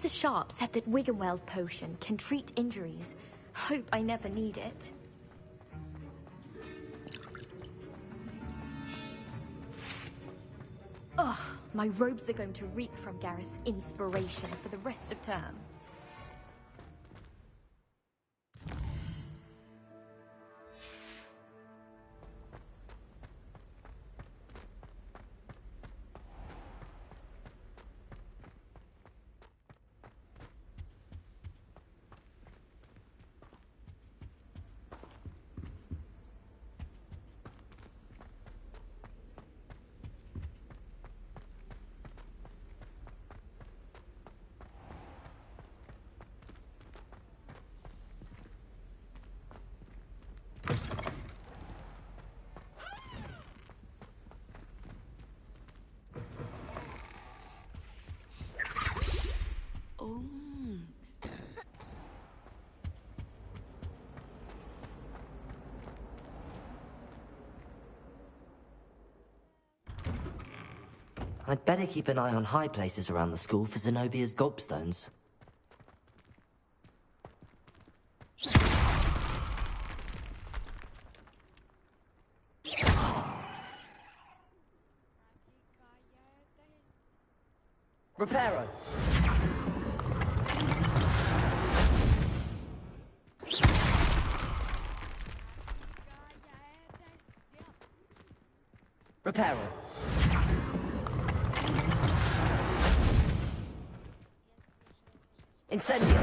Professor Sharp said that Wiggenweld potion can treat injuries. Hope I never need it. Ugh, my robes are going to reek from Gareth's inspiration for the rest of term. I'd better keep an eye on high places around the school for Zenobia's gobstones. Reparo! Reparo! Incendio!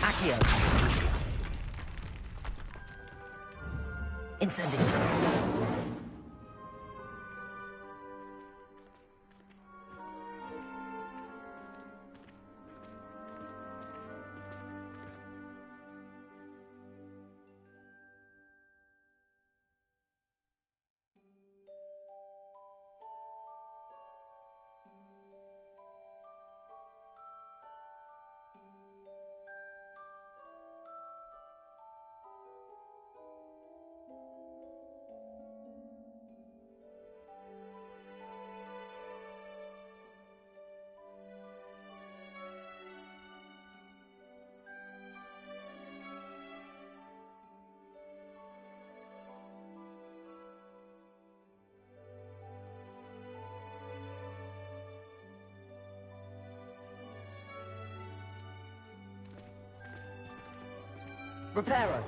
Accio! Incendio! Reparo!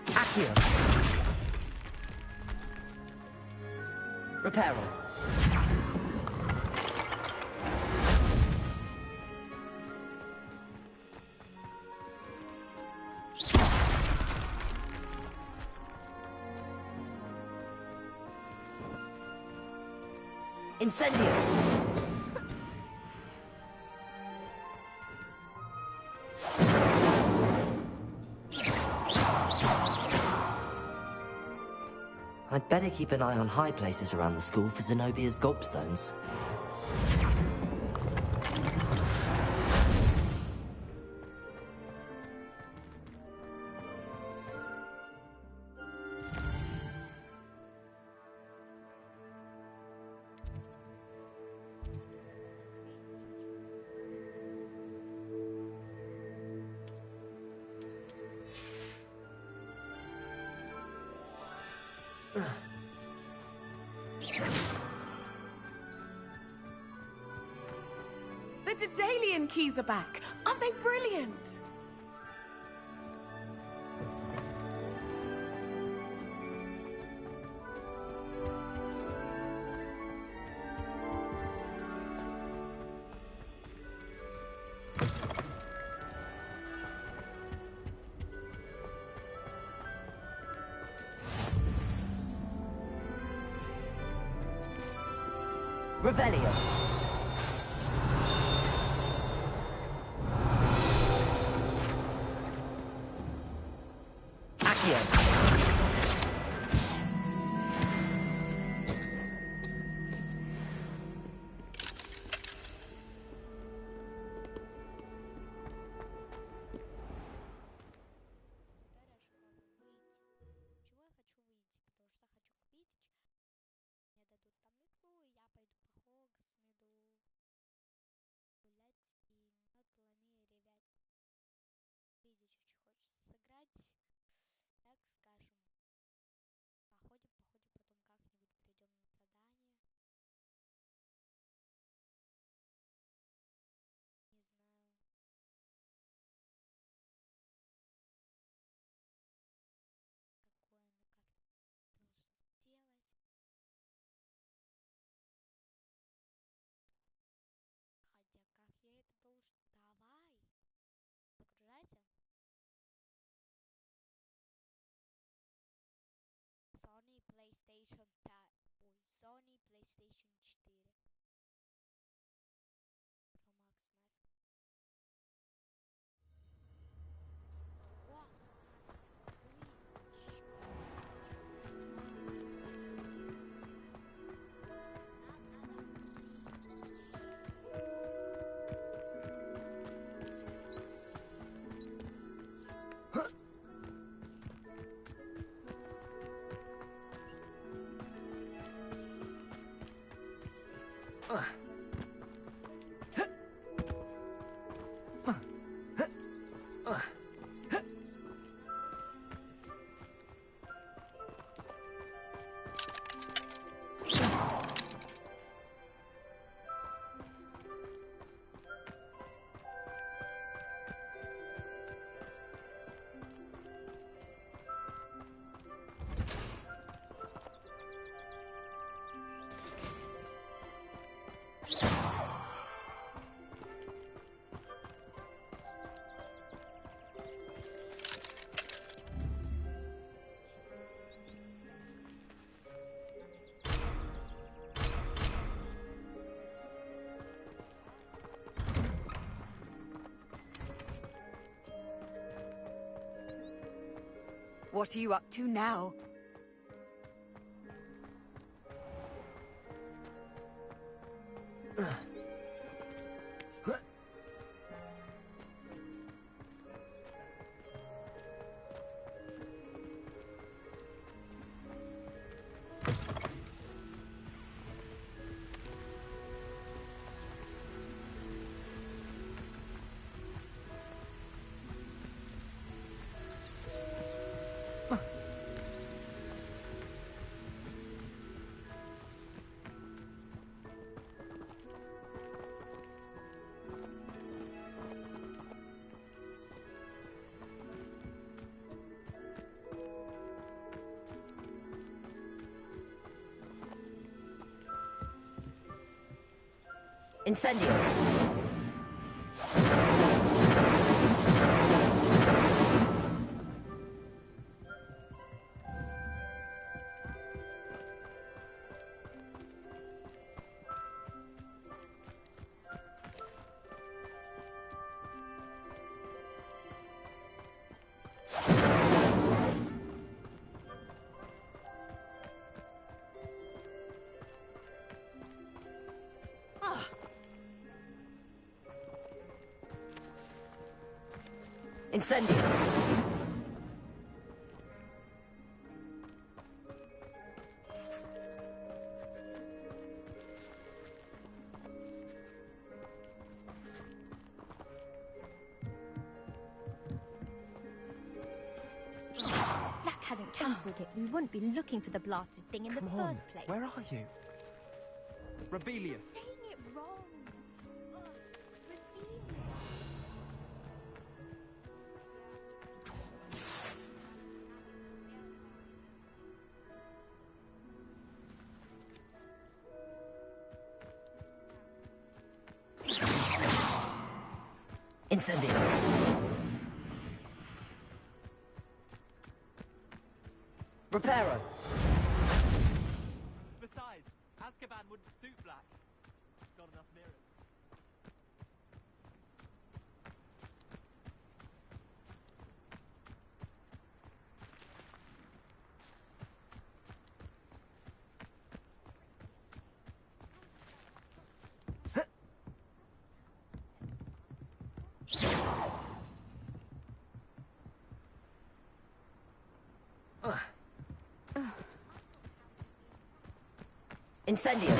Accio! Reparo! Incendio! I'd better keep an eye on high places around the school for Zenobia's gobstones. The Daedalian keys are back. Aren't they brilliant? Revelio! Accio! What are you up to now? Incendio. Incendio. Black hadn't cancelled it, we wouldn't be looking for the blasted thing in the first place. Where are you? Rebellious. Saying it wrong. Incendio. Reparo. Besides, Azkaban wouldn't suit Black. Got enough mirrors. Incendio.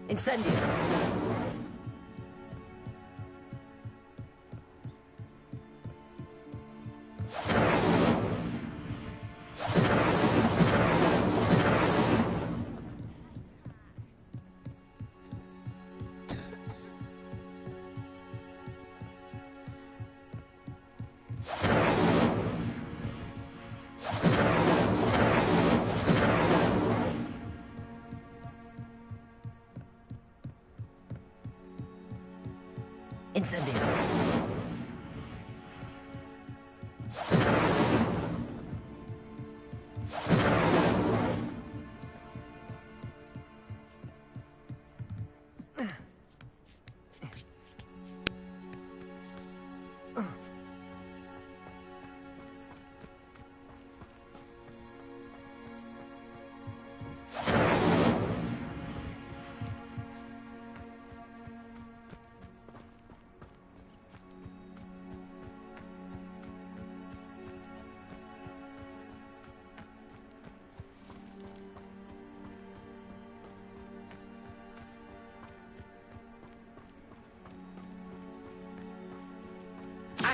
Incendio. Incendio.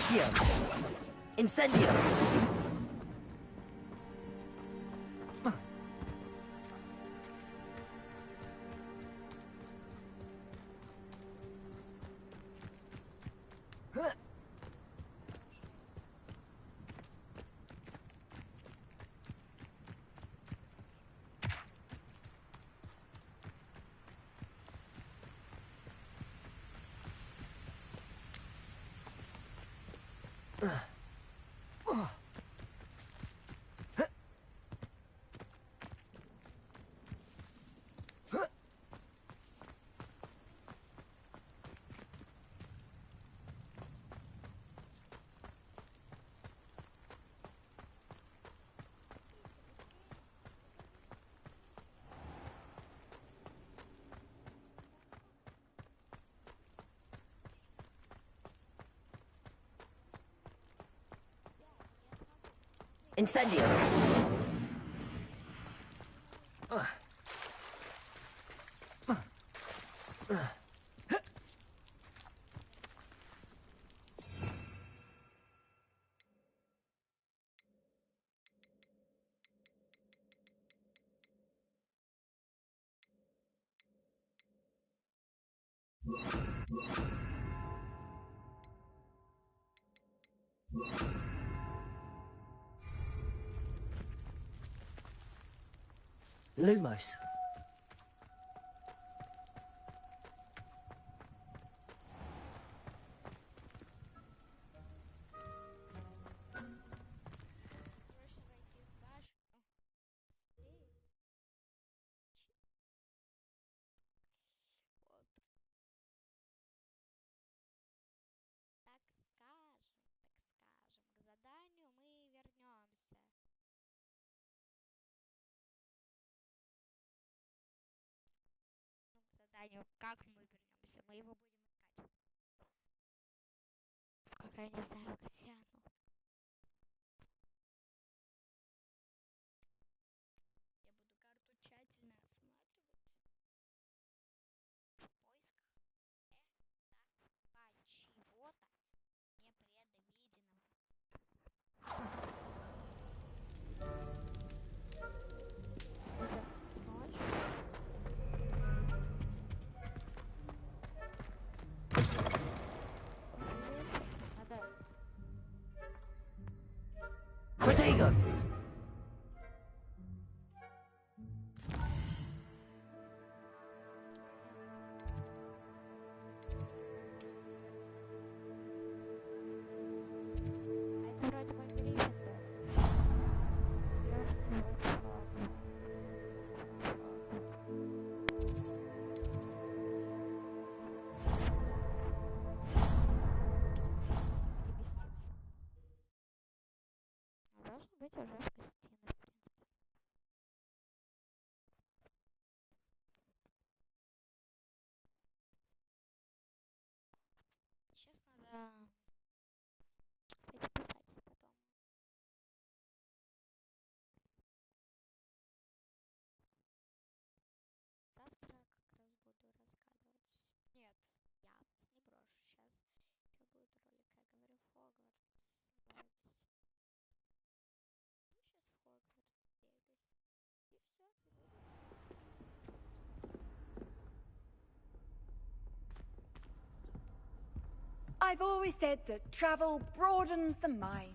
Accio! Incendio! Incendio! Lumos. Заданию, как мы вернемся, мы его будем искать. Сколько я не знаю, где оно. Я буду карту тщательно осматривать. В поисках чего-то непредвиденного. Protego! Это вроде бы Гриффиндор. Должен быть уже в гостиной, в принципе. Сейчас надо пойти поспать потом. Завтра как раз буду разгадывать. Нет, я вас не брошу. Сейчас еще будет ролик, я говорю, Хогвартс, Лэгаси. Ну, сейчас в Хогвартс Лэгаси. И все, и буду. I've always said that travel broadens the mind.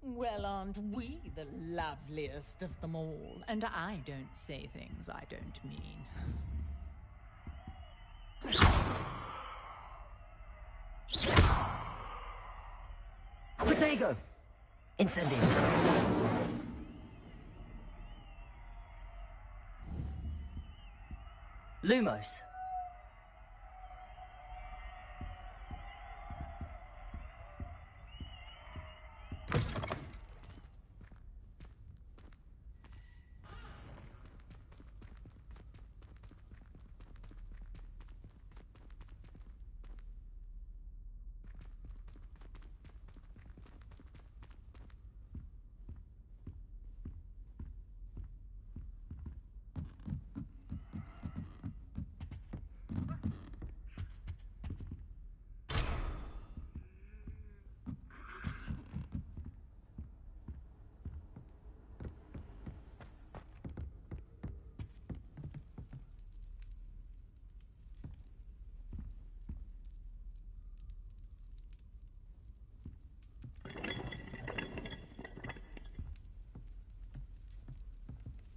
Well, aren't we the loveliest of them all? And I don't say things I don't mean. Protego! Incendio. Lumos.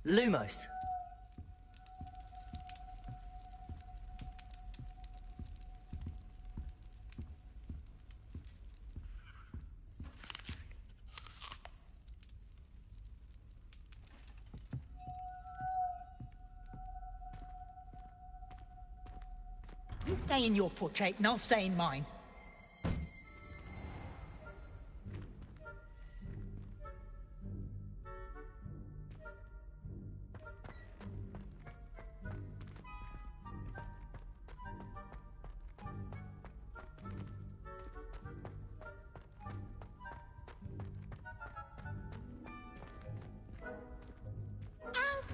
Lumos. You stay in your portrait and I'll stay in mine.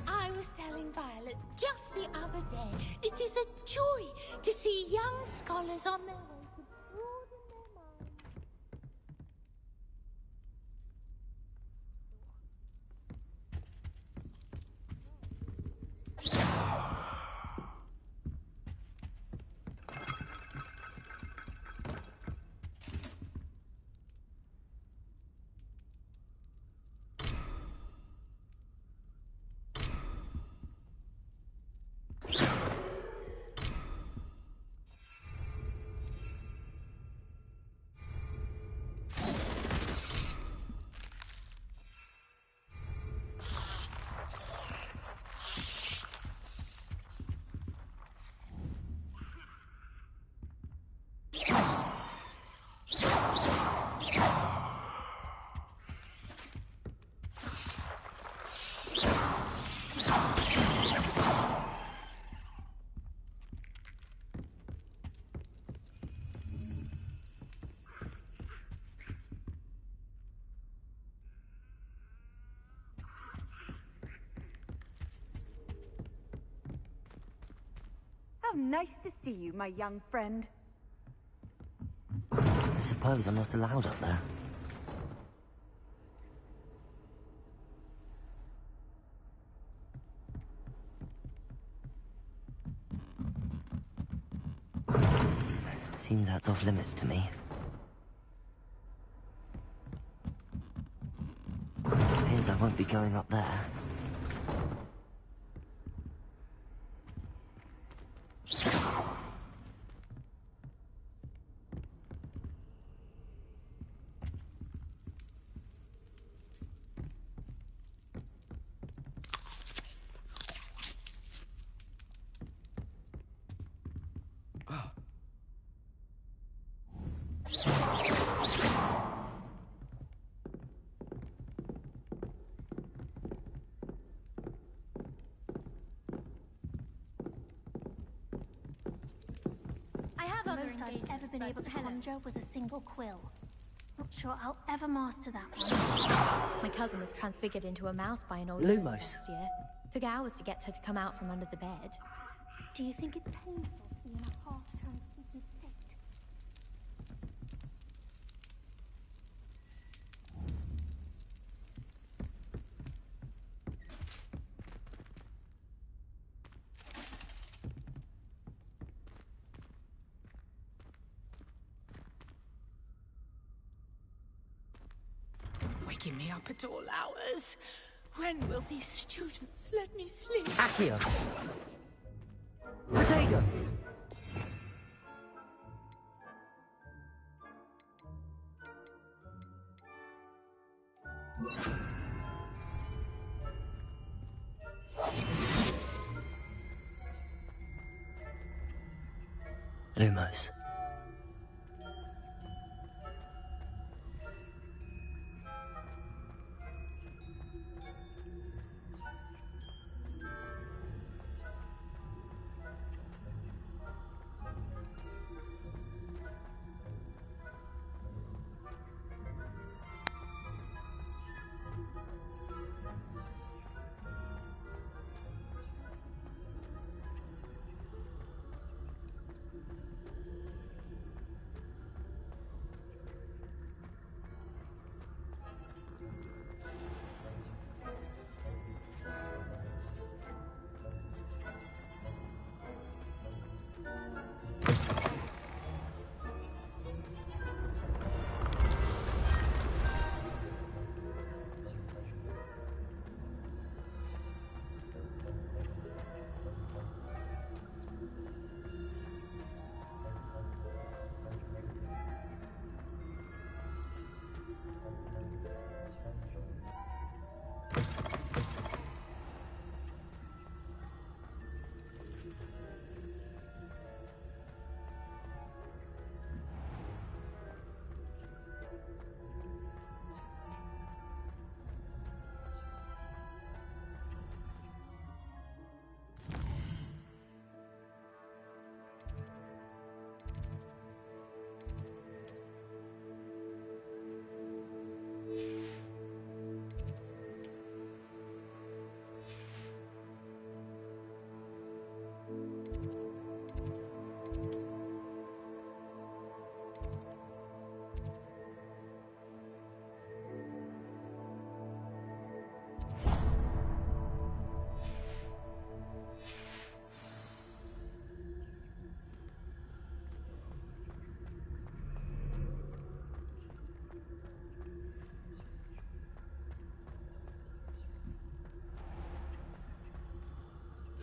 I was telling Violet just the other day, it is a joy to see young scholars on their way to broaden their minds. How nice to see you, my young friend. I suppose I'm not allowed up there. Seems that's off limits to me. Appears I won't be going up there. The most I've ever been able to conjure was a single quill. Not sure I'll ever master that one. My cousin was transfigured into a mouse by an old Lumos. last year. Took hours to get her to come out from under the bed. Do you think it's painful to be in a half-transfigured state? Waking me up at all hours. When will these students let me sleep? Accio! Protego! Lumos.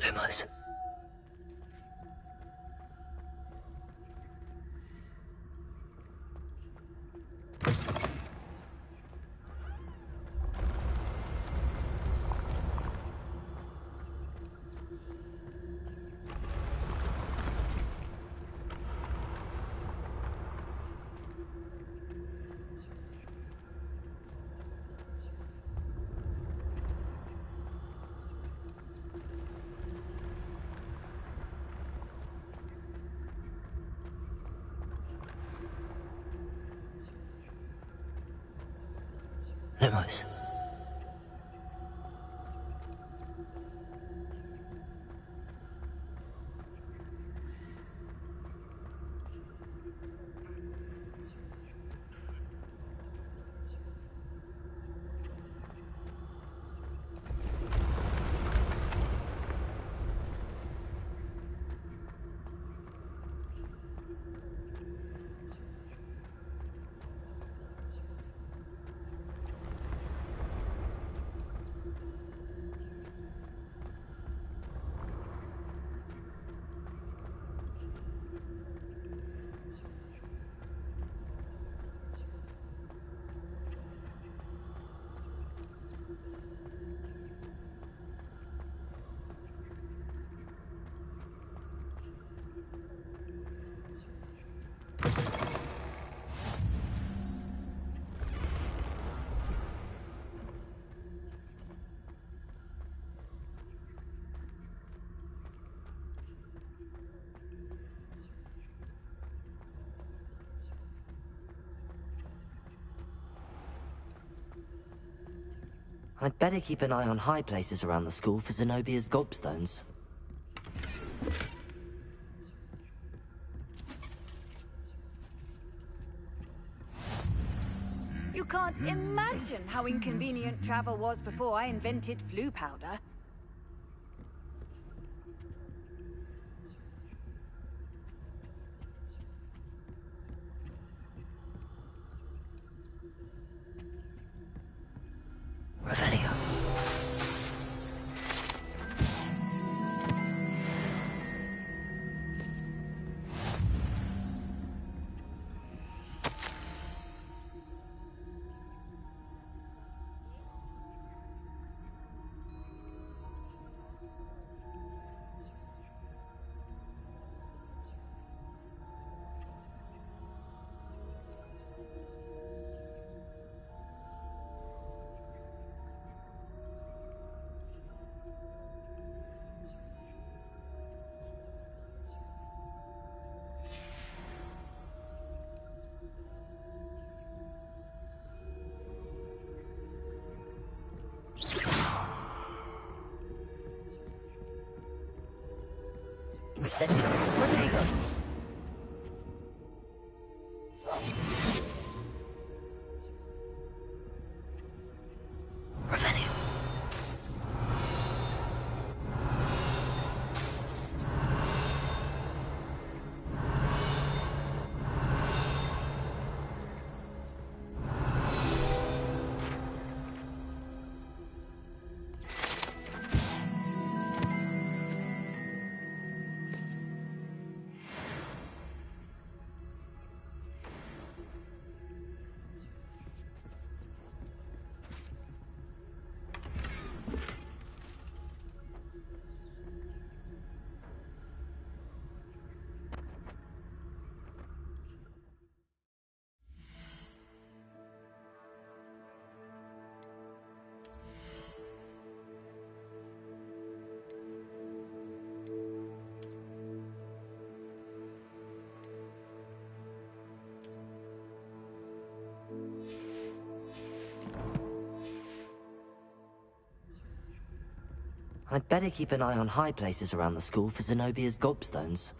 Lumos. Lumos. I'd better keep an eye on high places around the school for Zenobia's gobstones. You can't imagine how inconvenient travel was before I invented flu powder. Revelio. Incendio. Protego! Revelio. I'd better keep an eye on high places around the school for Zenobia's gobstones.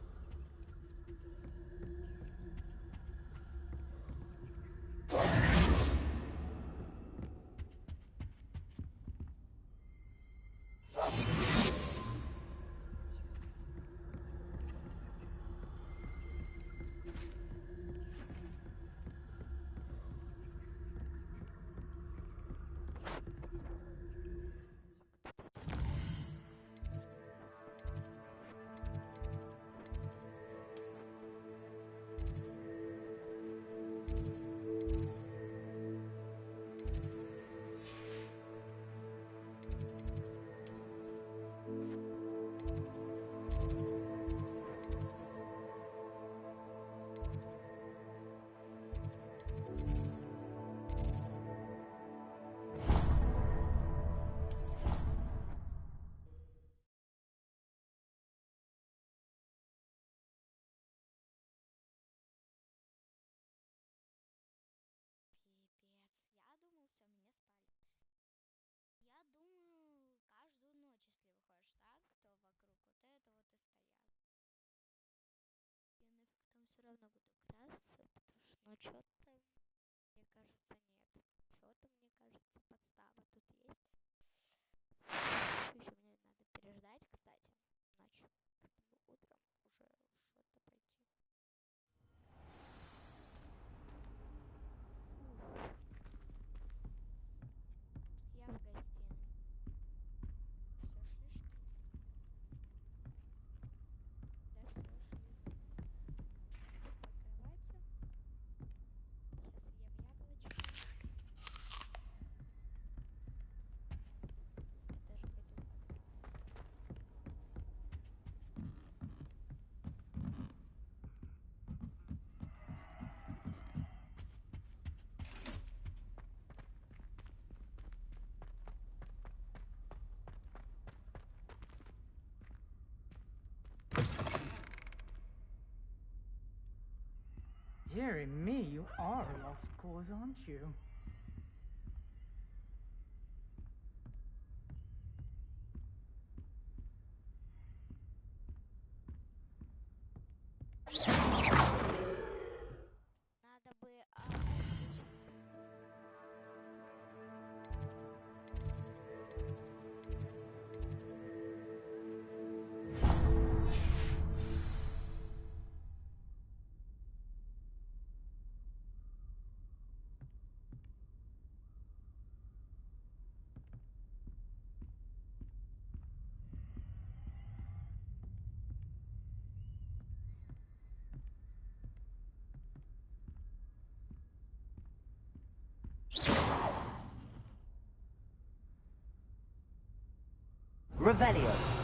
Dearie me, you are a lost cause, aren't you? Revelio.